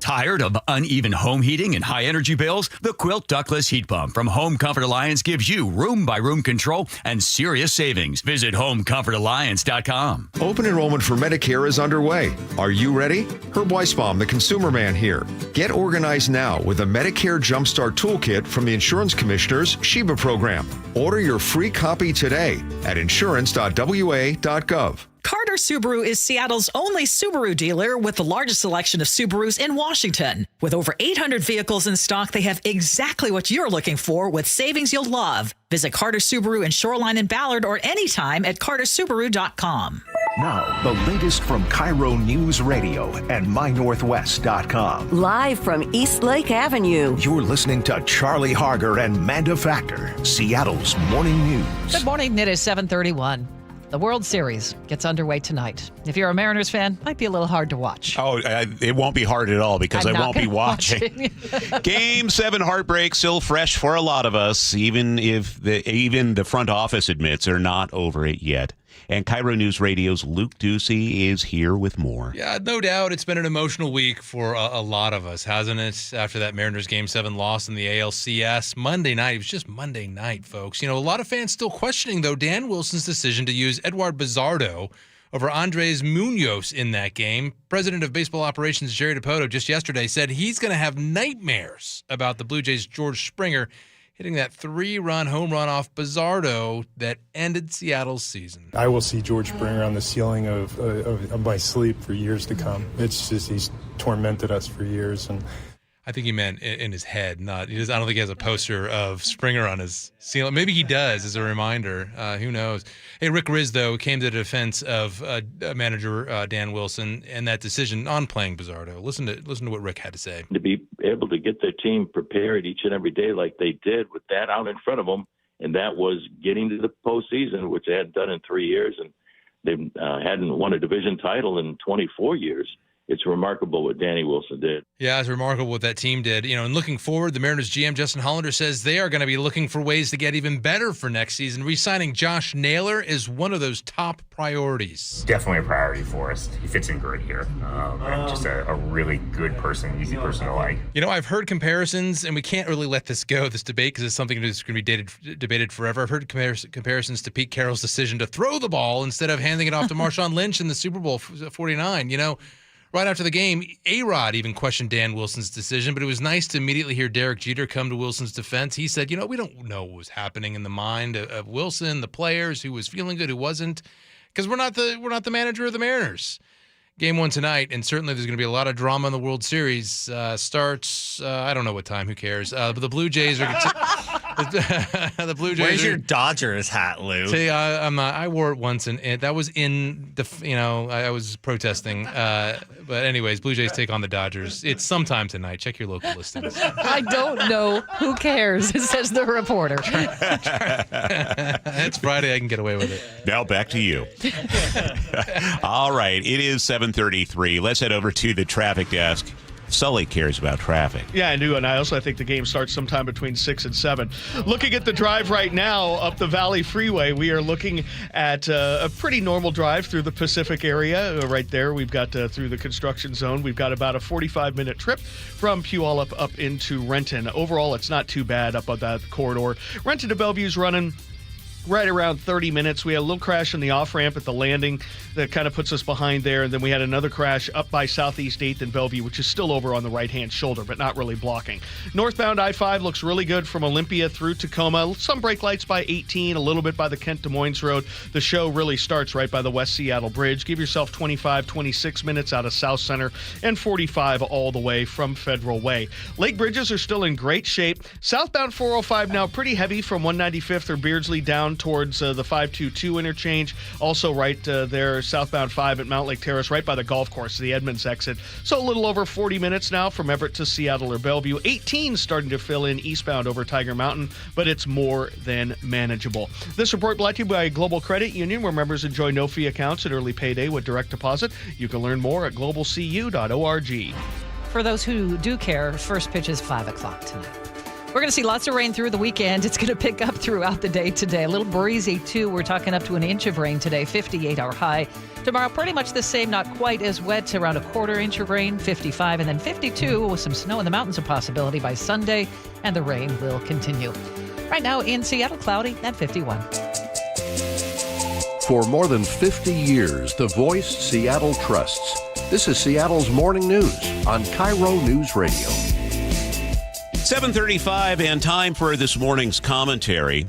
Tired of uneven home heating and high energy bills? The Quilt Ductless Heat Pump from Home Comfort Alliance gives you room-by-room control and serious savings. Visit HomeComfortAlliance.com. Open enrollment for Medicare is underway. Are you ready? Herb Weisbaum, the Consumer Man here. Get organized now with a Medicare Jumpstart Toolkit from the Insurance Commissioner's Sheba program. Order your free copy today at insurance.wa.gov. Carter Subaru is Seattle's only Subaru dealer with the largest selection of Subarus in Washington. With over 800 vehicles in stock, they have exactly what you're looking for with savings you'll love. Visit Carter Subaru in Shoreline and Ballard or anytime at cartersubaru.com. Now, the latest from KIRO Newsradio and MyNorthwest.com. Live from East Lake Avenue. You're listening to Charlie Harger and Manda Factor, Seattle's morning news. Good morning. It is 7:31. The World Series gets underway tonight. If you're a Mariners fan, might be a little hard to watch. Oh, it won't be hard at all because I won't be watching. Game 7 heartbreak still fresh for a lot of us, even if the front office admits they're not over it yet. And KIRO Newsradio's Luke Ducey is here with more. Yeah, no doubt. It's been an emotional week for a lot of us, hasn't it? After that Mariners Game 7 loss in the ALCS. Monday night. It was just Monday night, folks. You know, a lot of fans still questioning, though, Dan Wilson's decision to use Eduard Bizardo over Andres Munoz in that game. President of Baseball Operations Jerry DiPoto just yesterday said he's going to have nightmares about the Blue Jays' George Springer hitting that 3-run home run off Bizardo that ended Seattle's season. I will see George Springer on the ceiling of my sleep for years to come. It's just he's tormented us for years. And I think he meant in his head, not. I don't think he has a poster of Springer on his ceiling. Maybe he does, as a reminder. Who knows? Hey, Rick Riz, though, came to the defense of manager Dan Wilson and that decision on playing Bizardo. Listen to what Rick had to say. To be able to get their team prepared each and every day like they did with that out in front of them, and that was getting to the postseason, which they hadn't done in 3 years, and they hadn't won a division title in 24 years. It's remarkable what Danny Wilson did. Yeah, it's remarkable what that team did. You know, and looking forward, the Mariners GM Justin Hollander says they are going to be looking for ways to get even better for next season. Re-signing Josh Naylor is one of those top priorities. Definitely a priority for us. He fits in great here. And just a really good person, easy person to like. You know, I've heard comparisons, and we can't really let this go, this debate, because it's something that's going to be debated forever. I've heard comparisons to Pete Carroll's decision to throw the ball instead of handing it off to Marshawn Lynch in the Super Bowl 49. You know, right after the game, A-Rod even questioned Dan Wilson's decision, but it was nice to immediately hear Derek Jeter come to Wilson's defense. He said, you know, we don't know what was happening in the mind of Wilson, the players, who was feeling good, who wasn't, because we're not the manager of the Mariners. Game 1 tonight, and certainly there's going to be a lot of drama in the World Series. Starts, I don't know what time, who cares? But the Blue Jays are the Blue Jays. Where's your Dodgers hat, Lou? See, I'm not. I wore it once, and that was in the. You know, I was protesting. But anyways, Blue Jays take on the Dodgers. It's sometime tonight. Check your local listings. I don't know. Who cares? Says the reporter. It's Friday. I can get away with it. Now back to you. All right. It is 7:33. Let's head over to the traffic desk. Sully cares about traffic. Yeah, I do, and I think the game starts sometime between 6 and 7. Looking at the drive right now up the Valley Freeway, we are looking at a pretty normal drive through the Pacific area. Right there, we've got through the construction zone. We've got about a 45-minute trip from Puyallup up into Renton. Overall, it's not too bad up on that corridor. Renton to Bellevue's running right around 30 minutes. We had a little crash on the off-ramp at the landing that kind of puts us behind there. And then we had another crash up by Southeast 8th and Bellevue, which is still over on the right-hand shoulder, but not really blocking. Northbound I-5 looks really good from Olympia through Tacoma. Some brake lights by 18, a little bit by the Kent-Des Moines Road. The show really starts right by the West Seattle Bridge. Give yourself 25, 26 minutes out of South Center and 45 all the way from Federal Way. Lake bridges are still in great shape. Southbound 405 now pretty heavy from 195th or Beardsley down towards the 522 interchange. Also right there, southbound 5 at Mount Lake Terrace, right by the golf course, the Edmonds exit. So a little over 40 minutes now from Everett to Seattle or Bellevue. 18 starting to fill in eastbound over Tiger Mountain, but it's more than manageable. This report brought to you by Global Credit Union, where members enjoy no-fee accounts at early payday with direct deposit. You can learn more at globalcu.org. For those who do care, first pitch is 5 o'clock tonight. We're going to see lots of rain through the weekend. It's going to pick up throughout the day today. A little breezy, too. We're talking up to an inch of rain today, 58 our high. Tomorrow, pretty much the same, not quite as wet, around a quarter inch of rain, 55. And then 52 with some snow in the mountains, a possibility by Sunday. And the rain will continue. Right now in Seattle, cloudy at 51. For more than 50 years, the voice Seattle trusts. This is Seattle's Morning News on KIRO Newsradio. 7:35 and time for this morning's commentary.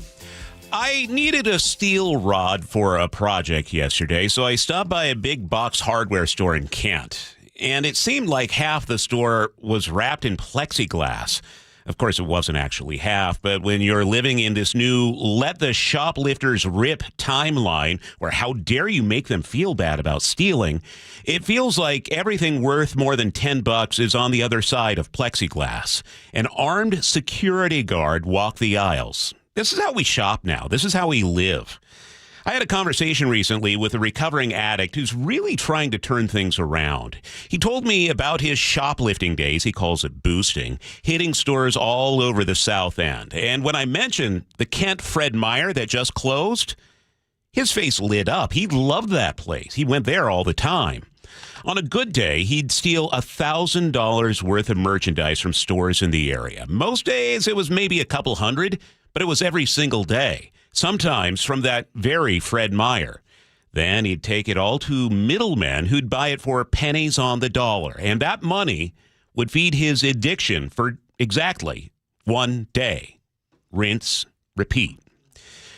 I needed a steel rod for a project yesterday, so I stopped by a big box hardware store in Kent. And it seemed like half the store was wrapped in plexiglass. Of course, it wasn't actually half, but when you're living in this new let the shoplifters rip timeline, or how dare you make them feel bad about stealing, it feels like everything worth more than $10 is on the other side of plexiglass. An armed security guard walked the aisles. This is how we shop now. This is how we live. I had a conversation recently with a recovering addict who's really trying to turn things around. He told me about his shoplifting days, he calls it boosting, hitting stores all over the South End. And when I mentioned the Kent Fred Meyer that just closed, his face lit up. He loved that place. He went there all the time. On a good day, he'd steal $1,000 worth of merchandise from stores in the area. Most days, it was maybe a couple hundred, but it was every single day. Sometimes from that very Fred Meyer. Then he'd take it all to middlemen who'd buy it for pennies on the dollar. And that money would feed his addiction for exactly one day. Rinse, repeat.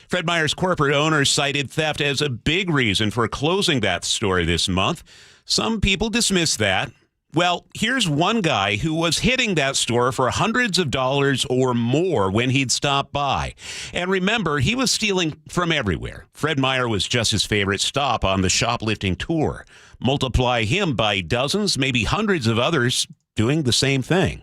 Fred Meyer's corporate owners cited theft as a big reason for closing that store this month. Some people dismiss that. Well, here's one guy who was hitting that store for hundreds of dollars or more when he'd stop by. And remember, he was stealing from everywhere. Fred Meyer was just his favorite stop on the shoplifting tour. Multiply him by dozens, maybe hundreds of others doing the same thing.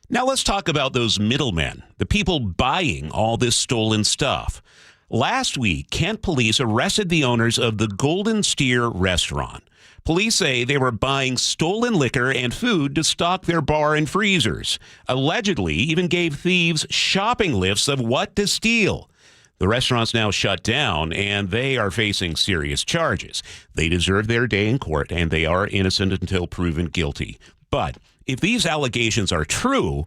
Now let's talk about those middlemen, the people buying all this stolen stuff. Last week, Kent police arrested the owners of the Golden Steer restaurant. Police say they were buying stolen liquor and food to stock their bar and freezers. Allegedly, even gave thieves shopping lists of what to steal. The restaurant's now shut down, and they are facing serious charges. They deserve their day in court, and they are innocent until proven guilty. But if these allegations are true,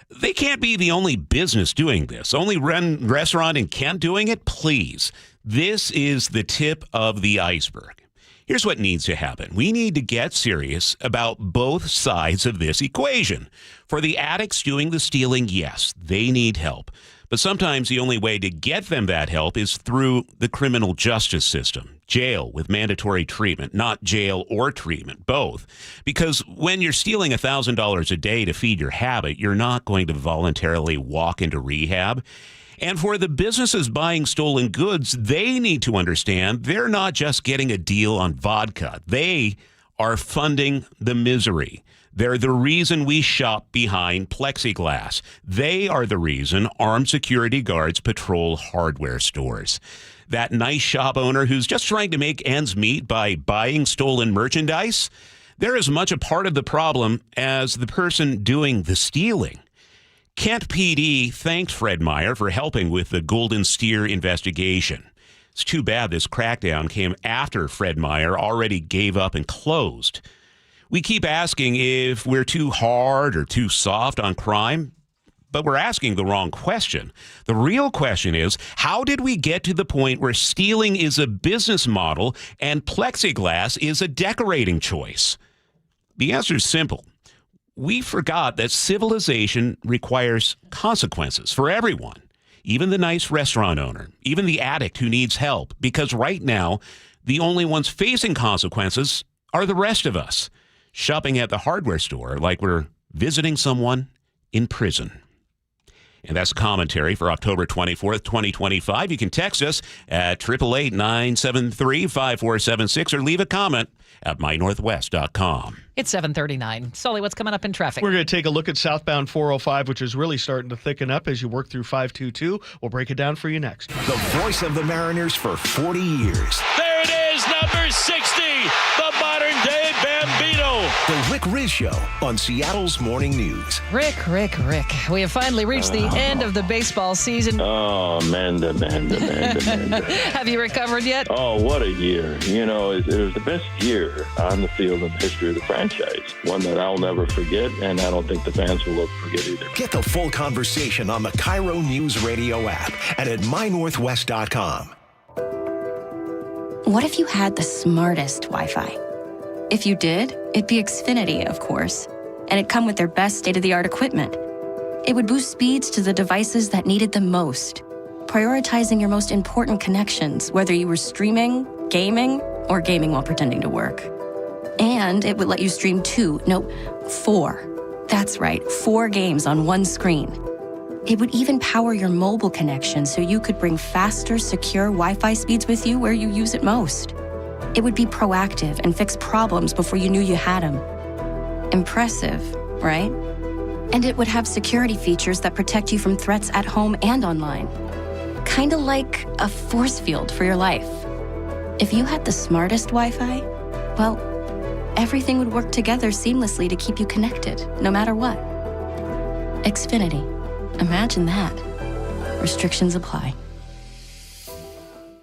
they can't be the only business doing this. Only restaurant in Kent doing it? Please. This is the tip of the iceberg. Here's what needs to happen. We need to get serious about both sides of this equation. For the addicts doing the stealing, yes, they need help. But sometimes the only way to get them that help is through the criminal justice system. Jail with mandatory treatment, not jail or treatment, both. Because when you're stealing $1,000 a day to feed your habit, you're not going to voluntarily walk into rehab. And for the businesses buying stolen goods, they need to understand they're not just getting a deal on vodka. They are funding the misery. They're the reason we shop behind plexiglass. They are the reason armed security guards patrol hardware stores. That nice shop owner who's just trying to make ends meet by buying stolen merchandise, they're as much a part of the problem as the person doing the stealing. Kent PD thanked Fred Meyer for helping with the Golden Steer investigation. It's too bad this crackdown came after Fred Meyer already gave up and closed. We keep asking if we're too hard or too soft on crime, but we're asking the wrong question. The real question is, how did we get to the point where stealing is a business model and plexiglass is a decorating choice? The answer is simple. We forgot that civilization requires consequences for everyone, even the nice restaurant owner, even the addict who needs help, because right now, the only ones facing consequences are the rest of us, shopping at the hardware store like we're visiting someone in prison. And that's commentary for October 24th, 2025. You can text us at 888-973-5476 or leave a comment at mynorthwest.com. It's 7:39. Sully, what's coming up in traffic? We're going to take a look at southbound 405, which is really starting to thicken up as you work through 522. We'll break it down for you next. The voice of the Mariners for 40 years. There it is, number 60, the modern-day Bambino. The Rick Riz Show on Seattle's Morning News. Rick. We have finally reached the end of the baseball season. Oh, Manda. Have you recovered yet? Oh, what a year. You know, it was the best year on the field in the history of the franchise. One that I'll never forget, and I don't think the fans will forget either. Get the full conversation on the KIRO Newsradio app and at mynorthwest.com. What if you had the smartest Wi-Fi? If you did, it'd be Xfinity, of course, and it'd come with their best state-of-the-art equipment. It would boost speeds to the devices that needed them most, prioritizing your most important connections, whether you were streaming, gaming, or gaming while pretending to work. And it would let you stream 4. That's right, 4 games on one screen. It would even power your mobile connection so you could bring faster, secure Wi-Fi speeds with you where you use it most. It would be proactive and fix problems before you knew you had them. Impressive, right? And it would have security features that protect you from threats at home and online. kind of like a force field for your life. If you had the smartest Wi-Fi, well, everything would work together seamlessly to keep you connected, no matter what. Xfinity. Imagine that. Restrictions apply.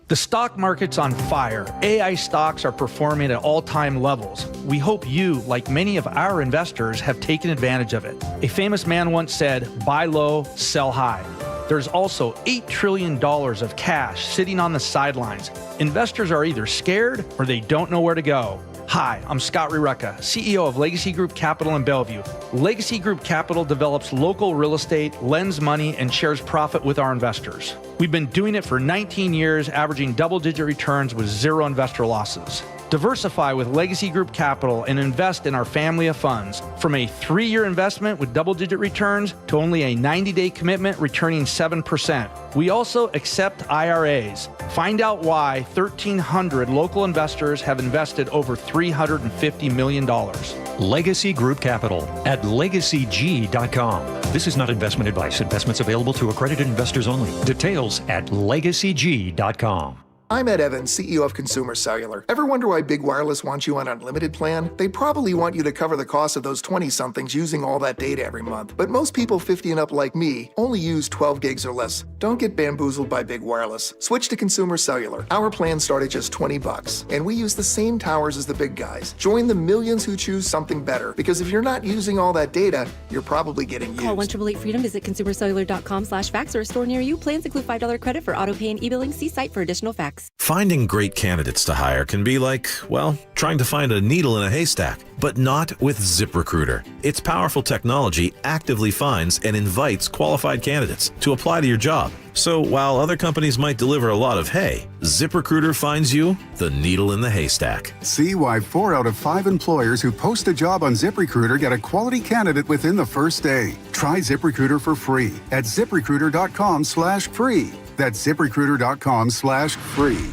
The stock market's on fire. AI stocks are performing at all-time levels. We hope you, like many of our investors, have taken advantage of it. A famous man once said, buy low, sell high. There's also $8 trillion of cash sitting on the sidelines. Investors are either scared or they don't know where to go. Hi, I'm Scott Rireka, CEO of Legacy Group Capital in Bellevue. Legacy Group Capital develops local real estate, lends money, and shares profit with our investors. We've been doing it for 19 years, averaging double-digit returns with zero investor losses. Diversify with Legacy Group Capital and invest in our family of funds. From a 3-year investment with double-digit returns to only a 90-day commitment returning 7%. We also accept IRAs. Find out why 1,300 local investors have invested over $350 million. Legacy Group Capital at legacyg.com. This is not investment advice. Investments available to accredited investors only. Details at legacyg.com. I'm Ed Evans, CEO of Consumer Cellular. Ever wonder why Big Wireless wants you on an unlimited plan? They probably want you to cover the cost of those 20-somethings using all that data every month. But most people 50 and up like me only use 12 gigs or less. Don't get bamboozled by Big Wireless. Switch to Consumer Cellular. Our plans start at just $20, and we use the same towers as the big guys. Join the millions who choose something better, because if you're not using all that data, you're probably getting used. Call 1-888-FREEDOM, visit consumercellular.com/fax or a store near you. Plans include $5 credit for auto pay and e-billing. See site for additional facts. Finding great candidates to hire can be like, well, trying to find a needle in a haystack, but not with ZipRecruiter. Its powerful technology actively finds and invites qualified candidates to apply to your job. So while other companies might deliver a lot of hay, ZipRecruiter finds you the needle in the haystack. See why 4 out of 5 employers who post a job on ZipRecruiter get a quality candidate within the first day. Try ZipRecruiter for free at ZipRecruiter.com/free. That's ZipRecruiter.com/free.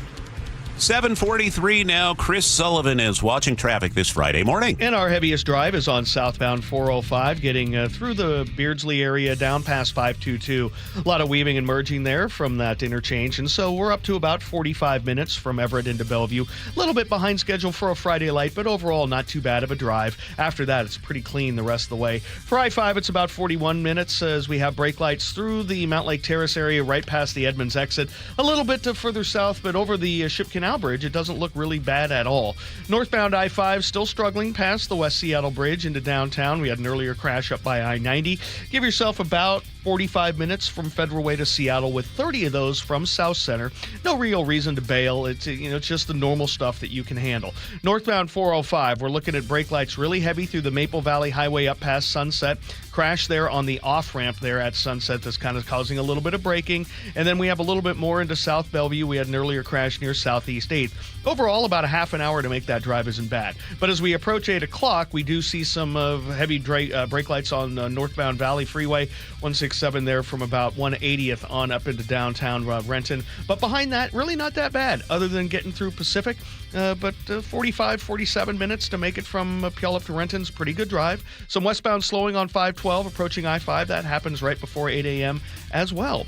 7:43 now. Chris Sullivan is watching traffic this Friday morning. And our heaviest drive is on southbound 405, getting through the Beardsley area down past 522. A lot of weaving and merging there from that interchange. And so we're up to about 45 minutes from Everett into Bellevue. A little bit behind schedule for a Friday light, but overall not too bad of a drive. After that, it's pretty clean the rest of the way. For I-5, it's about 41 minutes as we have brake lights through the Mount Lake Terrace area right past the Edmonds exit. A little bit further south, but over the Ship Canal Bridge, it doesn't look really bad at all. Northbound I-5 still struggling past the West Seattle Bridge into downtown. We had an earlier crash up by I-90. Give yourself about 45 minutes from Federal Way to Seattle, with 30 of those from South Center. No real reason to bail. It's it's just the normal stuff that you can handle. Northbound 405, we're looking at brake lights really heavy through the Maple Valley Highway up past Sunset. Crash there on the off-ramp there at Sunset that's kind of causing a little bit of braking. And then we have a little bit more into South Bellevue. We had an earlier crash near Southeast 8th. Overall, about a half an hour to make that drive isn't bad. But as we approach 8 o'clock, we do see some heavy brake lights on northbound Valley Freeway, 167 there from about 180th on up into downtown Renton. But behind that, really not that bad, other than getting through Pacific. But 45, 47 minutes to make it from Puyallup to Renton's pretty good drive. Some westbound slowing on 512 approaching I-5. That happens right before 8 a.m. as well.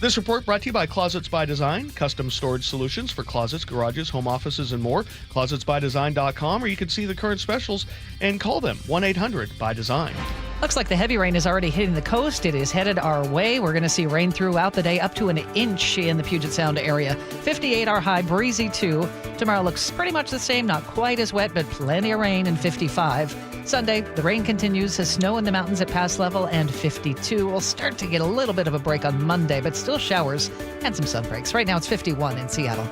This report brought to you by Closets by Design, custom storage solutions for closets, garages, home offices, and more. ClosetsByDesign.com, or you can see the current specials and call them 1-800-BY-DESIGN. Looks like the heavy rain is already hitting the coast. It is headed our way. We're going to see rain throughout the day, up to an inch in the Puget Sound area. 58 our high, breezy too. Tomorrow looks pretty much the same, not quite as wet, but plenty of rain, and 55. Sunday, the rain continues as snow in the mountains at pass level, and 52. We'll start to get a little bit of a break on Monday, but still showers and some sun breaks. Right now it's 51 in Seattle.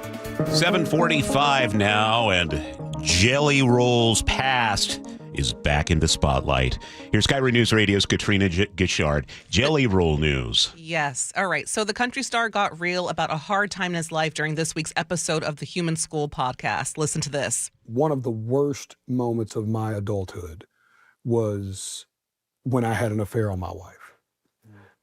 7:45 now, and Jelly Rolls Past is back in the spotlight. Here's KIRO Newsradio's Katrina Gishard. Jelly Roll News. Yes. All right. So the country star got real about a hard time in his life during this week's episode of the Human School podcast. Listen to this. One of the worst moments of my adulthood was when I had an affair on my wife,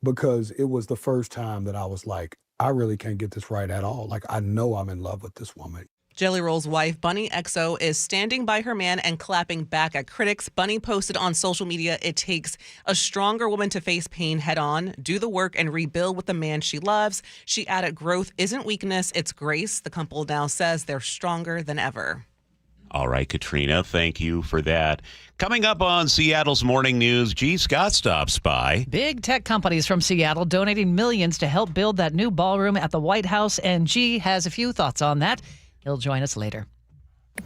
because it was the first time that I was like, I really can't get this right at all. Like, I know I'm in love with this woman. Jelly Roll's wife, Bunny XO, is standing by her man and clapping back at critics. Bunny posted on social media, "It takes a stronger woman to face pain head on, do the work, and rebuild with the man she loves." She added, "Growth isn't weakness, it's grace." The couple now says they're stronger than ever. All right, Katrina, thank you for that. Coming up on Seattle's Morning News, G. Scott stops by. Big tech companies from Seattle donating millions to help build that new ballroom at the White House, and G has a few thoughts on that. He'll join us later.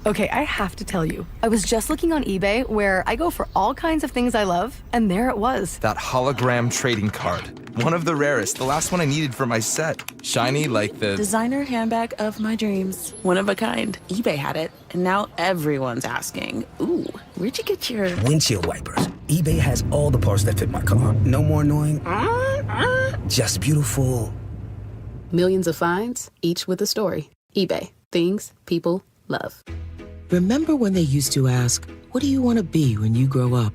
Okay, I have to tell you, I was just looking on eBay where I go for all kinds of things I love, and there it was. That hologram trading card. One of the rarest, the last one I needed for my set. Shiny like the designer handbag of my dreams. One of a kind. eBay had it, and now everyone's asking, "Ooh, where'd you get your windshield wipers?" eBay has all the parts that fit my car. No more annoying. Just beautiful. Millions of finds, each with a story. eBay. Things people love. Remember when they used to ask, "What do you want to be when you grow up?"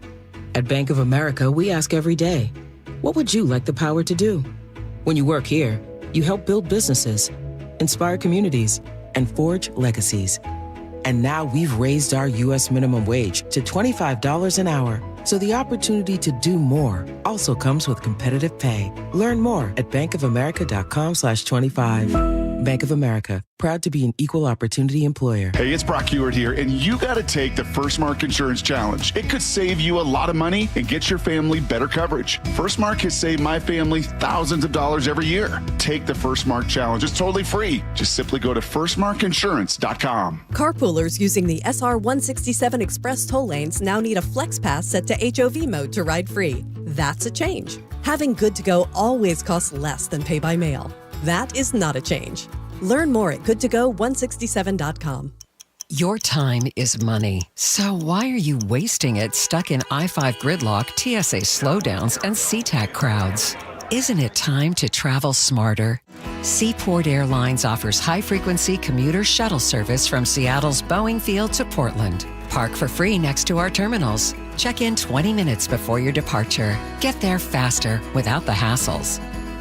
At Bank of America, we ask every day, "What would you like the power to do?" When you work here, you help build businesses, inspire communities, and forge legacies. And now we've raised our U.S. minimum wage to $25 an hour. So the opportunity to do more also comes with competitive pay. Learn more at bankofamerica.com/25. Bank of America, proud to be an equal opportunity employer. Hey, it's Brock Hewitt here, and you got to take the First Mark Insurance Challenge. It could save you a lot of money and get your family better coverage. First Mark has saved my family thousands of dollars every year. Take the First Mark Challenge. It's totally free. Just simply go to firstmarkinsurance.com. Carpoolers using the SR 167 Express toll lanes now need a Flex Pass set to HOV mode to ride free. That's a change. Having Good to Go always costs less than pay by mail. That is not a change. Learn more at goodtogo167.com. Your time is money. So why are you wasting it stuck in I-5 gridlock, TSA slowdowns, and SeaTac crowds? Isn't it time to travel smarter? Seaport Airlines offers high-frequency commuter shuttle service from Seattle's Boeing Field to Portland. Park for free next to our terminals. Check in 20 minutes before your departure. Get there faster without the hassles.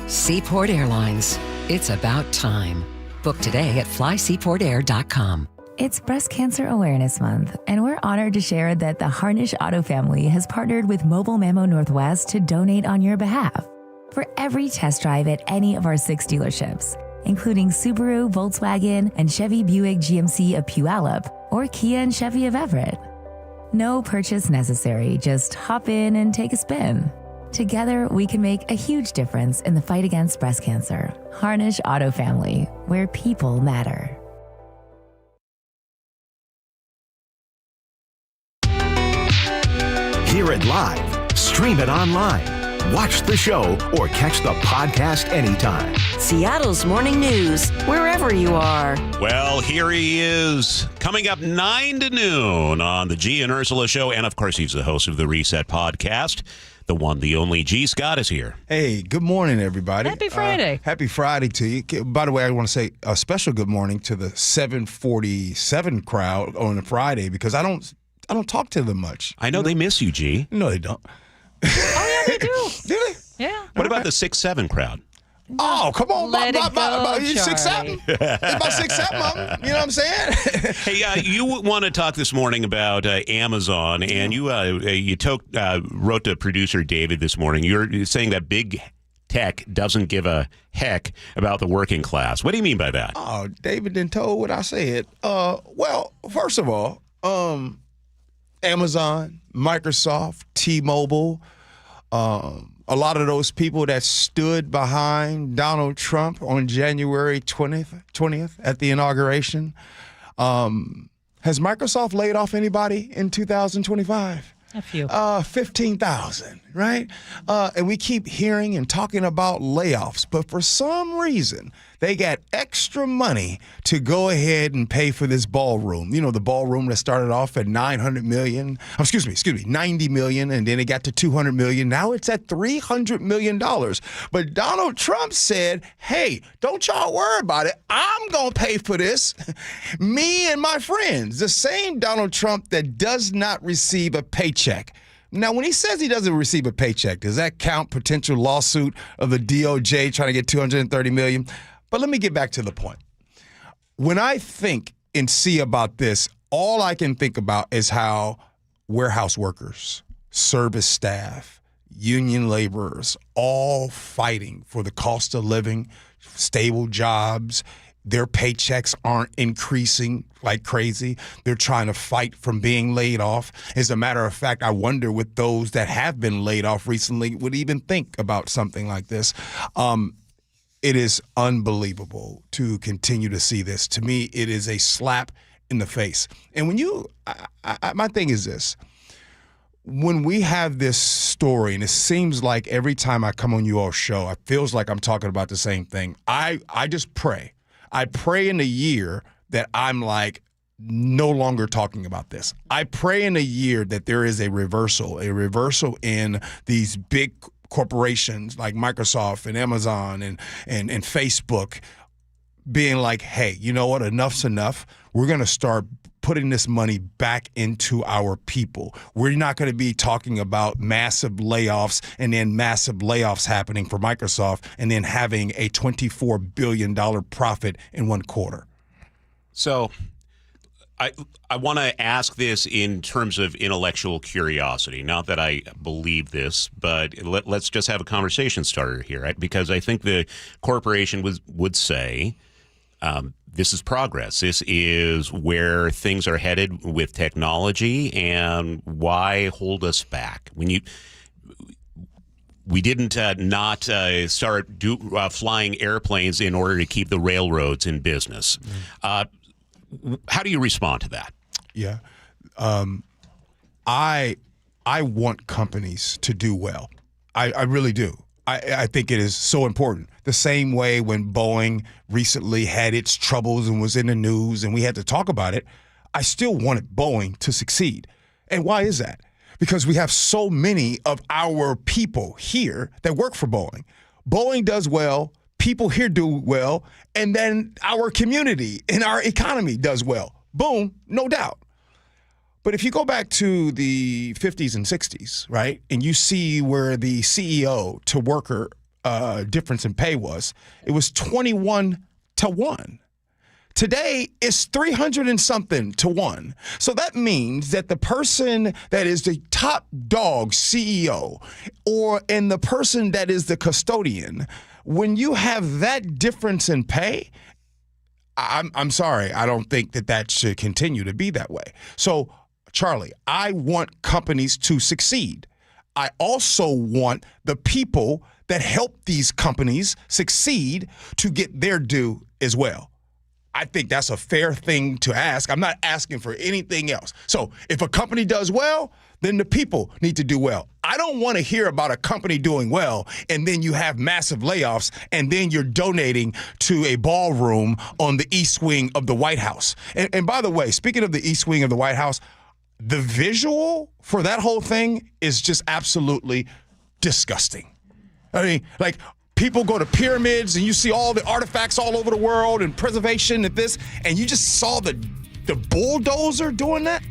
Seaport Airlines. It's about time. Book today at flyseaportair.com. It's Breast Cancer Awareness Month, and we're honored to share that the Harnish Auto family has partnered with Mobile Memo Northwest to donate on your behalf. For every test drive at any of our 6 dealerships, including Subaru, Volkswagen, and Chevy Buick GMC of Puyallup, or Kia and Chevy of Everett. No purchase necessary, just hop in and take a spin. Together, we can make a huge difference in the fight against breast cancer. Harnish Auto Family, where people matter. Hear it live, stream it online, watch the show, or catch the podcast anytime. Seattle's Morning News, wherever you are. Well, here he is, coming up 9 to noon on the G and Ursula Show. And, of course, he's the host of the Reset Podcast. The one, the only G. Scott is here. Hey, good morning, everybody. Happy Friday. Happy Friday to you. By the way, I want to say a special good morning to the 747 crowd on a Friday because I don't talk to them much. I know they miss you, G. No, they don't. Oh, yeah, they do. Do they? Yeah. What about the 6'7" crowd? Oh, come on. Let it go, you 6'7". It's about 6'7", Mom. You know what I'm saying? Hey, you want to talk this morning about Amazon, and you wrote to producer David this morning. You're saying that big tech doesn't give a heck about the working class. What do you mean by that? Oh, David didn't told what I said. Well, first of all, Amazon, Microsoft, T-Mobile, a lot of those people that stood behind Donald Trump on January 20th at the inauguration. Has Microsoft laid off anybody in 2025? A few. 15,000, right? And we keep hearing and talking about layoffs, but for some reason, they got extra money to go ahead and pay for this ballroom. You know, the ballroom that started off at $90 million, and then it got to $200 million. Now it's at $300 million. But Donald Trump said, hey, don't y'all worry about it. I'm going to pay for this. Me and my friends. The same Donald Trump that does not receive a paycheck. Now, when he says he doesn't receive a paycheck, does that count potential lawsuit of the DOJ trying to get $230 million? But let me get back to the point. When I think and see about this, all I can think about is how warehouse workers, service staff, union laborers, all fighting for the cost of living, stable jobs. Their paychecks aren't increasing like crazy. They're trying to fight from being laid off. As a matter of fact, I wonder what those that have been laid off recently would even think about something like this. It is unbelievable to continue to see this. To me, it is a slap in the face. And when my thing is this. When we have this story, and it seems like every time I come on you all's show, it feels like I'm talking about the same thing. I just pray. I pray in a year that I'm like no longer talking about this. I pray in a year that there is a reversal in these big corporations like Microsoft and Amazon and Facebook being like, hey, you know what? Enough's enough. We're going to start putting this money back into our people. We're not going to be talking about massive layoffs and then massive layoffs happening for Microsoft and then having a $24 billion profit in one quarter. So I want to ask this in terms of intellectual curiosity. Not that I believe this, but let's just have a conversation starter here, right? Because I think the corporation would say, this is progress. This is where things are headed with technology, and why hold us back? We didn't not start flying airplanes in order to keep the railroads in business. How do you respond to that? Yeah. I want companies to do well. I really do. I think it is so important. The same way when Boeing recently had its troubles and was in the news and we had to talk about it, I still wanted Boeing to succeed. And why is that? Because we have so many of our people here that work for Boeing. Boeing does well, people here do well, and then our community and our economy does well. Boom, no doubt. But if you go back to the 50s and 60s, right, and you see where the CEO to worker difference in pay was, it was 21 to 1. Today, it's 300 and something to 1. So that means that the person that is the top dog CEO and the person that is the custodian, when you have that difference in pay, I'm sorry, I don't think that should continue to be that way. So, Charlie, I want companies to succeed. I also want the people that help these companies succeed to get their due as well. I think that's a fair thing to ask. I'm not asking for anything else. So if a company does well, then the people need to do well. I don't want to hear about a company doing well and then you have massive layoffs and then you're donating to a ballroom on the east wing of the White House. And by the way, speaking of the east wing of the White House, the visual for that whole thing is just absolutely disgusting. I mean, like, people go to pyramids and you see all the artifacts all over the world and preservation and this, and you just saw the bulldozer doing that?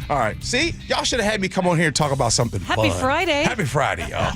All right. See? Y'all should have had me come on here and talk about something Happy fun. Friday. Happy Friday, y'all.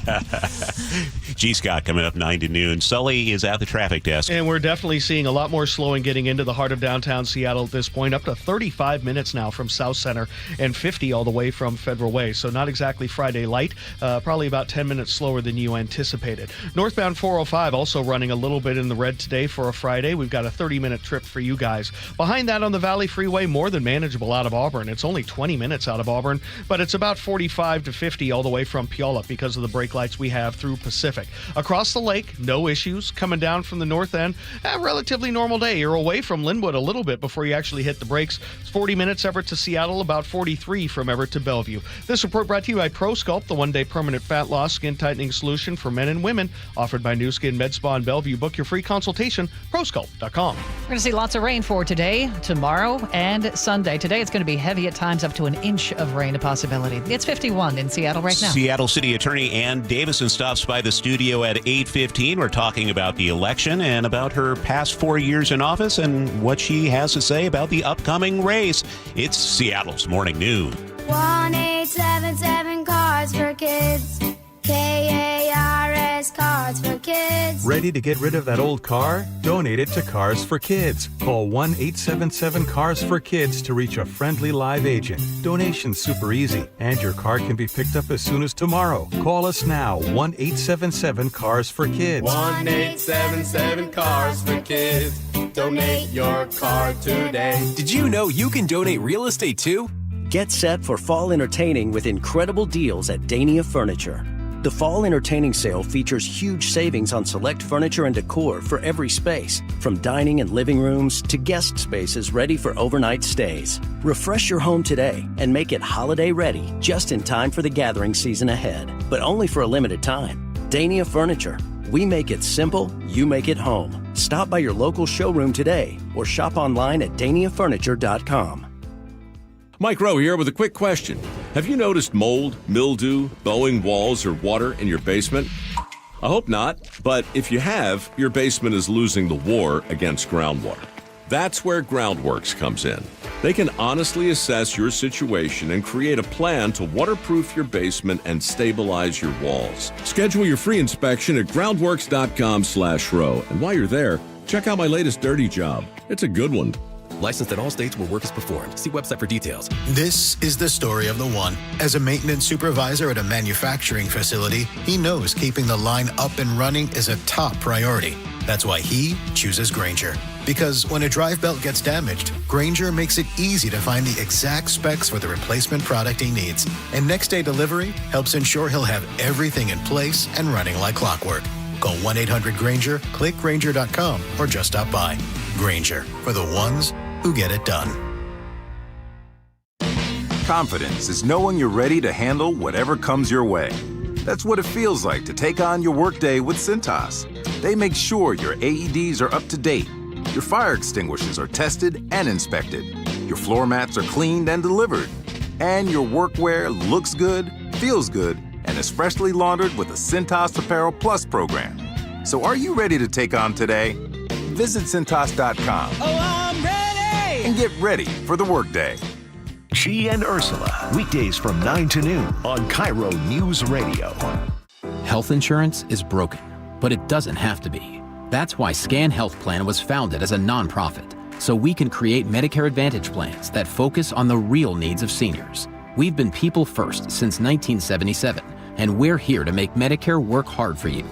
G. Scott coming up 9 to noon. Sully is at the traffic desk. And we're definitely seeing a lot more slowing getting into the heart of downtown Seattle at this point, up to 35 minutes now from South Center and 50 all the way from Federal Way. So not exactly Friday light, probably about 10 minutes slower than you anticipated. Northbound 405 also running a little bit in the red today for a Friday. We've got a 30-minute trip for you guys. Behind that on the Valley Freeway, more than manageable out of Auburn. It's only 20 minutes out of Auburn, but it's about 45 to 50 all the way from Puyallup because of the brake lights we have through Pacific. Across the lake, no issues. Coming down from the north end, a relatively normal day. You're away from Linwood a little bit before you actually hit the brakes. It's 40 minutes Everett to Seattle, about 43 from Everett to Bellevue. This report brought to you by ProSculpt, the one-day permanent fat loss skin tightening solution for men and women, offered by New Skin Med Spa in Bellevue. Book your free consultation, ProSculpt.com. We're going to see lots of rain for today, tomorrow, and Sunday. Today it's going to be heavy at times, up to an inch of rain, a possibility. It's 51 in Seattle right now. Seattle City Attorney Ann Davison stops by the studio at 8:15. We're talking about the election and about her past 4 years in office and what she has to say about the upcoming race. It's Seattle's Morning News. 1-877 Cards for Kids. KARS Cards for Kids. kids. Ready to get rid of that old car? Donate it to Cars for Kids. Call 1-877-CARS-FOR-KIDS to reach a friendly live agent. Donation's super easy, and your car can be picked up as soon as tomorrow. Call us now, 1-877-CARS-FOR-KIDS. 1-877-CARS-FOR-KIDS. Donate your car today. Did you know you can donate real estate too? Get set for fall entertaining with incredible deals at Dania Furniture. The fall entertaining sale features huge savings on select furniture and decor for every space, from dining and living rooms to guest spaces ready for overnight stays. Refresh your home today and make it holiday ready just in time for the gathering season ahead, but only for a limited time. Dania Furniture. We make it simple, you make it home. Stop by your local showroom today or shop online at daniafurniture.com. Mike Rowe here with a quick question. Have you noticed mold, mildew, bowing walls, or water in your basement? I hope not, but if you have, your basement is losing the war against groundwater. That's where Groundworks comes in. They can honestly assess your situation and create a plan to waterproof your basement and stabilize your walls. Schedule your free inspection at groundworks.com/row. And while you're there, check out my latest dirty job. It's a good one. Licensed in all states where work is performed. See website for details. This is the story of the one. As a maintenance supervisor at a manufacturing facility, he knows keeping the line up and running is a top priority. That's why he chooses Grainger. Because when a drive belt gets damaged, Grainger makes it easy to find the exact specs for the replacement product he needs. And next day delivery helps ensure he'll have everything in place and running like clockwork. Call 1-800-GRAINGER, click Grainger.com, or just stop by. Grainger, for the ones who get it done. Confidence is knowing you're ready to handle whatever comes your way. That's what it feels like to take on your workday with Cintas. They make sure your AEDs are up to date, your fire extinguishers are tested and inspected, your floor mats are cleaned and delivered, and your workwear looks good, feels good, and is freshly laundered with the Cintas Apparel Plus program. So are you ready to take on today? Visit Cintas.com. Oh, I'm ready! And get ready for the workday. She and Ursula, weekdays from 9 to noon on KIRO News Radio. Health insurance is broken, but it doesn't have to be. That's why Scan Health Plan was founded as a nonprofit, so we can create Medicare Advantage plans that focus on the real needs of seniors. We've been people first since 1977, and we're here to make Medicare work hard for you,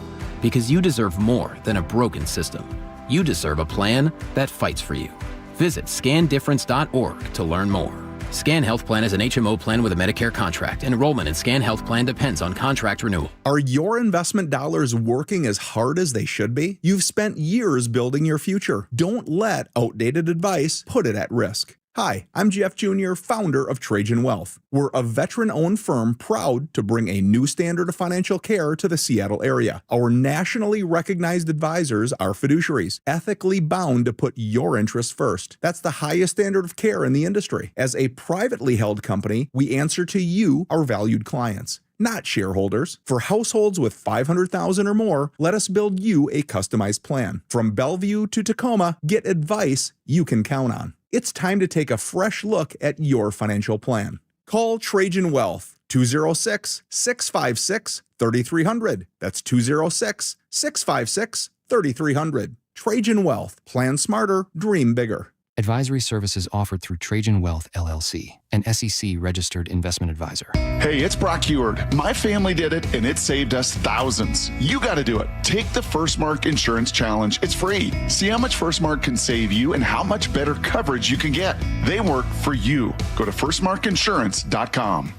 because you deserve more than a broken system. You deserve a plan that fights for you. Visit scandifference.org to learn more. Scan Health Plan is an HMO plan with a Medicare contract. Enrollment in Scan Health Plan depends on contract renewal. Are your investment dollars working as hard as they should be? You've spent years building your future. Don't let outdated advice put it at risk. Hi, I'm Jeff Jr., founder of Trajan Wealth. We're a veteran-owned firm proud to bring a new standard of financial care to the Seattle area. Our nationally recognized advisors are fiduciaries, ethically bound to put your interests first. That's the highest standard of care in the industry. As a privately held company, we answer to you, our valued clients, not shareholders. For households with $500,000 or more, let us build you a customized plan. From Bellevue to Tacoma, get advice you can count on. It's time to take a fresh look at your financial plan. Call Trajan Wealth, 206-656-3300. That's 206-656-3300. Trajan Wealth. Plan smarter, dream bigger. Advisory services offered through Trajan Wealth, LLC, an SEC-registered investment advisor. Hey, it's Brock Heward. My family did it, and it saved us thousands. You got to do it. Take the First Mark Insurance Challenge. It's free. See how much First Mark can save you and how much better coverage you can get. They work for you. Go to firstmarkinsurance.com.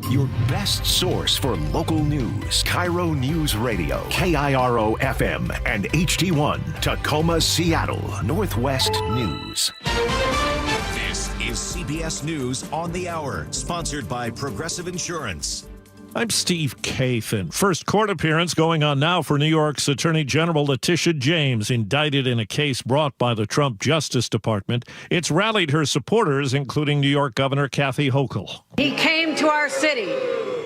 Your best source for local news. KIRO News Radio. KIRO FM and HD1. Tacoma, Seattle. Northwest News. This is CBS News on the Hour, sponsored by Progressive Insurance. I'm Steve Kathan. First court appearance going on now for New York's Attorney General Letitia James, indicted in a case brought by the Trump Justice Department. It's rallied her supporters, including New York Governor Kathy Hochul. He came to our city,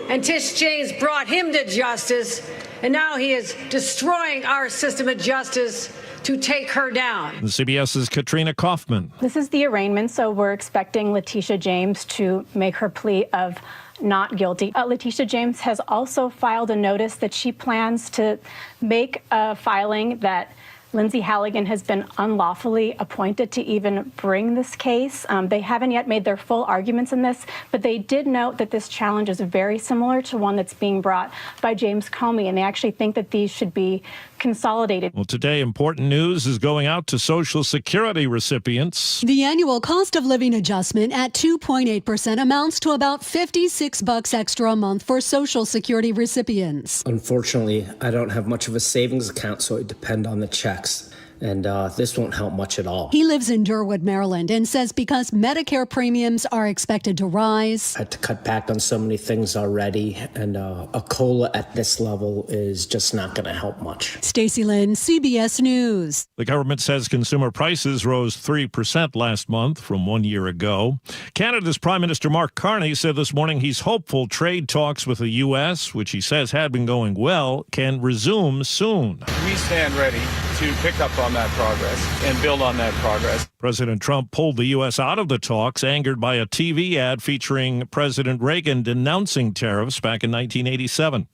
and Tish James brought him to justice, and now he is destroying our system of justice to take her down. CBS's Katrina Kaufman. This is the arraignment, so we're expecting Letitia James to make her plea of not guilty. Letitia James has also filed a notice that she plans to make a filing that Lindsay Halligan has been unlawfully appointed to even bring this case. They haven't yet made their full arguments in this, but they did note that this challenge is very similar to one that's being brought by James Comey, and they actually think that these should be consolidated. Well, today, important news is going out to Social Security recipients. The annual cost of living adjustment at 2.8% amounts to about $56 extra a month for Social Security recipients. Unfortunately, I don't have much of a savings account, so I depend on the checks. And this won't help much at all. He lives in Durwood, Maryland, and says because Medicare premiums are expected to rise. I had to cut back on so many things already, and a COLA at this level is just not going to help much. Stacey Lynn, CBS News. The government says consumer prices rose 3% last month from 1 year ago. Canada's Prime Minister Mark Carney said this morning he's hopeful trade talks with the U.S., which he says had been going well, can resume soon. We stand ready to pick up on that progress and build on that progress. President Trump pulled the U.S. out of the talks, angered by a TV ad featuring President Reagan denouncing tariffs back in 1987.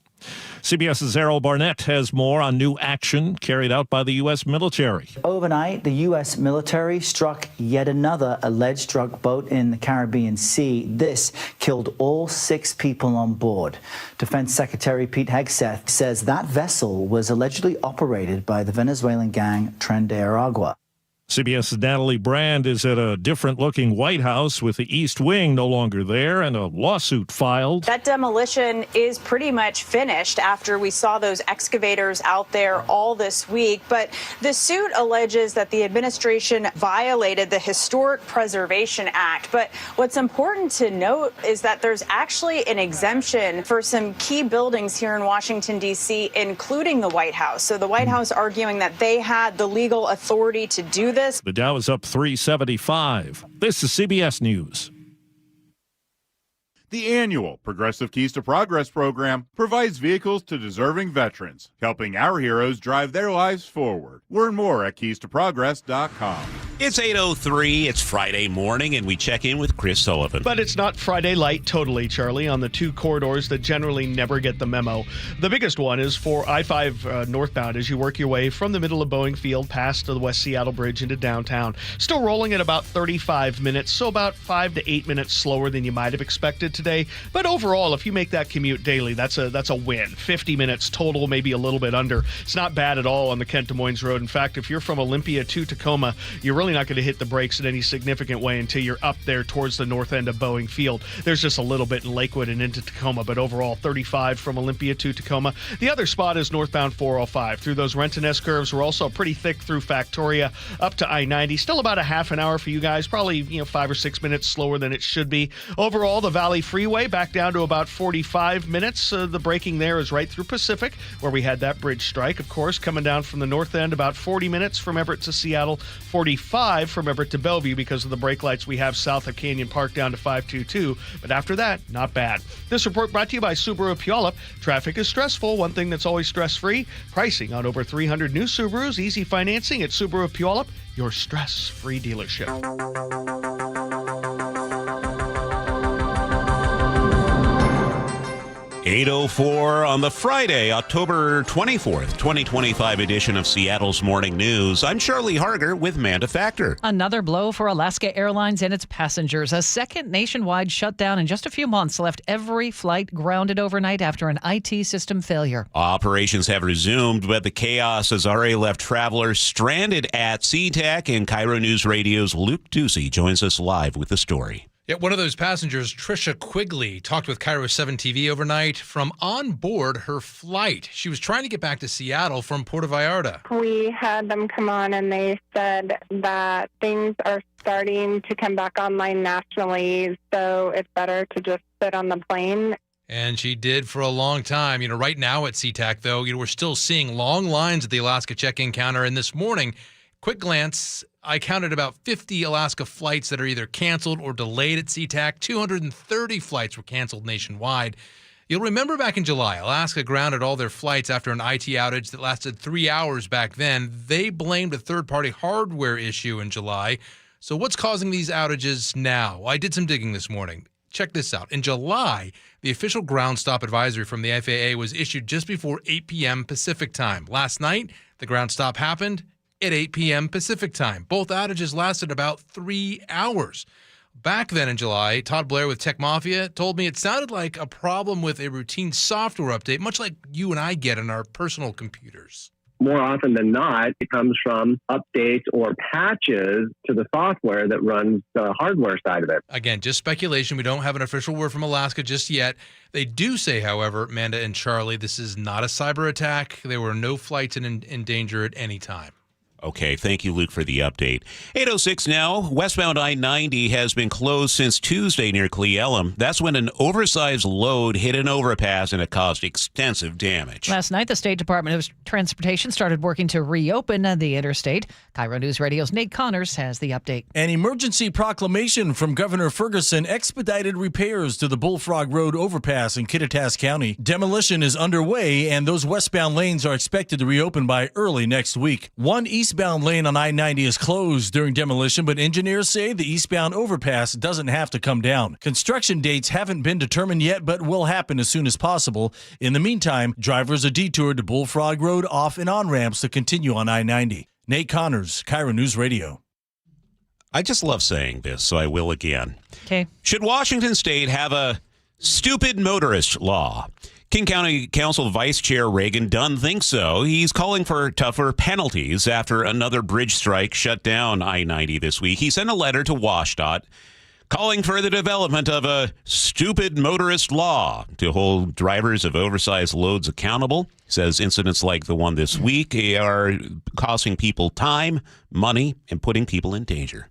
CBS's Errol Barnett has more on new action carried out by the U.S. military. Overnight, the U.S. military struck yet another alleged drug boat in the Caribbean Sea. This killed all 6 people on board. Defense Secretary Pete Hegseth says that vessel was allegedly operated by the Venezuelan gang Tren de Aragua. CBS's Natalie Brand is at a different-looking White House with the East Wing no longer there and a lawsuit filed. That demolition is pretty much finished after we saw those excavators out there all this week. But the suit alleges that the administration violated the Historic Preservation Act. But what's important to note is that there's actually an exemption for some key buildings here in Washington, D.C., including the White House. So the White House arguing that they had the legal authority to do this. The Dow is up 375. This is CBS News. The annual Progressive Keys to Progress program provides vehicles to deserving veterans, helping our heroes drive their lives forward. Learn more at keystoprogress.com. It's 8:03. It's Friday morning, and we check in with Chris Sullivan. But it's not Friday light totally, Charlie, on the 2 corridors that generally never get the memo. The biggest one is for I-5 northbound as you work your way from the middle of Boeing Field past the West Seattle Bridge into downtown. Still rolling at about 35 minutes, so about 5 to 8 minutes slower than you might have expected today. But overall, if you make that commute daily, that's a win. 50 minutes total, maybe a little bit under. It's not bad at all on the Kent Des Moines Road. In fact, if you're from Olympia to Tacoma, you're really not going to hit the brakes in any significant way until you're up there towards the north end of Boeing Field. There's just a little bit in Lakewood and into Tacoma, but overall 35 from Olympia to Tacoma. The other spot is northbound 405. Through those Renton S curves, we're also pretty thick through Factoria up to I-90. Still about a half an hour for you guys, probably 5 or 6 minutes slower than it should be. Overall, the Valley Freeway back down to about 45 minutes. The braking there is right through Pacific, where we had that bridge strike, of course, coming down from the north end, about 40 minutes from Everett to Seattle, 45 from Everett to Bellevue because of the brake lights we have south of Canyon Park down to 522. But after that, not bad. This report brought to you by Subaru Puyallup. Traffic is stressful. One thing that's always stress-free, pricing on over 300 new Subarus, easy financing at Subaru Puyallup, your stress-free dealership. 8:04 on the Friday, October 24th, 2025 edition of Seattle's Morning News. I'm Charlie Harger with Manda Factor. Another blow for Alaska Airlines and its passengers. A second nationwide shutdown in just a few months left every flight grounded overnight after an IT system failure. Operations have resumed, but the chaos has already left travelers stranded at SeaTac, and KIRO Newsradio's Luke Ducey joins us live with the story. Yet one of those passengers, Trisha Quigley, talked with KIRO 7 TV overnight from on board her flight. She was trying to get back to Seattle from Puerto Vallarta. We had them come on and they said that things are starting to come back online nationally, so it's better to just sit on the plane. And she did for a long time. Right now at SeaTac, though, we're still seeing long lines at the Alaska check-in counter. And this morning, quick glance, I counted about 50 Alaska flights that are either canceled or delayed at SeaTac. 230 flights were canceled nationwide. You'll remember back in July, Alaska grounded all their flights after an IT outage that lasted 3 hours back then. They blamed a third-party hardware issue in July. So what's causing these outages now? I did some digging this morning. check this out. In July, the official ground stop advisory from the FAA was issued just before 8 p.m. Pacific time. Last night, the ground stop happened at 8 p.m. Pacific time. Both outages lasted about 3 hours. Back then in July, Todd Blair with Tech Mafia told me it sounded like a problem with a routine software update, much like you and I get on our personal computers. More often than not, it comes from updates or patches to the software that runs the hardware side of it. Again, just speculation. We don't have an official word from Alaska just yet. They do say, however, Manda and Charlie, this is not a cyber attack. There were no flights in danger at any time. Okay, thank you, Luke, for the update. 8:06 now. Westbound I-90 has been closed since Tuesday near Cle Elum. That's when an oversized load hit an overpass and it caused extensive damage. Last night, the State Department of Transportation started working to reopen the interstate. KIRO News Radio's Nate Connors has the update. An emergency proclamation from Governor Ferguson expedited repairs to the Bullfrog Road overpass in Kittitas County. Demolition is underway, and those westbound lanes are expected to reopen by early next week. One eastbound lane on I-90 is closed during demolition, but engineers say the eastbound overpass doesn't have to come down. Construction dates haven't been determined yet, but will happen as soon as possible. In the meantime, drivers are detoured to Bullfrog Road off and on ramps to continue on I-90. Nate Connors, KIRO News Radio. I just love saying this, so I will again. Okay. Should Washington State have a stupid motorist law? King County Council Vice Chair Reagan Dunn thinks so. He's calling for tougher penalties after another bridge strike shut down I-90 this week. He sent a letter to WashDOT calling for the development of a stupid motorist law to hold drivers of oversized loads accountable. He says incidents like the one this week are costing people time, money, and putting people in danger.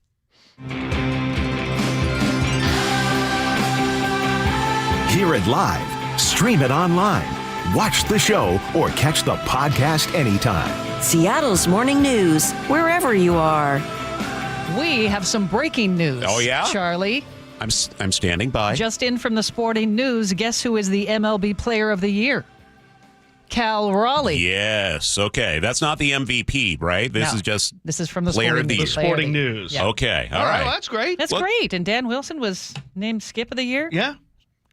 Hear it live. Stream it online. Watch the show or catch the podcast anytime. Seattle's Morning News, wherever you are. We have some breaking news. Oh, yeah? Charlie. I'm standing by. Just in from the sporting news, guess who is the MLB Player of the Year? Cal Raleigh. Yes. Okay. That's not the MVP, right? This is from the Player of the Year. Sporting news. Yeah. Okay. All right. right. Well, that's great. That's great. And Dan Wilson was named Skip of the Year. Yeah.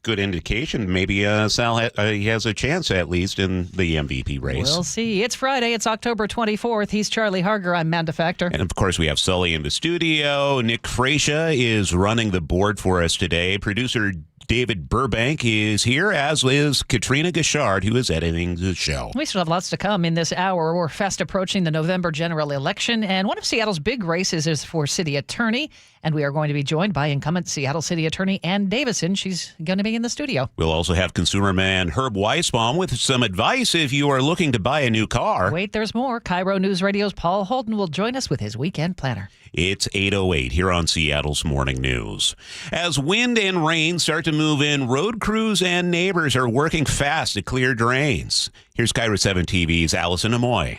Good indication. Maybe Sal he has a chance at least in the MVP race. We'll see. It's Friday. It's October 24th. He's Charlie Harger. I'm Manda Factor. And of course, we have Sully in the studio. Nick Frasha is running the board for us today. Producer David Burbank is here, as is Katrina Gashard, who is editing the show. We still have lots to come in this hour. We're fast approaching the November general election, and one of Seattle's big races is for city attorney, and we are going to be joined by incumbent Seattle City Attorney Ann Davison. She's going to be in the studio. We'll also have consumer man Herb Weisbaum with some advice if you are looking to buy a new car. Wait, there's more. KIRO News Radio's Paul Holden will join us with his weekend planner. It's 8:08 here on Seattle's Morning News. As wind and rain start to move in, road crews and neighbors are working fast to clear drains. Here's KIRO 7 TV's Allison Amoy.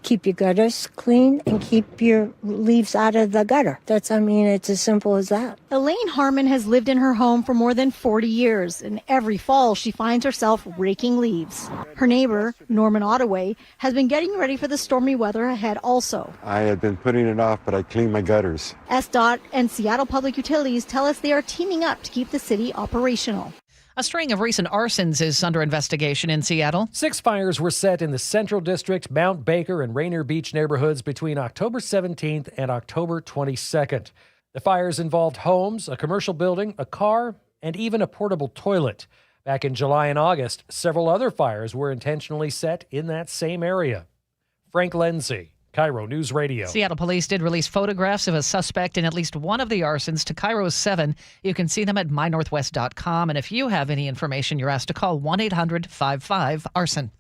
Keep your gutters clean and keep your leaves out of the gutter. It's as simple as that. Elaine Harmon has lived in her home for more than 40 years, and every fall she finds herself raking leaves. Her neighbor, Norman Ottaway, has been getting ready for the stormy weather ahead also. I had been putting it off, but I cleaned my gutters. SDOT and Seattle Public Utilities tell us they are teaming up to keep the city operational. A string of recent arsons is under investigation in Seattle. 6 fires were set in the Central District, Mount Baker, and Rainier Beach neighborhoods between October 17th and October 22nd. The fires involved homes, a commercial building, a car, and even a portable toilet. Back in July and August, several other fires were intentionally set in that same area. Frank Lenzi, KIRO News Radio. Seattle police did release photographs of a suspect in at least one of the arsons to KIRO 7. You can see them at mynorthwest.com. And if you have any information, you're asked to call 1-800-55-ARSON.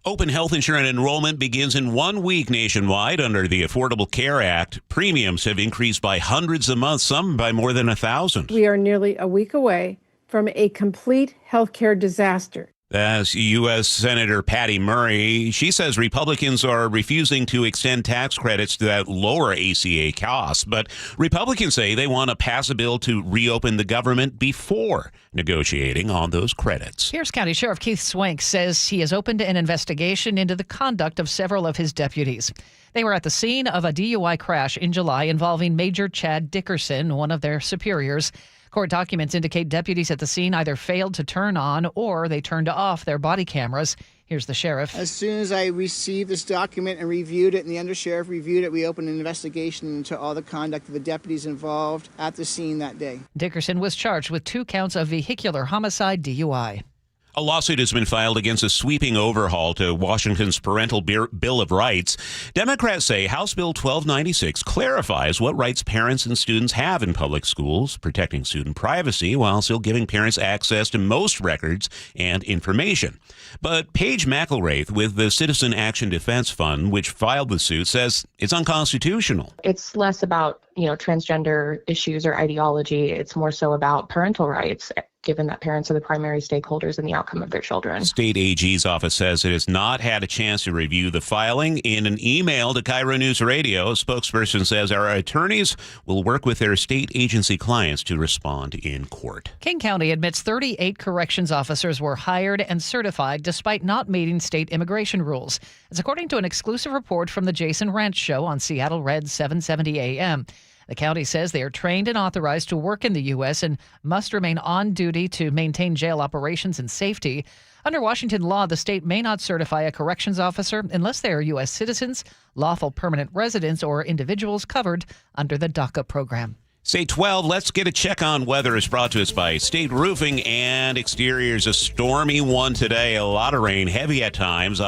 Open health insurance enrollment begins in 1 week nationwide under the Affordable Care Act. Premiums have increased by hundreds a month, some by more than 1,000. We are nearly a week away from a complete healthcare disaster. That's U.S. Senator Patty Murray. She says Republicans are refusing to extend tax credits that lower ACA costs. But Republicans say they want to pass a bill to reopen the government before negotiating on those credits. Pierce County Sheriff Keith Swank says he has opened an investigation into the conduct of several of his deputies. They were at the scene of a DUI crash in July involving Major Chad Dickerson, one of their superiors. Court documents indicate deputies at the scene either failed to turn on or they turned off their body cameras. Here's the sheriff. As soon as I received this document and reviewed it, and the undersheriff reviewed it, we opened an investigation into all the conduct of the deputies involved at the scene that day. Dickerson was charged with 2 counts of vehicular homicide DUI. A lawsuit has been filed against a sweeping overhaul to Washington's Parental Bill of Rights. Democrats say House Bill 1296 clarifies what rights parents and students have in public schools, protecting student privacy while still giving parents access to most records and information. But Paige McElraith with the Citizen Action Defense Fund, which filed the suit, says it's unconstitutional. It's less about, transgender issues or ideology. It's more so about parental rights, given that parents are the primary stakeholders in the outcome of their children. State AG's office says it has not had a chance to review the filing. In an email to KIRO News Radio, a spokesperson says our attorneys will work with their state agency clients to respond in court. King County admits 38 corrections officers were hired and certified despite not meeting state immigration rules. It's according to an exclusive report from the Jason Ranch Show on Seattle Red 770 AM. The county says they are trained and authorized to work in the U.S. and must remain on duty to maintain jail operations and safety. Under Washington law, the state may not certify a corrections officer unless they are U.S. citizens, lawful permanent residents, or individuals covered under the DACA program. State 12, let's get a check on weather is brought to us by State Roofing and Exteriors. A stormy one today, a lot of rain, heavy at times.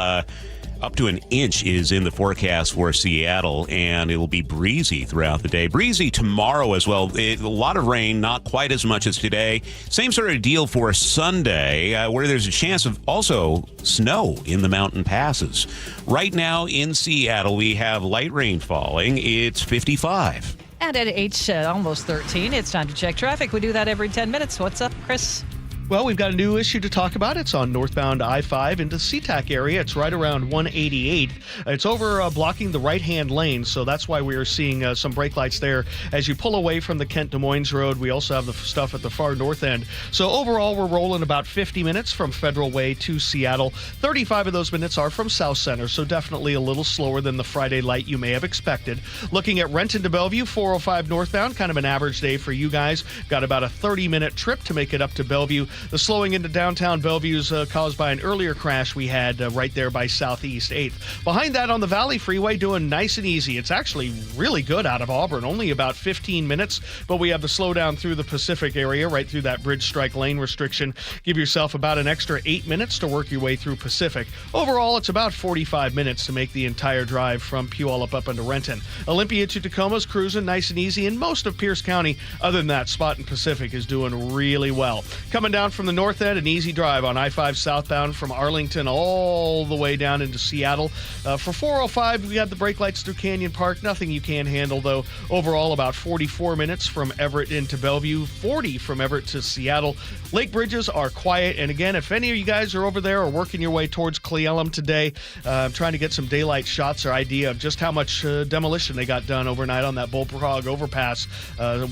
Up to an inch is in the forecast for Seattle, and it will be breezy throughout the day. Breezy tomorrow as well. A lot of rain, not quite as much as today. Same sort of deal for Sunday, where there's a chance of also snow in the mountain passes. Right now in Seattle, we have light rain falling. It's 55. And at almost 13, it's time to check traffic. We do that every 10 minutes. What's up, Chris? Well, we've got a new issue to talk about. It's on northbound I-5 into SeaTac area. It's right around 188. It's over blocking the right-hand lane, so that's why we are seeing some brake lights there. As you pull away from the Kent-Des Moines Road, we also have the stuff at the far north end. So overall, we're rolling about 50 minutes from Federal Way to Seattle. 35 of those minutes are from South Center, so definitely a little slower than the Friday light you may have expected. Looking at Renton to Bellevue, 405 northbound, kind of an average day for you guys. Got about a 30-minute trip to make it up to Bellevue. The slowing into downtown Bellevue is caused by an earlier crash we had right there by Southeast 8th. Behind that on the Valley Freeway, doing nice and easy. It's actually really good out of Auburn, only about 15 minutes, but we have the slowdown through the Pacific area, right through that bridge strike lane restriction. Give yourself about an extra 8 minutes to work your way through Pacific. Overall, it's about 45 minutes to make the entire drive from Puyallup up into Renton. Olympia to Tacoma's cruising nice and easy, and most of Pierce County, other than that spot in Pacific, is doing really well. Coming down from the north end, an easy drive on I-5 southbound from Arlington all the way down into Seattle. For 405, we got the brake lights through Canyon Park. Nothing you can't handle, though. Overall, about 44 minutes from Everett into Bellevue, 40 from Everett to Seattle. Lake bridges are quiet. And again, if any of you guys are over there or working your way towards Cle Elum today, trying to get some daylight shots or idea of just how much demolition they got done overnight on that Bullfrog overpass.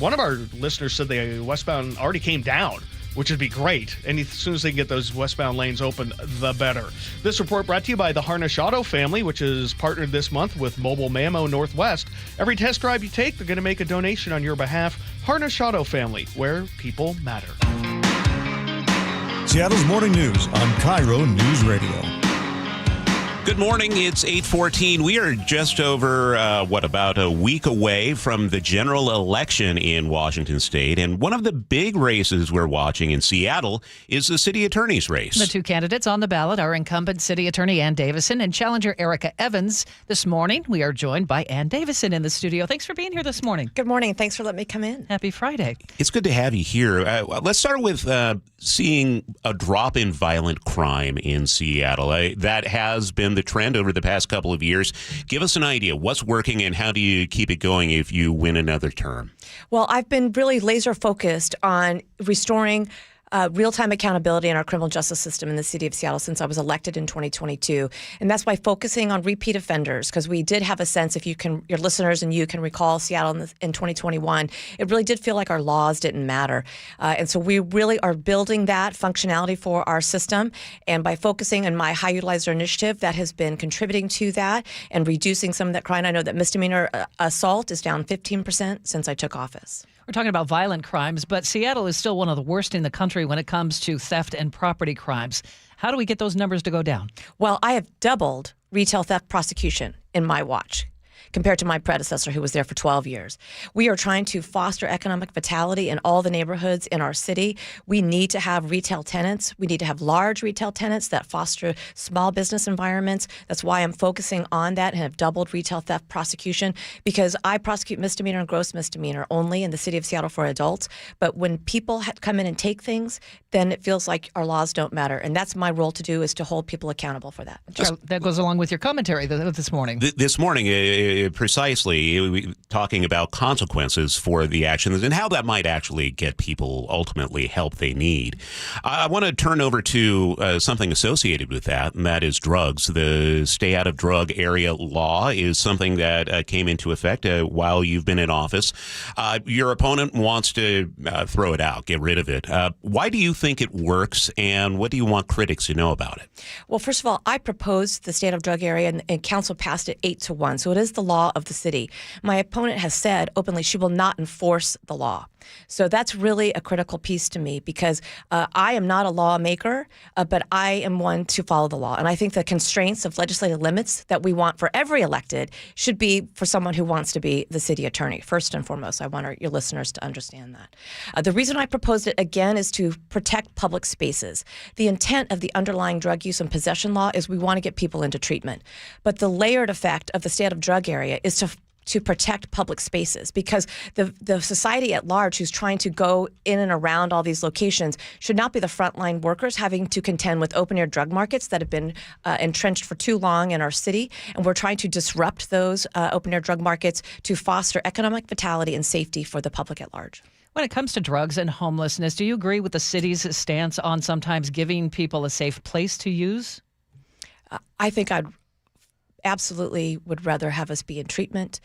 One of our listeners said the westbound already came down, which would be great. And as soon as they can get those westbound lanes open, the better. This report brought to you by the Harnish Auto family, which is partnered this month with Mobile Mammo Northwest. Every test drive you take, they're going to make a donation on your behalf. Harnish Auto family, where people matter. Seattle's Morning News on KIRO News Radio. Good morning. It's 8:14. We are just over, about a week away from the general election in Washington State. And one of the big races we're watching in Seattle is the city attorney's race. The two candidates on the ballot are incumbent city attorney Ann Davison and challenger Erica Evans. This morning, we are joined by Ann Davison in the studio. Thanks for being here this morning. Good morning. Thanks for letting me come in. Happy Friday. It's good to have you here. Let's start with seeing a drop in violent crime in Seattle. That has been the trend over the past couple of years. Give us an idea. What's working and how do you keep it going if you win another term? Well, I've been really laser focused on restoring real-time accountability in our criminal justice system in the city of Seattle since I was elected in 2022. And that's by focusing on repeat offenders, because we did have a sense, if you can, your listeners and you can recall Seattle in 2021, it really did feel like our laws didn't matter. And so we really are building that functionality for our system. And by focusing on my high utilizer initiative, that has been contributing to that and reducing some of that crime. I know that misdemeanor assault is down 15% since I took office. We're talking about violent crimes, but Seattle is still one of the worst in the country when it comes to theft and property crimes. How do we get those numbers to go down? Well, I have doubled retail theft prosecution in my watch compared to my predecessor who was there for 12 years. We are trying to foster economic vitality in all the neighborhoods in our city. We need to have retail tenants. We need to have large retail tenants that foster small business environments. That's why I'm focusing on that and have doubled retail theft prosecution, because I prosecute misdemeanor and gross misdemeanor only in the city of Seattle for adults. But when people come in and take things, then it feels like our laws don't matter. And that's my role to do, is to hold people accountable for that. That goes along with your commentary this morning. This morning, precisely, talking about consequences for the actions and how that might actually get people ultimately help they need. I want to turn over to something associated with that, and that is drugs. The Stay Out of Drug Area law is something that came into effect while you've been in office. Your opponent wants to throw it out, get rid of it. Why do you think it works, and what do you want critics to know about it? Well, first of all, I proposed the Stay Out of Drug Area, and council passed it 8-1. So it is the law of the city. My opponent has said openly she will not enforce the law. So that's really a critical piece to me, because I am not a lawmaker, but I am one to follow the law. And I think the constraints of legislative limits that we want for every elected should be for someone who wants to be the city attorney. First and foremost, I want your listeners to understand that. The reason I proposed it, again, is to protect public spaces. The intent of the underlying drug use and possession law is we want to get people into treatment. But the layered effect of the Stay Out of Drug Area is to protect public spaces, because the society at large who's trying to go in and around all these locations should not be the frontline workers having to contend with open-air drug markets that have been entrenched for too long in our city. And we're trying to disrupt those open-air drug markets to foster economic vitality and safety for the public at large. When it comes to drugs and homelessness, do you agree with the city's stance on sometimes giving people a safe place to use? I think I'd absolutely would rather have us be in treatment,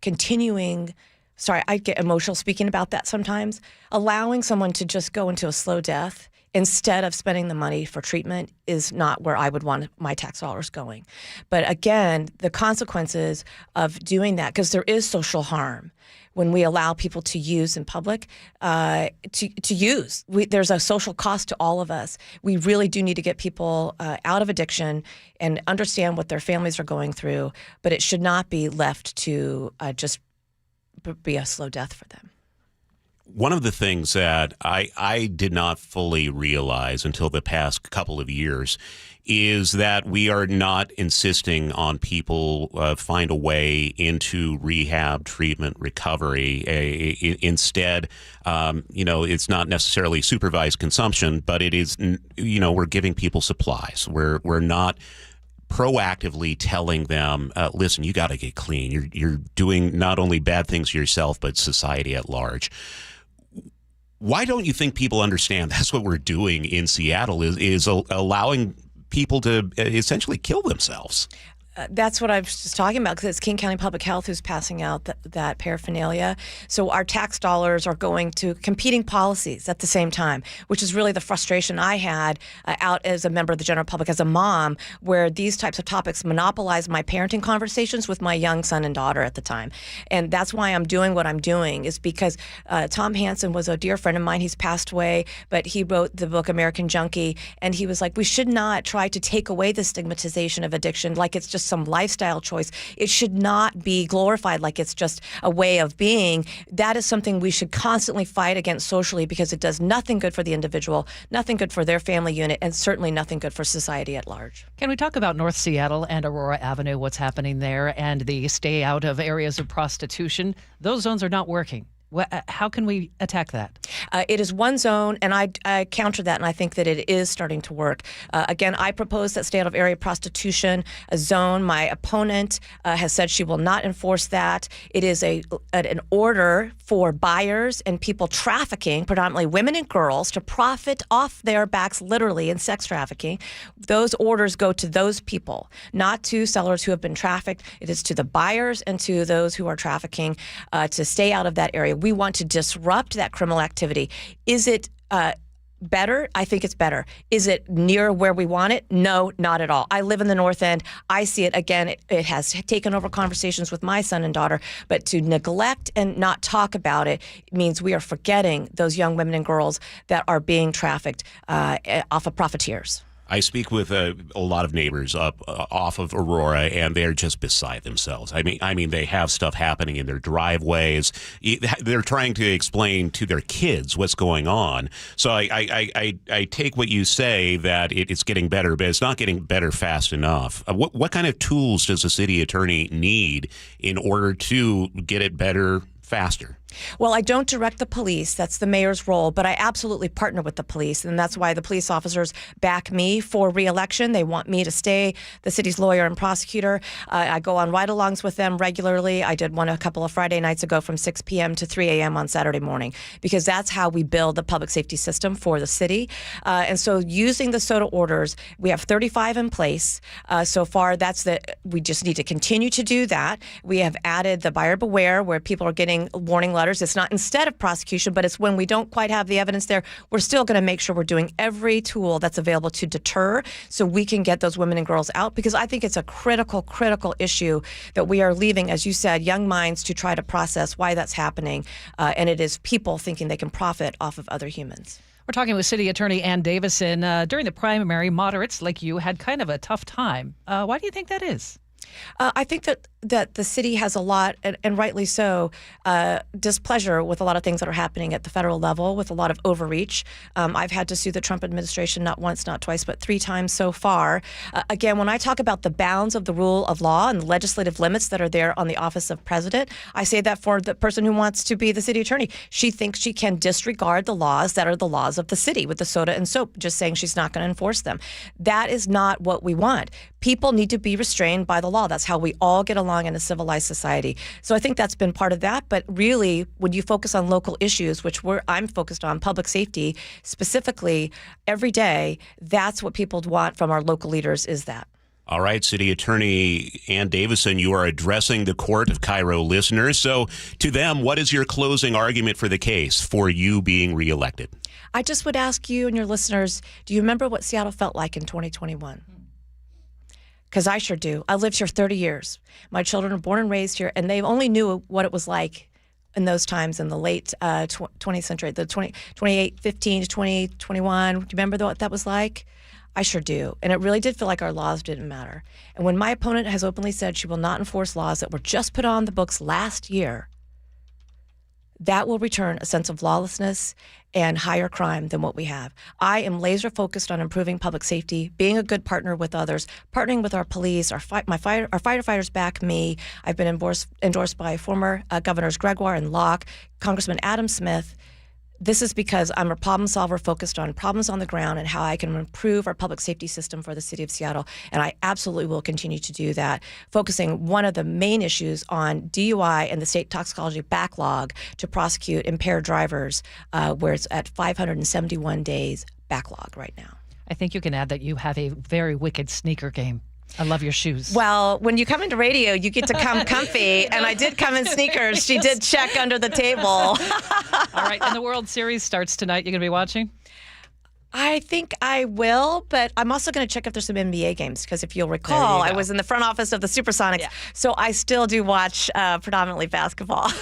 continuing. Sorry, I get emotional speaking about that sometimes. Allowing someone to just go into a slow death instead of spending the money for treatment is not where I would want my tax dollars going. But again, the consequences of doing that, because there is social harm when we allow people to use in public, to use. There's a social cost to all of us. We really do need to get people out of addiction and understand what their families are going through, but it should not be left to just be a slow death for them. One of the things that I did not fully realize until the past couple of years is that we are not insisting on people find a way into rehab, treatment, recovery. Instead, it's not necessarily supervised consumption, but it is, we're giving people supplies. We're not proactively telling them, listen, you got to get clean. You're doing not only bad things to yourself, but society at large. Why don't you think people understand that's what we're doing in Seattle is allowing people to essentially kill themselves? That's what I was just talking about, because it's King County Public Health who's passing out that paraphernalia. So our tax dollars are going to competing policies at the same time, which is really the frustration I had out as a member of the general public, as a mom, where these types of topics monopolize my parenting conversations with my young son and daughter at the time. And that's why I'm doing what I'm doing, is because Tom Hansen was a dear friend of mine. He's passed away, but he wrote the book American Junkie, and he was like, we should not try to take away the stigmatization of addiction like it's just some lifestyle choice. It should not be glorified like it's just a way of being. That is something we should constantly fight against socially, because it does nothing good for the individual, nothing good for their family unit, and certainly nothing good for society at large. Can we talk about North Seattle and Aurora Avenue, what's happening there, and the stay out of areas of prostitution? Those zones are not working. How can we attack that? It is one zone, and I counter that, and I think that it is starting to work. Again, I propose that stay-out-of-area prostitution zone. My opponent has said she will not enforce that. It is an order for buyers and people trafficking, predominantly women and girls, to profit off their backs, literally, in sex trafficking. Those orders go to those people, not to sellers who have been trafficked. It is to the buyers and to those who are trafficking to stay out of that area. We want to disrupt that criminal activity. Is it better? I think it's better. Is it near where we want it? No, not at all. I live in the North End. I see it. Again, it has taken over conversations with my son and daughter, but to neglect and not talk about it means we are forgetting those young women and girls that are being trafficked off of profiteers. I speak with a lot of neighbors up off of Aurora, and they're just beside themselves. I mean, they have stuff happening in their driveways. They're trying to explain to their kids what's going on. So I take what you say that it's getting better, but it's not getting better fast enough. What kind of tools does the city attorney need in order to get it better faster? Well, I don't direct the police. That's the mayor's role, but I absolutely partner with the police, and that's why the police officers back me for re-election. They want me to stay the city's lawyer and prosecutor. I go on ride-alongs with them regularly. I did one a couple of Friday nights ago from 6 p.m. to 3 a.m. on Saturday morning, because that's how we build the public safety system for the city. And so using the SOTA orders, we have 35 in place. So far, we just need to continue to do that. We have added the buyer beware, where people are getting warning letters. It's not instead of prosecution, but it's when we don't quite have the evidence there. We're still going to make sure we're doing every tool that's available to deter so we can get those women and girls out, because I think it's a critical issue that we are leaving, as you said, young minds to try to process why that's happening. And it is people thinking they can profit off of other humans. We're talking with City Attorney Ann Davison. During the primary, moderates like you had kind of a tough time. Why do you think that is? I think that the city has a lot, and rightly so, displeasure with a lot of things that are happening at the federal level, with a lot of overreach. I've had to sue the Trump administration not once, not twice, but 3 times so far. Again, when I talk about the bounds of the rule of law and the legislative limits that are there on the office of president, I say that for the person who wants to be the city attorney. She thinks she can disregard the laws that are the laws of the city with the soda and soap, just saying she's not going to enforce them. That is not what we want. People need to be restrained by the law. That's how we all get along in a civilized society. So I think that's been part of that. But really, when you focus on local issues, which I'm focused on, public safety specifically, every day, that's what people want from our local leaders, is that. All right, City Attorney Ann Davison, you are addressing the court of KIRO listeners. So to them, what is your closing argument for the case for you being reelected? I just would ask you and your listeners, do you remember what Seattle felt like in 2021? Because I sure do. I lived here 30 years. My children are born and raised here, and they only knew what it was like in those times in the late 20th century, the 2015 to 2021. Do you remember what that was like? I sure do. And it really did feel like our laws didn't matter. And when my opponent has openly said she will not enforce laws that were just put on the books last year, that will return a sense of lawlessness and higher crime than what we have. I am laser focused on improving public safety, being a good partner with others, partnering with our police. Our firefighters back me. I've been endorsed by former Governors Gregoire and Locke, Congressman Adam Smith. This is because I'm a problem solver focused on problems on the ground and how I can improve our public safety system for the city of Seattle. And I absolutely will continue to do that, focusing one of the main issues on DUI and the state toxicology backlog to prosecute impaired drivers, where it's at 571 days backlog right now. I think you can add that you have a very wicked sneaker game. I love your shoes. Well, when you come into radio, you get to come comfy, and I did come in sneakers. She did check under the table. All right, and the World Series starts tonight. You going to be watching? I think I will, but I'm also going to check if there's some NBA games, because if you'll recall, I was in the front office of the Supersonics, so I still do watch predominantly basketball.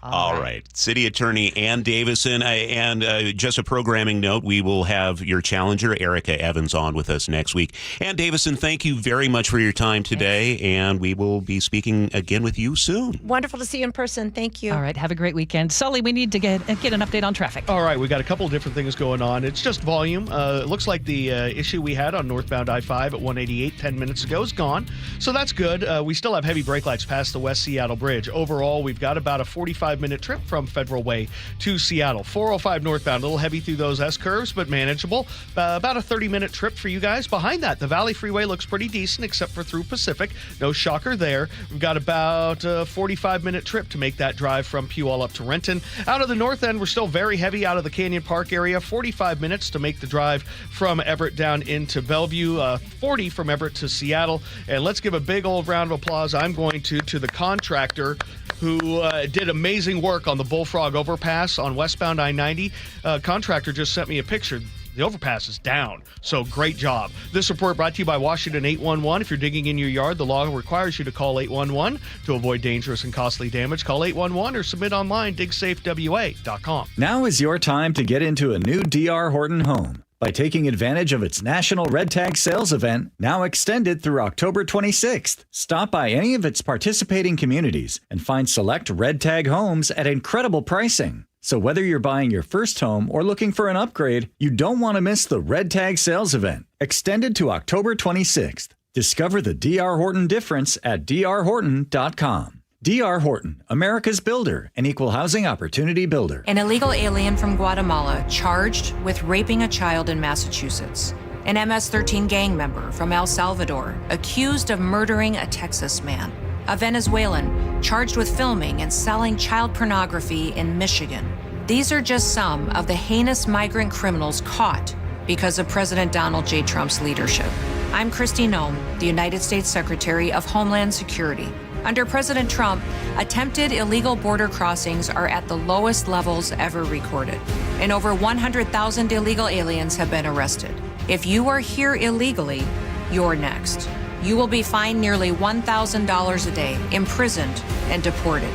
All right. City Attorney Ann Davison, and just a programming note, we will have your challenger, Erica Evans, on with us next week. Ann Davison, thank you very much for your time today, and we will be speaking again with you soon. Wonderful to see you in person. Thank you. All right, have a great weekend. Sully, we need to get an update on traffic. All right, we got a couple of different things going on. It's just volume. It looks like the issue we had on northbound I-5 at 188 10 minutes ago is gone, so that's good. We still have heavy brake lights past the West Seattle Bridge. Overall, we've got about a 45 45-minute trip from Federal Way to Seattle. 405 northbound, a little heavy through those S-curves, but manageable. About a 30-minute trip for you guys. Behind that, the Valley Freeway looks pretty decent, except for through Pacific. No shocker there. We've got about a 45-minute trip to make that drive from Puyallup up to Renton. Out of the north end, we're still very heavy out of the Canyon Park area. 45 minutes to make the drive from Everett down into Bellevue. 40 from Everett to Seattle. And let's give a big old round of applause. I'm going to the contractor who did amazing work on the Bullfrog Overpass on westbound I-90. Contractor just sent me a picture. The overpass is down, so great job. This report brought to you by Washington 811. If you're digging in your yard, the law requires you to call 811 to avoid dangerous and costly damage. Call 811 or submit online, digsafewa.com. Now is your time to get into a new D.R. Horton home by taking advantage of its National Red Tag Sales Event, now extended through October 26th. Stop by any of its participating communities and find select Red Tag homes at incredible pricing. So whether you're buying your first home or looking for an upgrade, you don't want to miss the Red Tag Sales Event, extended to October 26th. Discover the D.R. Horton difference at drhorton.com. D.R. Horton, America's builder and equal housing opportunity builder. An illegal alien from Guatemala charged with raping a child in Massachusetts. An MS-13 gang member from El Salvador accused of murdering a Texas man. A Venezuelan charged with filming and selling child pornography in Michigan. These are just some of the heinous migrant criminals caught because of President Donald J. Trump's leadership. I'm Kristi Noem, the United States Secretary of Homeland Security. Under President Trump, attempted illegal border crossings are at the lowest levels ever recorded, and over 100,000 illegal aliens have been arrested. If you are here illegally, you're next. You will be fined nearly $1,000 a day, imprisoned, and deported.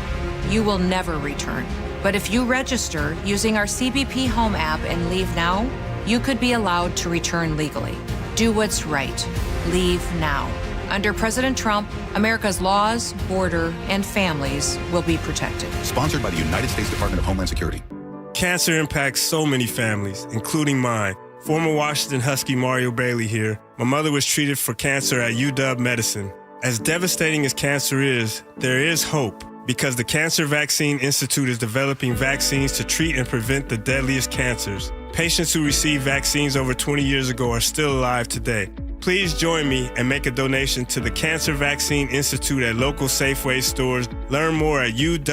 You will never return. But if you register using our CBP Home app and leave now, you could be allowed to return legally. Do what's right. Leave now. Under President Trump, America's laws, border, and families will be protected. Sponsored by the United States Department of Homeland Security. Cancer impacts so many families, including mine. Former Washington Husky Mario Bailey here. My mother was treated for cancer at UW Medicine. As devastating as cancer is, there is hope because the Cancer Vaccine Institute is developing vaccines to treat and prevent the deadliest cancers. Patients who received vaccines over 20 years ago are still alive today. Please join me and make a donation to the Cancer Vaccine Institute at local Safeway stores. Learn more at uwcvi.org.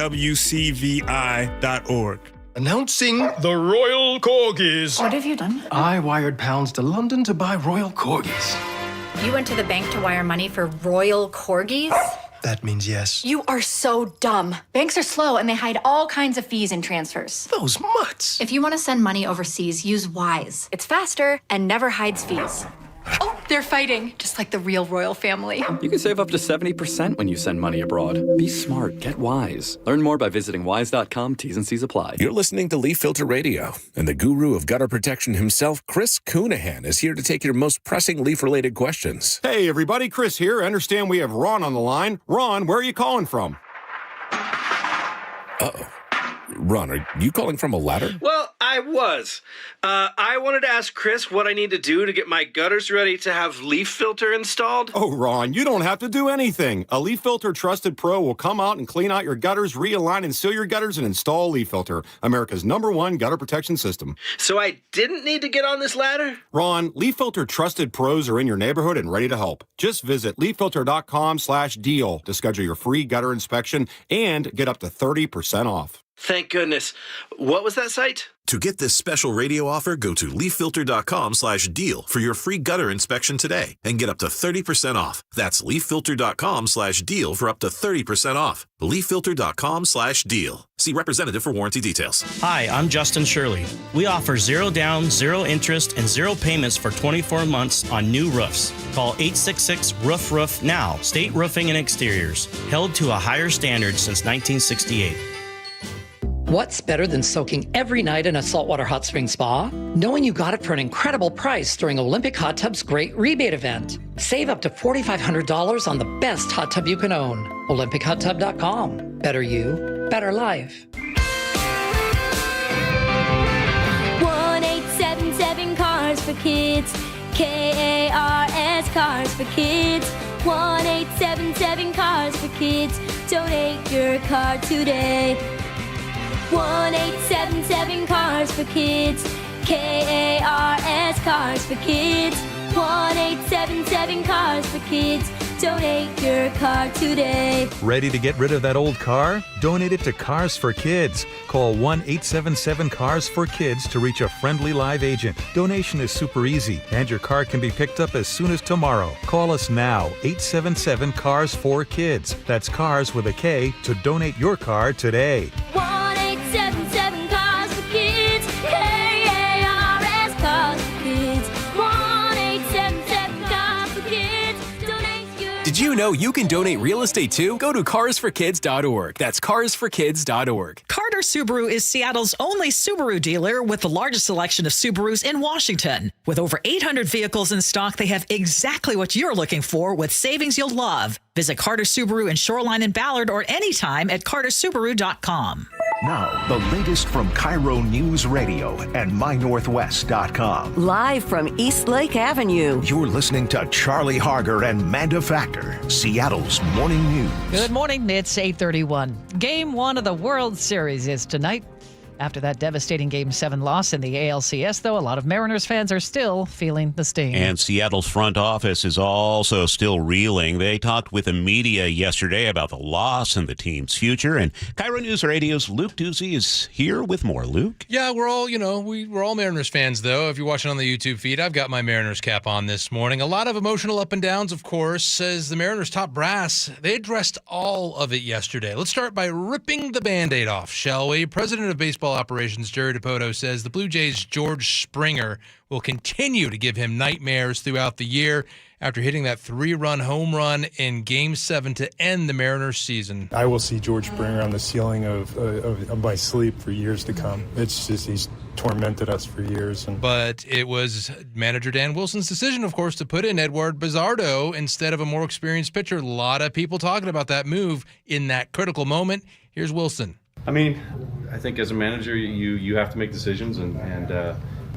Announcing the Royal Corgis. What have you done? I wired pounds to London to buy Royal Corgis. You went to the bank to wire money for Royal Corgis? That means yes. You are so dumb. Banks are slow and they hide all kinds of fees and transfers. Those mutts. If you want to send money overseas, use Wise. It's faster and never hides fees. Oh, they're fighting, just like the real royal family. You can save up to 70% when you send money abroad. Be smart. Get Wise. Learn more by visiting wise.com. T's and C's apply. You're listening to Leaf Filter Radio, and the guru of gutter protection himself, Chris Coonahan, is here to take your most pressing leaf-related questions. Hey, everybody. Chris here. I understand we have Ron on the line. Ron, where are you calling from? Uh-oh. Ron, are you calling from a ladder? Well, I was. I wanted to ask Chris what I need to do to get my gutters ready to have Leaf Filter installed. Oh, Ron, you don't have to do anything. A Leaf Filter Trusted Pro will come out and clean out your gutters, realign and seal your gutters, and install Leaf Filter, America's #1 gutter protection system. So I didn't need to get on this ladder? Ron, Leaf Filter Trusted Pros are in your neighborhood and ready to help. Just visit leaffilter.com/deal to schedule your free gutter inspection and get up to 30% off. Thank goodness. What was that site? To get this special radio offer, go to leaffilter.com/deal for your free gutter inspection today and get up to 30% off. That's leaffilter.com/deal for up to 30% off. leaffilter.com/deal. See representative for warranty details. Hi, I'm Justin Shirley. We offer 0 down, 0 interest, and 0 payments for 24 months on new roofs. Call 866-ROOF-ROOF now. State Roofing and Exteriors. Held to a higher standard since 1968. What's better than soaking every night in a saltwater hot spring spa? Knowing you got it for an incredible price during Olympic Hot Tub's great rebate event. Save up to $4,500 on the best hot tub you can own. OlympicHotTub.com. Better you, better life. 1-877 Cars for Kids. KARS Cars for Kids. 1-877 Cars for Kids. Donate your car today. 1-877-CARS for kids. KARS, Cars for Kids. 1-877-CARS for kids. Donate your car today. Ready to get rid of that old car? Donate it to Cars for Kids. Call 1-877-CARS for Kids to reach a friendly live agent. Donation is super easy, and your car can be picked up as soon as tomorrow. Call us now, 877-CARS for Kids. That's Cars with a K to donate your car today. 1-877-CARS for Kids. KARS, Cars for Kids. 1-877-CARS for Kids. Donate your... Did you know you can donate real estate too? Go to carsforkids.org. That's carsforkids.org. Carter Subaru is Seattle's only Subaru dealer with the largest selection of Subarus in Washington. With over 800 vehicles in stock, they have exactly what you're looking for with savings you'll love. Visit Carter Subaru in Shoreline and Ballard or anytime at cartersubaru.com. Now, the latest from KIRO Newsradio and MyNorthwest.com. Live from East Lake Avenue. You're listening to Charlie Harger and Manda Factor, Seattle's morning news. Good morning. It's 8:31. Game 1 of the World Series is tonight. After that devastating Game 7 loss in the ALCS, though, a lot of Mariners fans are still feeling the sting. And Seattle's front office is also still reeling. They talked with the media yesterday about the loss and the team's future. And KIRO News Radio's Luke Doozy is here with more. Luke? Yeah, we're all, we're all Mariners fans, though. If you're watching on the YouTube feed, I've got my Mariners cap on this morning. A lot of emotional up and downs, of course, as the Mariners top brass. They addressed all of it yesterday. Let's start by ripping the Band-Aid off, shall we? President of Baseball Operations Jerry DiPoto says the Blue Jays' George Springer will continue to give him nightmares throughout the year after hitting that 3-run home run in Game 7 to end the Mariners' season. I will see George Springer on the ceiling of my sleep for years to come. It's just he's tormented us for years. But it was manager Dan Wilson's decision, of course, to put in Edward Bizzardo instead of a more experienced pitcher. A lot of people talking about that move in that critical moment. Here's Wilson. I mean, I think as a manager, you have to make decisions, and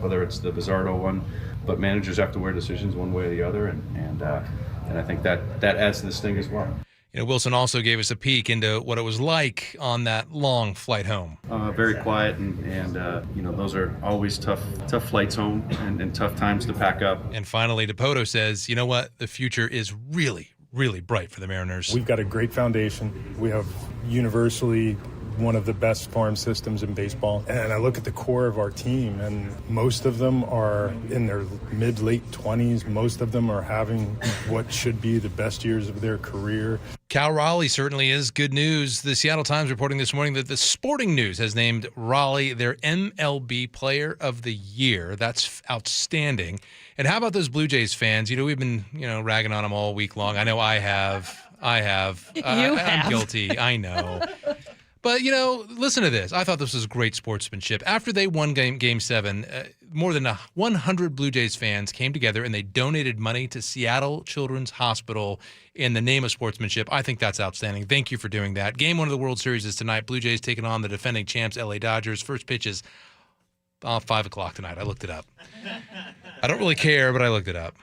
whether it's the Bizzardo one, but managers have to wear decisions one way or the other, and I think that adds to this thing as well. Wilson also gave us a peek into what it was like on that long flight home. Very quiet, and those are always tough flights home and tough times to pack up. And finally, DiPoto says, you know what? The future is really, really bright for the Mariners. We've got a great foundation. We have universally one of the best farm systems in baseball. And I look at the core of our team, and most of them are in their mid-late 20s. Most of them are having what should be the best years of their career. Cal Raleigh certainly is good news. The Seattle Times reporting this morning that the Sporting News has named Raleigh their MLB Player of the Year. That's outstanding. And how about those Blue Jays fans? We've been, ragging on them all week long. I know I have. I'm guilty. I know. But, listen to this. I thought this was great sportsmanship. After they won Game 7, more than 100 Blue Jays fans came together and they donated money to Seattle Children's Hospital in the name of sportsmanship. I think that's outstanding. Thank you for doing that. Game 1 of the World Series is tonight. Blue Jays taking on the defending champs, LA Dodgers. First pitch is 5 o'clock tonight. I looked it up. I don't really care, but I looked it up.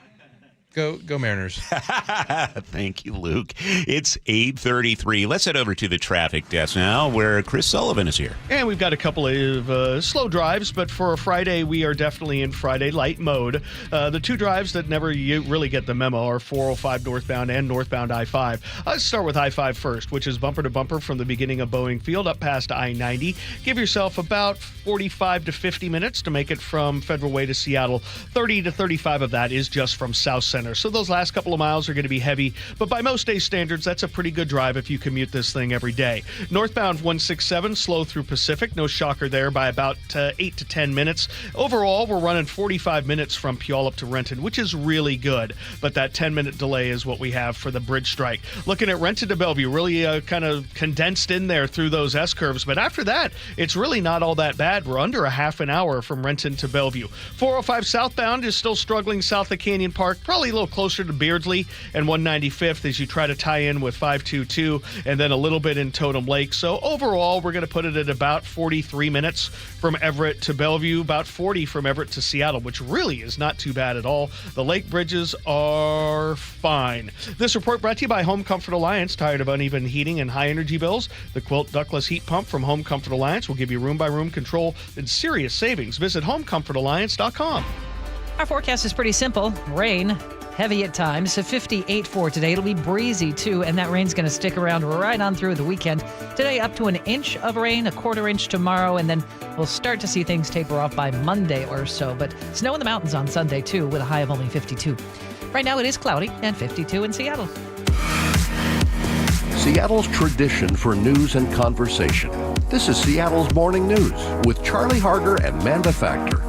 Go Mariners. Thank you, Luke. It's 8:33. Let's head over to the traffic desk now, where Chris Sullivan is here. And we've got a couple of slow drives, but for a Friday, we are definitely in Friday light mode. The two drives that never really get the memo are 405 northbound and northbound I-5. Let's start with I-5 first, which is bumper to bumper from the beginning of Boeing Field up past I-90. Give yourself about 45 to 50 minutes to make it from Federal Way to Seattle. 30 to 35 of that is just from South Center. So those last couple of miles are going to be heavy, but by most day standards, that's a pretty good drive if you commute this thing every day. Northbound 167, slow through Pacific. No shocker there by about 8 to 10 minutes. Overall, we're running 45 minutes from Puyallup to Renton, which is really good, but that 10-minute delay is what we have for the bridge strike. Looking at Renton to Bellevue, really kind of condensed in there through those S-curves, but after that, it's really not all that bad. We're under a half an hour from Renton to Bellevue. 405 southbound is still struggling south of Canyon Park, probably a little closer to Beardsley and 195th as you try to tie in with 522 and then a little bit in Totem Lake. So overall, we're going to put it at about 43 minutes from Everett to Bellevue, about 40 from Everett to Seattle, which really is not too bad at all. The lake bridges are fine. This report brought to you by Home Comfort Alliance. Tired of uneven heating and high energy bills? The Quilt ductless heat pump from Home Comfort Alliance will give you room-by-room control and serious savings. Visit homecomfortalliance.com. Our forecast is pretty simple. Rain, heavy at times, 58 for today. It'll be breezy too, and that rain's going to stick around right on through the weekend. Today, up to an inch of rain, a quarter inch tomorrow, and then we'll start to see things taper off by Monday or so. But snow in the mountains on Sunday too, with a high of only 52. Right now, it is cloudy and 52 in Seattle. Seattle's tradition for news and conversation. This is Seattle's Morning News with Charlie Harger and Manda Factor.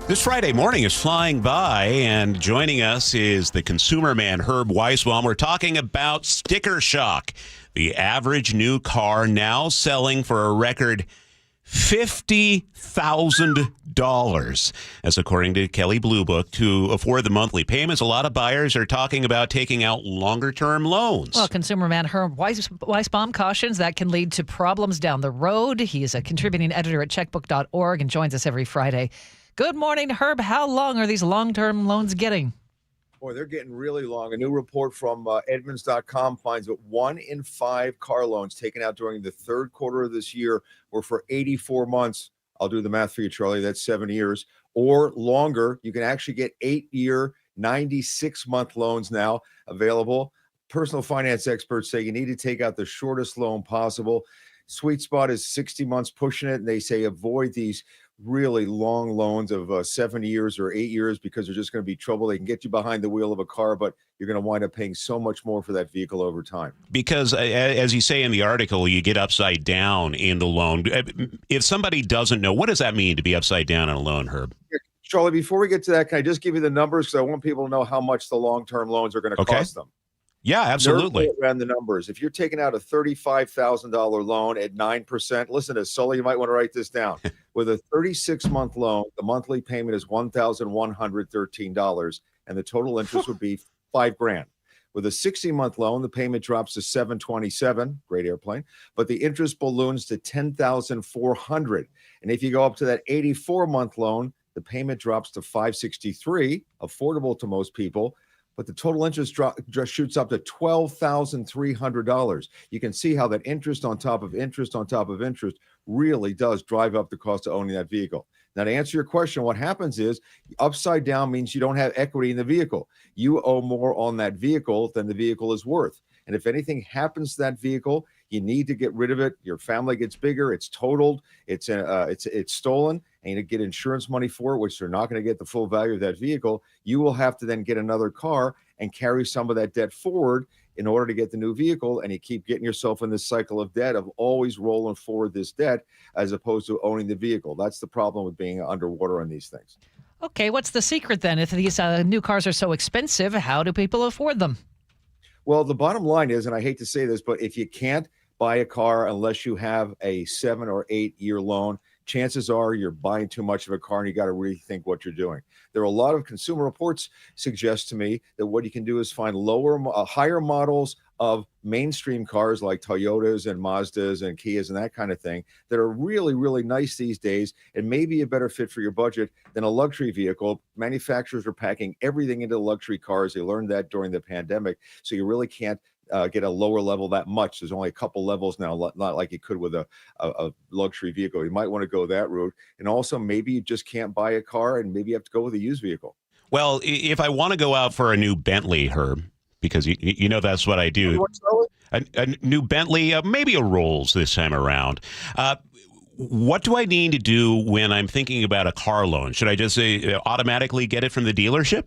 This Friday morning is flying by, and joining us is the consumer man, Herb Weisbaum. We're talking about sticker shock. The average new car now selling for a record $50,000. That's according to Kelley Blue Book. To afford the monthly payments, a lot of buyers are talking about taking out longer-term loans. Well, consumer man Herb Weisbaum cautions that can lead to problems down the road. He is a contributing editor at checkbook.org and joins us every Friday. Good morning, Herb. How long are these long-term loans getting? Boy, they're getting really long. A new report from Edmunds.com finds that 1 in 5 car loans taken out during the third quarter of this year were for 84 months. I'll do the math for you, Charlie. That's 7 years or longer. You can actually get 8-year, 96-month loans now available. Personal finance experts say you need to take out the shortest loan possible. Sweet spot is 60 months pushing it, and they say avoid these really long loans of 7 years or 8 years because they're just going to be trouble. They can get you behind the wheel of a car, but you're going to wind up paying so much more for that vehicle over time. Because as you say in the article, you get upside down in the loan. If somebody doesn't know, what does that mean to be upside down on a loan, Herb? Charlie, before we get to that, can I just give you the numbers? Because I want people to know how much the long-term loans are going to cost them. Yeah, absolutely. Around the numbers. If you're taking out a $35,000 loan at 9%, listen to Sully, you might want to write this down. With a 36-month loan, the monthly payment is $1,113, and the total interest would be $5,000. With a 60-month loan, the payment drops to $727, great airplane, but the interest balloons to $10,400. And if you go up to that 84-month loan, the payment drops to $563, affordable to most people. But the total interest just shoots up to $12,300. You can see how that interest on top of interest on top of interest really does drive up the cost of owning that vehicle. Now, to answer your question, what happens is upside down means you don't have equity in the vehicle. You owe more on that vehicle than the vehicle is worth. And if anything happens to that vehicle, you need to get rid of it. Your family gets bigger. It's totaled. It's stolen. And you get insurance money for it, which they're not going to get the full value of that vehicle. You will have to then get another car and carry some of that debt forward in order to get the new vehicle. And you keep getting yourself in this cycle of debt of always rolling forward this debt as opposed to owning the vehicle. That's the problem with being underwater on these things. Okay, what's the secret then? If these new cars are so expensive, how do people afford them? Well, the bottom line is, and I hate to say this, but if you can't buy a car unless you have a 7 or 8 year loan, chances are you're buying too much of a car and you got to rethink what you're doing. There are a lot of Consumer Reports suggest to me that what you can do is find higher models of mainstream cars like Toyotas and Mazdas and Kias and that kind of thing that are really, really nice these days and maybe a better fit for your budget than a luxury vehicle. Manufacturers are packing everything into luxury cars. They learned that during the pandemic. So you really can't get a lower level that much. There's only a couple levels now, not like you could with a luxury vehicle. You might want to go that route. And also maybe you just can't buy a car and maybe you have to go with a used vehicle. Well, if I want to go out for a new Bentley, Herb, because you know that's what I do. A new Bentley, maybe a Rolls this time around. What do I need to do when I'm thinking about a car loan? Should I just say automatically get it from the dealership?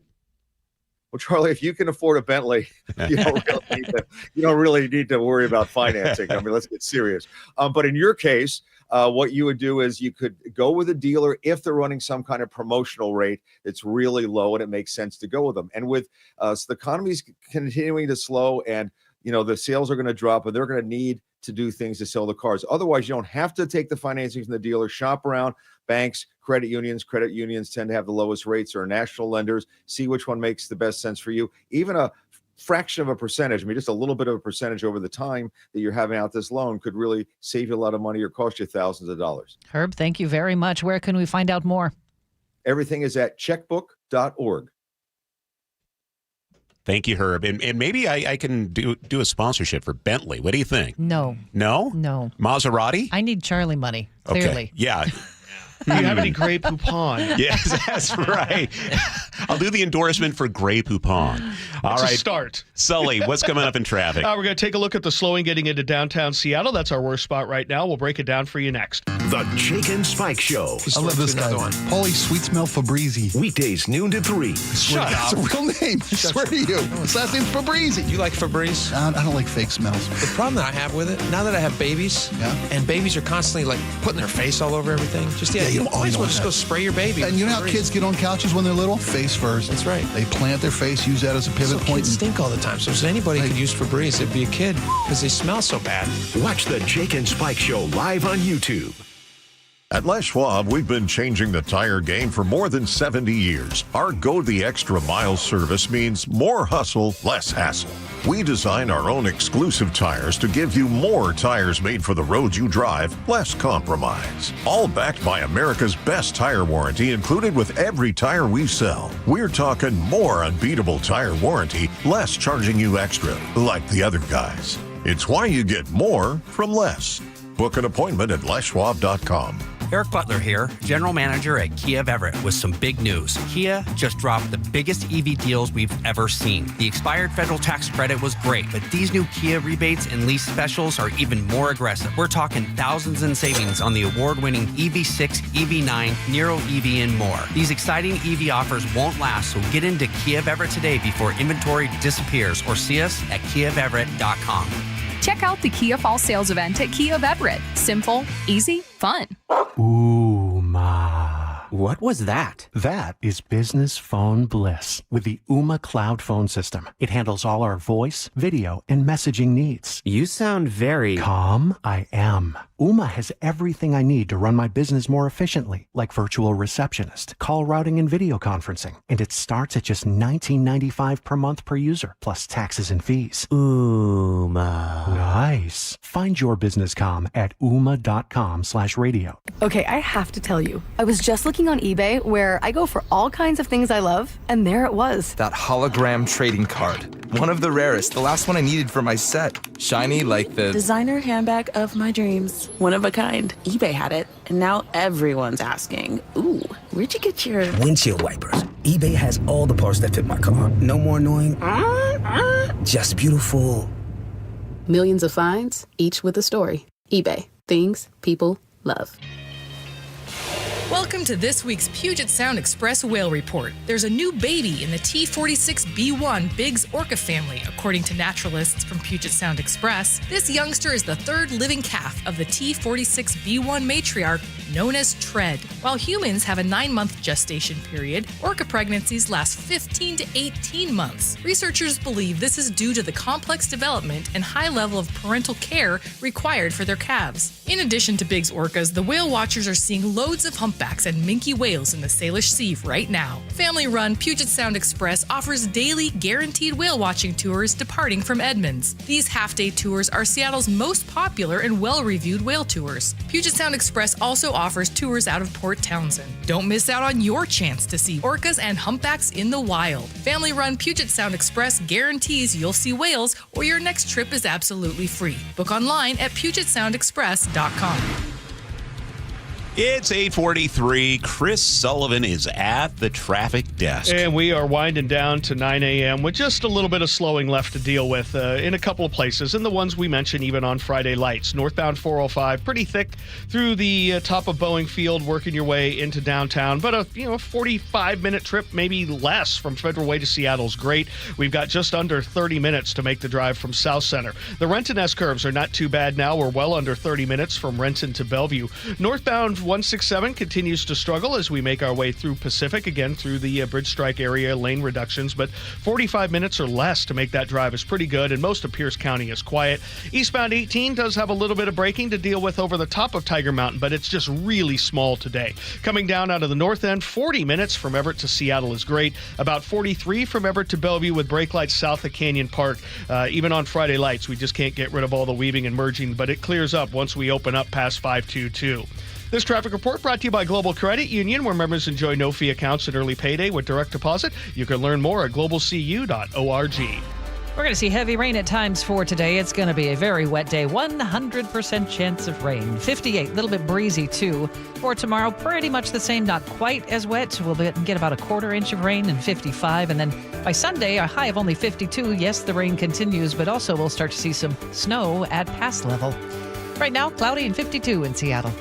Well, Charlie, if you can afford a Bentley, you don't really need to worry about financing. I mean, let's get serious. But in your case, what you would do is you could go with a dealer if they're running some kind of promotional rate that's really low and it makes sense to go with them. And with so the economy's continuing to slow and, the sales are going to drop and they're going to need to do things to sell the cars. Otherwise, you don't have to take the financing from the dealer, shop around banks, credit unions. Credit unions tend to have the lowest rates, or national lenders. See which one makes the best sense for you. Even a fraction of a percentage, just a little bit of a percentage over the time that you're having out this loan could really save you a lot of money or cost you thousands of dollars. Herb, thank you very much. Where can we find out more? Everything is at checkbook.org. Thank you, Herb. And maybe I can do a sponsorship for Bentley. What do you think? No. No? No. Maserati? I need Charlie money, clearly. Okay. Yeah. Do you have any Grey Poupon? Yes, that's right. I'll do the endorsement for Grey Poupon. All It's right. a start. Sully, what's coming up in traffic? We're going to take a look at the slowing getting into downtown Seattle. That's our worst spot right now. We'll break it down for you next. The Jake and Spike Show. I love this guy. Holy sweet smell Fabrizi. Weekdays noon to 3. Shut up. It's a real name. I swear to you. His last name's Fabrizi. You like Febreze? I don't like fake smells. The problem that I have with it, now that I have babies, and babies are constantly like putting their face all over everything, you might as well just go spray your baby. And you know how kids get on couches when they're little? Face first. That's right. They plant their face, use that as a pivot point. Kids stink all the time. So if anybody could use Febreze, it'd be a kid because they smell so bad. Watch the Jake and Spike Show live on YouTube. At Les Schwab, we've been changing the tire game for more than 70 years. Our Go the Extra Mile service means more hustle, less hassle. We design our own exclusive tires to give you more tires made for the road you drive, less compromise. All backed by America's best tire warranty included with every tire we sell. We're talking more unbeatable tire warranty, less charging you extra, like the other guys. It's why you get more from less. Book an appointment at leschwab.com. Eric Butler here, General Manager at Kia of Everett, with some big news. Kia just dropped the biggest EV deals we've ever seen. The expired federal tax credit was great, but these new Kia rebates and lease specials are even more aggressive. We're talking thousands in savings on the award-winning EV6, EV9, Niro EV, and more. These exciting EV offers won't last, so get into Kia of Everett today before inventory disappears, or see us at kiaofeverett.com. Check out the Kia Fall Sales Event at Kia of Everett. Simple, easy, fun. Ooh, ma. What was that? That is business phone bliss with the Ooma Cloud Phone System. It handles all our voice, video, and messaging needs. You sound very... Calm. I am. Ooma has everything I need to run my business more efficiently, like virtual receptionist, call routing, and video conferencing. And it starts at just $19.95 per month per user, plus taxes and fees. Ooma. Nice. Find your business calm at ooma.com/radio. Okay, I have to tell you, I was just looking on eBay where I go for all kinds of things I love, and there it was. That hologram trading card. One of the rarest, the last one I needed for my set. Shiny like the... designer handbag of my dreams. One of a kind. eBay had it, and now everyone's asking, ooh, where'd you get your... windshield wipers. eBay has all the parts that fit my car. No more annoying... just beautiful. Millions of finds, each with a story. eBay. Things people love. Welcome to this week's Puget Sound Express Whale Report. There's a new baby in the T46B1 Biggs orca family, according to naturalists from Puget Sound Express. This youngster is the third living calf of the T46B1 matriarch, known as Tread. While humans have a 9-month gestation period, orca pregnancies last 15 to 18 months. Researchers believe this is due to the complex development and high level of parental care required for their calves. In addition to Biggs orcas, the whale watchers are seeing loads of humpbacks and minke whales in the Salish Sea right now. Family-run Puget Sound Express offers daily guaranteed whale watching tours departing from Edmonds. These half-day tours are Seattle's most popular and well-reviewed whale tours. Puget Sound Express also offers tours out of Port Townsend. Don't miss out on your chance to see orcas and humpbacks in the wild. Family-run Puget Sound Express guarantees you'll see whales or your next trip is absolutely free. Book online at PugetSoundExpress.com. It's 8:43. Chris Sullivan is at the traffic desk. And we are winding down to 9 a.m. with just a little bit of slowing left to deal with in a couple of places. And the ones we mentioned even on Friday lights. Northbound 405, pretty thick through the top of Boeing Field, working your way into downtown. But a 45-minute trip, maybe less, from Federal Way to Seattle is great. We've got just under 30 minutes to make the drive from South Center. The Renton S-curves are not too bad now. We're well under 30 minutes from Renton to Bellevue. Northbound 167 continues to struggle as we make our way through Pacific, again through the Bridge Strike area, lane reductions, but 45 minutes or less to make that drive is pretty good, and most of Pierce County is quiet. Eastbound 18 does have a little bit of braking to deal with over the top of Tiger Mountain, but it's just really small today. Coming down out of the north end, 40 minutes from Everett to Seattle is great. About 43 from Everett to Bellevue with brake lights south of Canyon Park. Even on Friday lights, we just can't get rid of all the weaving and merging, but it clears up once we open up past 522. This traffic report brought to you by Global Credit Union, where members enjoy no-fee accounts and early payday with direct deposit. You can learn more at globalcu.org. We're going to see heavy rain at times for today. It's going to be a very wet day. 100% chance of rain. 58, a little bit breezy too. For tomorrow, pretty much the same, not quite as wet. We'll get about a quarter inch of rain and 55. And then by Sunday, a high of only 52. Yes, the rain continues, but also we'll start to see some snow at pass level. Right now, cloudy and 52 in Seattle.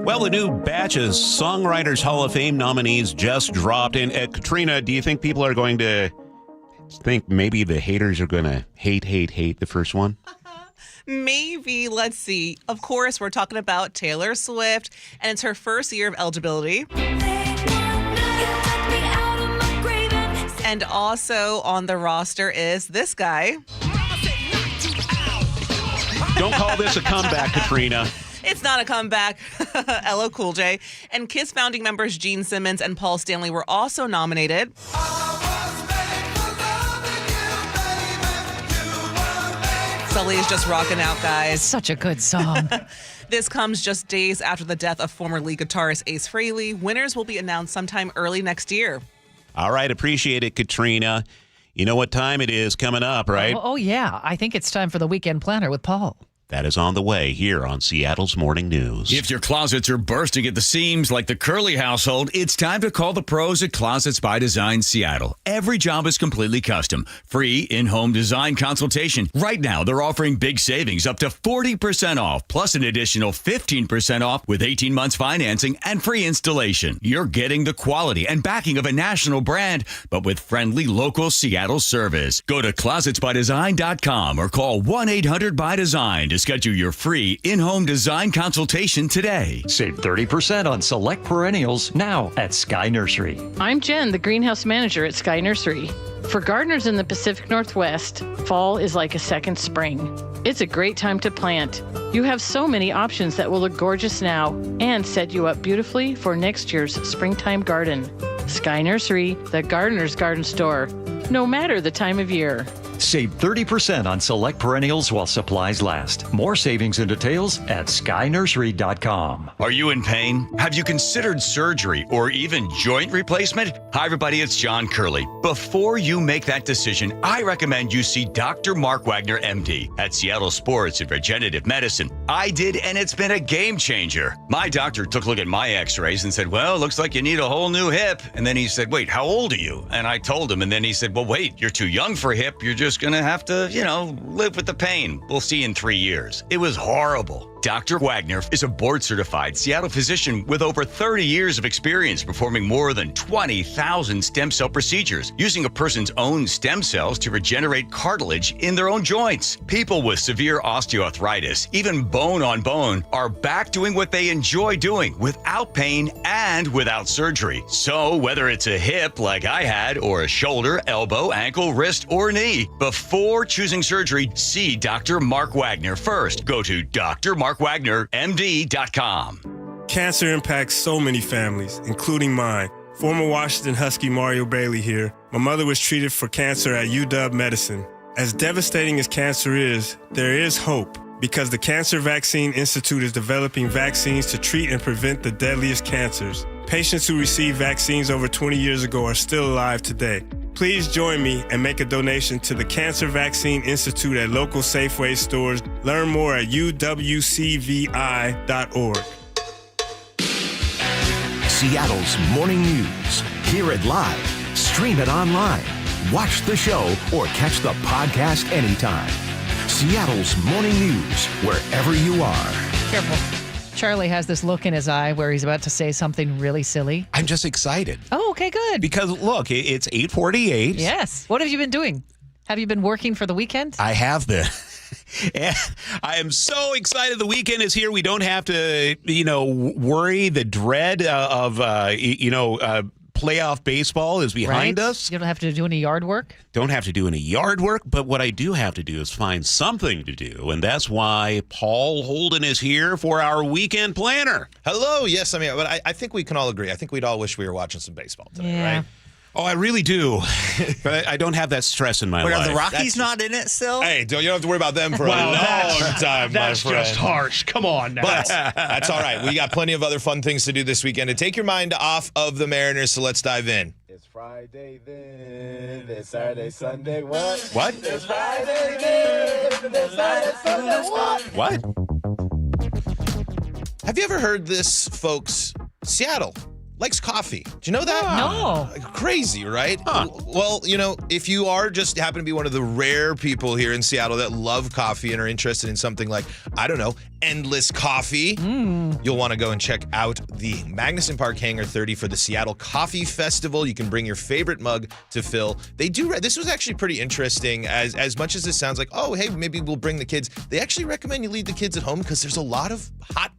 Well, the new batch of Songwriters Hall of Fame nominees just dropped. And Katrina, do you think people are going to think maybe the haters are going to hate the first one? Maybe. Let's see. Of course, we're talking about Taylor Swift, and it's her first year of eligibility. And also on the roster is this guy. Don't call this a comeback, Katrina. It's not a comeback. LL Cool J. And KISS founding members Gene Simmons and Paul Stanley were also nominated. Sully is just rocking out, guys. Such a good song. This comes just days after the death of former lead guitarist Ace Frehley. Winners will be announced sometime early next year. All right, appreciate it, Katrina. You know what time it is coming up, right? Oh, yeah. I think it's time for the Weekend Planner with Paul. That is on the way here on Seattle's Morning News. If your closets are bursting at the seams like the Curly household, it's time to call the pros at Closets by Design Seattle. Every job is completely custom. Free in-home design consultation. Right now, they're offering big savings up to 40% off, plus an additional 15% off with 18 months financing and free installation. You're getting the quality and backing of a national brand, but with friendly local Seattle service. Go to closetsbydesign.com or call 1-800-BY-DESIGN to schedule your free in-home design consultation today. Save 30% on select perennials now at Sky Nursery. I'm Jen, the greenhouse manager at Sky Nursery. For gardeners in the Pacific Northwest, fall is like a second spring. It's a great time to plant. You have so many options that will look gorgeous now and set you up beautifully for next year's springtime garden. Sky Nursery, the gardener's garden store, no matter the time of year. Save 30% on select perennials while supplies last. More savings and details at skynursery.com. Are you in pain? Have you considered surgery or even joint replacement? Hi, everybody. It's John Curley. Before you make that decision, I recommend you see Dr. Mark Wagner, MD, at Seattle Sports and Regenerative Medicine. I did, and it's been a game changer. My doctor took a look at my x-rays and said, well, looks like you need a whole new hip. And then he said, wait, how old are you? And I told him, and then he said, well, wait, you're too young for a hip. You're just going to have to, live with the pain. We'll see in 3 years. It was horrible. Dr. Wagner is a board-certified Seattle physician with over 30 years of experience performing more than 20,000 stem cell procedures, using a person's own stem cells to regenerate cartilage in their own joints. People with severe osteoarthritis, even bone on bone, are back doing what they enjoy doing without pain and without surgery. So whether it's a hip like I had, or a shoulder, elbow, ankle, wrist, or knee, before choosing surgery, see Dr. Mark Wagner first. Go to drmarkwagnermd.com. Cancer impacts so many families, including mine. Former Washington Husky Mario Bailey here. My mother was treated for cancer at UW Medicine. As devastating as cancer is, there is hope, because the Cancer Vaccine Institute is developing vaccines to treat and prevent the deadliest cancers. Patients who received vaccines over 20 years ago are still alive today. Please join me and make a donation to the Cancer Vaccine Institute at local Safeway stores. Learn more at uwcvi.org. Seattle's Morning News. Hear it live, stream it online, watch the show, or catch the podcast anytime. Seattle's Morning News, wherever you are. Careful. Charlie has this look in his eye where he's about to say something really silly. I'm just excited. Oh, okay, good. Because, look, it's 8:48. Yes. What have you been doing? Have you been working for the weekend? I have been. And I am so excited the weekend is here. We don't have to, worry. The dread of playoff baseball is behind us. You don't have to do any yard work. Don't have to do any yard work, but what I do have to do is find something to do, and that's why Paul Holden is here for our weekend planner. Hello. Yes, but I think we can all agree. I think we'd all wish we were watching some baseball today, right? Oh, I really do. But I don't have that stress in my life. Are the Rockies not in it still? Hey, you don't have to worry about them for a long time, That's my friend. just harsh. Come on now. But that's all right. We got plenty of other fun things to do this weekend to take your mind off of the Mariners, so let's dive in. It's Friday then, it's Saturday, Sunday, what? What? It's Friday then, it's Saturday, Sunday, what? What? Have you ever heard this, folks? Seattle likes coffee. Do you know that? No. Crazy, right? Huh. Well, if you are just happen to be one of the rare people here in Seattle that love coffee and are interested in something like, I don't know, endless coffee, you'll want to go and check out the Magnuson Park Hangar 30 for the Seattle Coffee Festival. You can bring your favorite mug to fill. This was actually pretty interesting. As much as this sounds like, oh, hey, maybe we'll bring the kids. They actually recommend you leave the kids at home because there's a lot of hot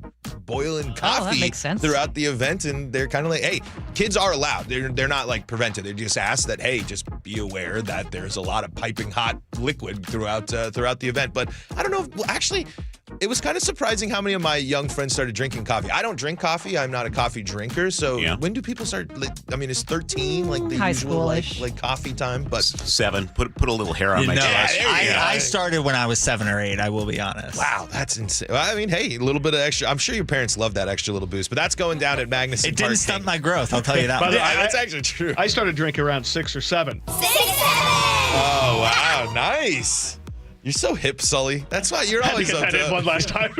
boiling coffee throughout the event, and they're kind of like, hey, kids are allowed. They're not like prevented. They just ask that, hey, just be aware that there's a lot of piping hot liquid throughout the event. But I don't know. Actually, it was kind of surprising how many of my young friends started drinking coffee. I don't drink coffee. I'm not a coffee drinker. So when do people start? Is 13 like the high usual schoolish like coffee time? But 7. Put a little hair on my chest. I started when I was 7 or 8. I will be honest. Wow, that's insane. Well, hey, a little bit of extra. I'm sure your parents love that extra little boost. But that's going down at Magnuson Park. It didn't stunt my growth. I'll tell you that. That's actually true. I started drinking around 6 or 7. 6, 7. Oh wow, nice. You're so hip, Sully. That's why you're always up to one last time.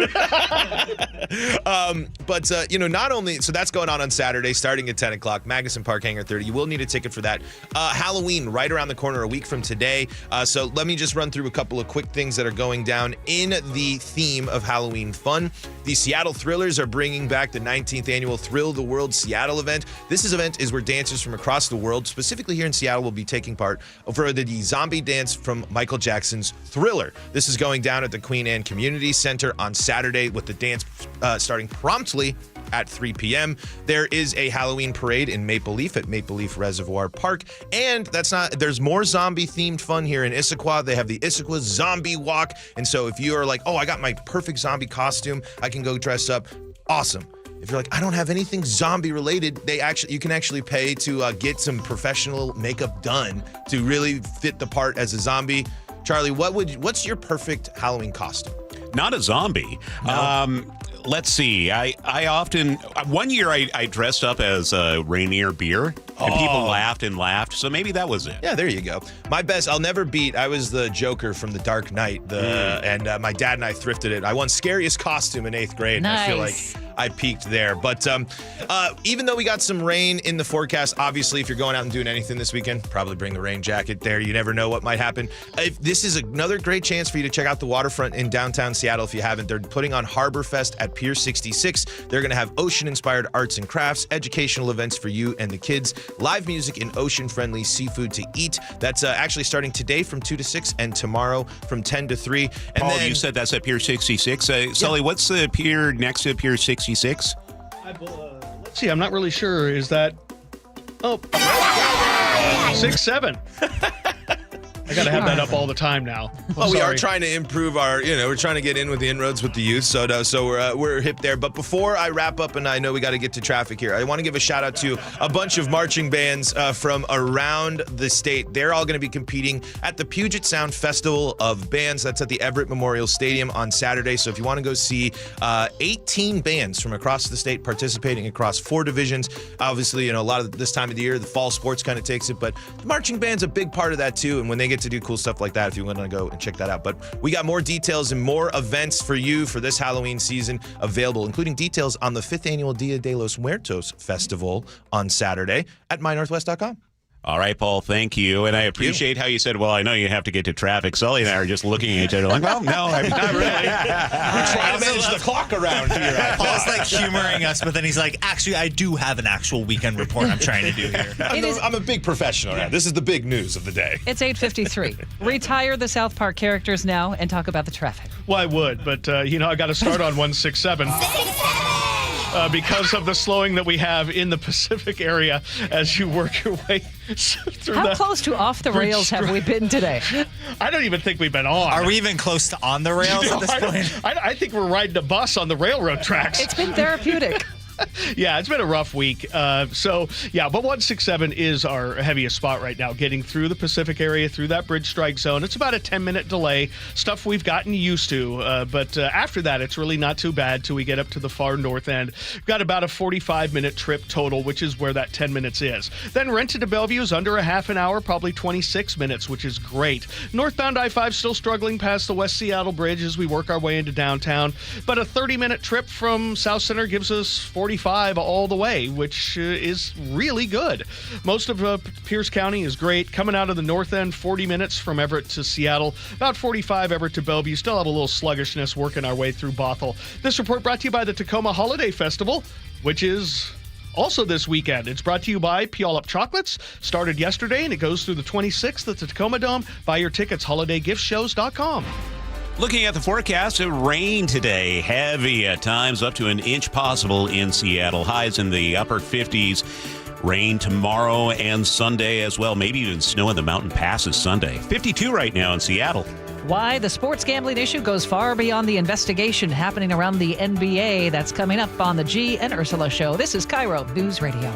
Not only, so that's going on Saturday, starting at 10 o'clock, Magnuson Park Hangar 30. You will need a ticket for that. Halloween, right around the corner, a week from today. So let me just run through a couple of quick things that are going down in the theme of Halloween fun. The Seattle Thrillers are bringing back the 19th annual Thrill the World Seattle event. This event is where dancers from across the world, specifically here in Seattle, will be taking part for the zombie dance from Michael Jackson's Thriller. This is going down at the Queen Anne Community Center on Saturday with the dance starting promptly at 3 p.m. There is a Halloween parade in Maple Leaf at Maple Leaf Reservoir Park. And there's more zombie-themed fun here in Issaquah. They have the Issaquah Zombie Walk. And so if you are like, oh, I got my perfect zombie costume, I can go dress up. Awesome. If you're like, I don't have anything zombie related, you can actually pay to get some professional makeup done to really fit the part as a zombie. Charlie, what's your perfect Halloween costume? Not a zombie. No. Let's see. I often, one year I dressed up as Rainier Beer, and people laughed and laughed. So maybe that was it. Yeah, there you go. My best, I'll never beat. I was the Joker from The Dark Knight, and my dad and I thrifted it. I won scariest costume in 8th grade. Nice. And I feel like I peaked there. But even though we got some rain in the forecast, obviously, if you're going out and doing anything this weekend, probably bring the rain jacket there. You never know what might happen. This is another great chance for you to check out the waterfront in downtown Seattle if you haven't. They're putting on Harbor Fest at Pier 66. They're going to have ocean-inspired arts and crafts, educational events for you and the kids, live music, and ocean-friendly seafood to eat. That's actually starting today from 2 to 6 and tomorrow from 10 to 3. And Paul, you said that's at Pier 66. Sully, what's the pier next to Pier 66? Let's see. I'm not really sure. Is that 6, 7? I got to have that up all the time now. Well, we are trying to improve our, we're trying to get in with the inroads with the youth, so we're hip there. But before I wrap up, and I know we got to get to traffic here, I want to give a shout out to a bunch of marching bands from around the state. They're all going to be competing at the Puget Sound Festival of Bands. That's at the Everett Memorial Stadium on Saturday. So if you want to go see 18 bands from across the state participating across 4 divisions, obviously, a lot of this time of the year, the fall sports kind of takes it, but the marching band's a big part of that too. And when they get to do cool stuff like that, if you want to go and check that out. But we got more details and more events for you for this Halloween season available, including details on the 5th annual Dia de los Muertos Festival on Saturday at mynorthwest.com. All right, Paul, thank you. And I appreciate how you said, well, I know you have to get to traffic. Sully and I are just looking at each other like, well, no, not really. We're trying to manage the clock around here. Paul's like humoring us, but then he's like, actually, I do have an actual weekend report I'm trying to do here. I'm a big professional now. This is the big news of the day. It's 8:53. Retire the South Park characters now and talk about the traffic. Well, I would, but, I got to start on 167. Because of the slowing that we have in the Pacific area as you work your way through How close to off the rails have we been today? I don't even think we've been on. Are we even close to on the rails at this point? I think we're riding a bus on the railroad tracks. It's been therapeutic. Yeah, it's been a rough week. But 167 is our heaviest spot right now, getting through the Pacific area, through that bridge strike zone. It's about a 10-minute delay, stuff we've gotten used to. But after that, it's really not too bad till we get up to the far north end. We've got about a 45-minute trip total, which is where that 10 minutes is. Then Renton to Bellevue is under a half an hour, probably 26 minutes, which is great. Northbound I-5 still struggling past the West Seattle Bridge as we work our way into downtown. But a 30-minute trip from South Center gives us 45 all the way, which is really good. Most of Pierce County is great. Coming out of the north end, 40 minutes from Everett to Seattle, about 45 Everett to Bellevue. Still have a little sluggishness working our way through Bothell. This report brought to you by the Tacoma Holiday Festival, which is also this weekend. It's brought to you by Puyallup Chocolates. Started yesterday and it goes through the 26th at the Tacoma Dome. Buy your tickets, holidaygiftsshows.com. Looking at the forecast, rain today. Heavy at times, up to an inch possible in Seattle. Highs in the upper 50s. Rain tomorrow and Sunday as well. Maybe even snow in the mountain passes Sunday. 52 right now in Seattle. Why the sports gambling issue goes far beyond the investigation happening around the NBA. That's coming up on the G and Ursula Show. This is KIRO Newsradio.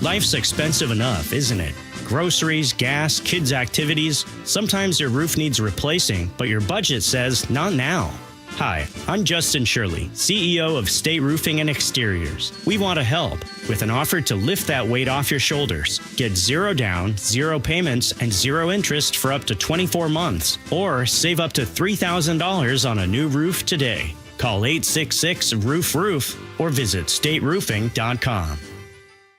Life's expensive enough, isn't it? Groceries, gas, kids' activities. Sometimes your roof needs replacing, but your budget says not now. Hi, I'm Justin Shirley, CEO of State Roofing and Exteriors. We want to help with an offer to lift that weight off your shoulders. Get 0 down, 0 payments, and 0 interest for up to 24 months. Or save up to $3,000 on a new roof today. Call 866-ROOF-ROOF or visit stateroofing.com.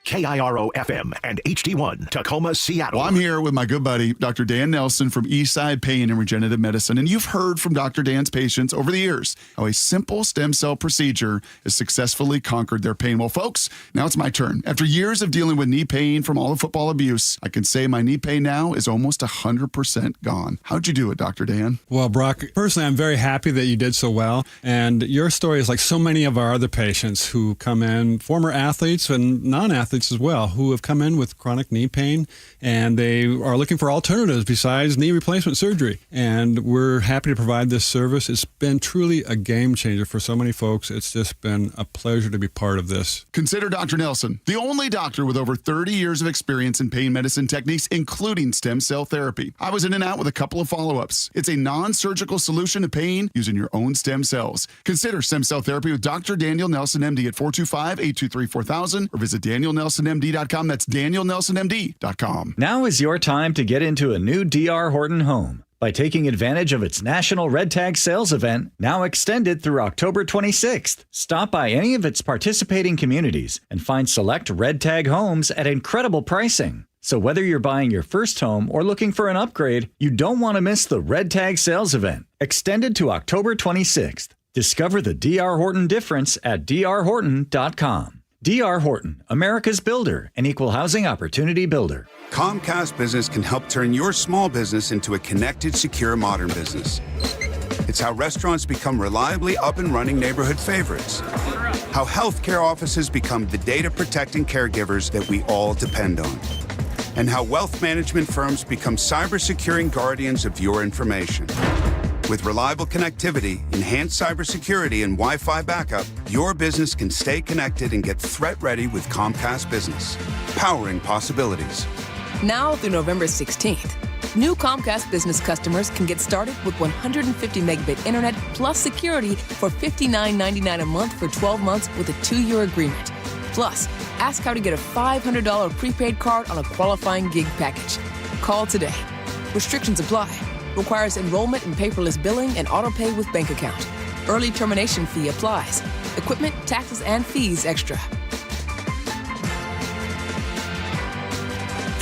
KIRO-FM and HD1, Tacoma, Seattle. Well, I'm here with my good buddy, Dr. Dan Nelson from Eastside Pain and Regenerative Medicine. And you've heard from Dr. Dan's patients over the years how a simple stem cell procedure has successfully conquered their pain. Well, folks, now it's my turn. After years of dealing with knee pain from all the football abuse, I can say my knee pain now is almost 100% gone. How'd you do it, Dr. Dan? Well, Brock, personally, I'm very happy that you did so well. And your story is like so many of our other patients who come in, former athletes and non-athletes as well, who have come in with chronic knee pain and they are looking for alternatives besides knee replacement surgery. And we're happy to provide this service. It's been truly a game changer for so many folks. It's just been a pleasure to be part of this. Consider Dr. Nelson, the only doctor with over 30 years of experience in pain medicine techniques, including stem cell therapy. I was in and out with a couple of follow-ups. It's a non-surgical solution to pain using your own stem cells. Consider stem cell therapy with Dr. Daniel Nelson, MD at 425-823-4000 or visit DanielNelsonMD.com. That's DanielNelsonMD.com. Now is your time to get into a new D.R. Horton home by taking advantage of its National Red Tag Sales event, now extended through October 26th. Stop by any of its participating communities and find select Red Tag homes at incredible pricing. So whether you're buying your first home or looking for an upgrade, you don't want to miss the Red Tag Sales event, extended to October 26th. Discover the D.R. Horton difference at drhorton.com. D.R. Horton, America's builder and equal housing opportunity builder. Comcast Business can help turn your small business into a connected, secure, modern business. It's how restaurants become reliably up and running neighborhood favorites. How healthcare offices become the data-protecting caregivers that we all depend on. And how wealth management firms become cyber-securing guardians of your information. With reliable connectivity, enhanced cybersecurity, and Wi-Fi backup, your business can stay connected and get threat-ready with Comcast Business, powering possibilities. Now through November 16th, new Comcast Business customers can get started with 150 megabit internet plus security for $59.99 a month for 12 months with a 2-year agreement. Plus, ask how to get a $500 prepaid card on a qualifying gig package. Call today. Restrictions apply. Requires enrollment in paperless billing and auto pay with bank account. Early termination fee applies. Equipment, taxes, and fees extra.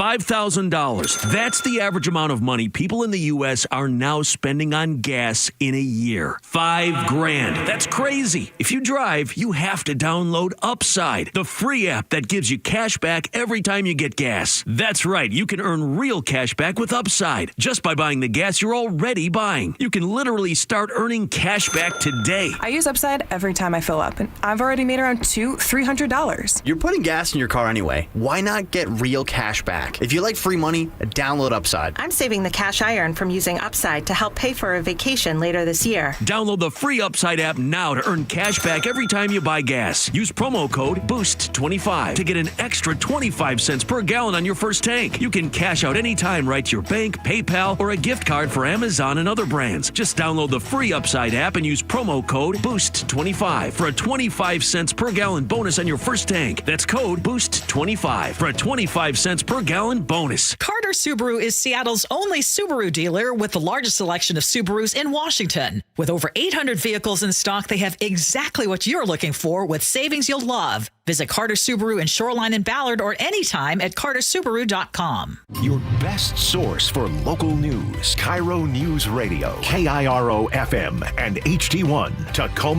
$5,000. That's the average amount of money people in the U.S. are now spending on gas in a year. $5,000. That's crazy. If you drive, you have to download Upside, the free app that gives you cash back every time you get gas. That's right. You can earn real cash back with Upside just by buying the gas you're already buying. You can literally start earning cash back today. I use Upside every time I fill up, and I've already made around $300. You're putting gas in your car anyway. Why not get real cash back? If you like free money, download Upside. I'm saving the cash I earn from using Upside to help pay for a vacation later this year. Download the free Upside app now to earn cash back every time you buy gas. Use promo code BOOST25 to get an extra 25 cents per gallon on your first tank. You can cash out anytime right to your bank, PayPal, or a gift card for Amazon and other brands. Just download the free Upside app and use promo code BOOST25 for a 25 cents per gallon bonus on your first tank. That's code BOOST25 for a 25 cents per gallon bonus. Carter Subaru is Seattle's only Subaru dealer with the largest selection of Subarus in Washington. With over 800 vehicles in stock, they have exactly what you're looking for with savings you'll love. Visit Carter Subaru in Shoreline and Ballard or anytime at cartersubaru.com. Your best source for local news. KIRO News Radio, KIRO FM and HD1, Tacoma.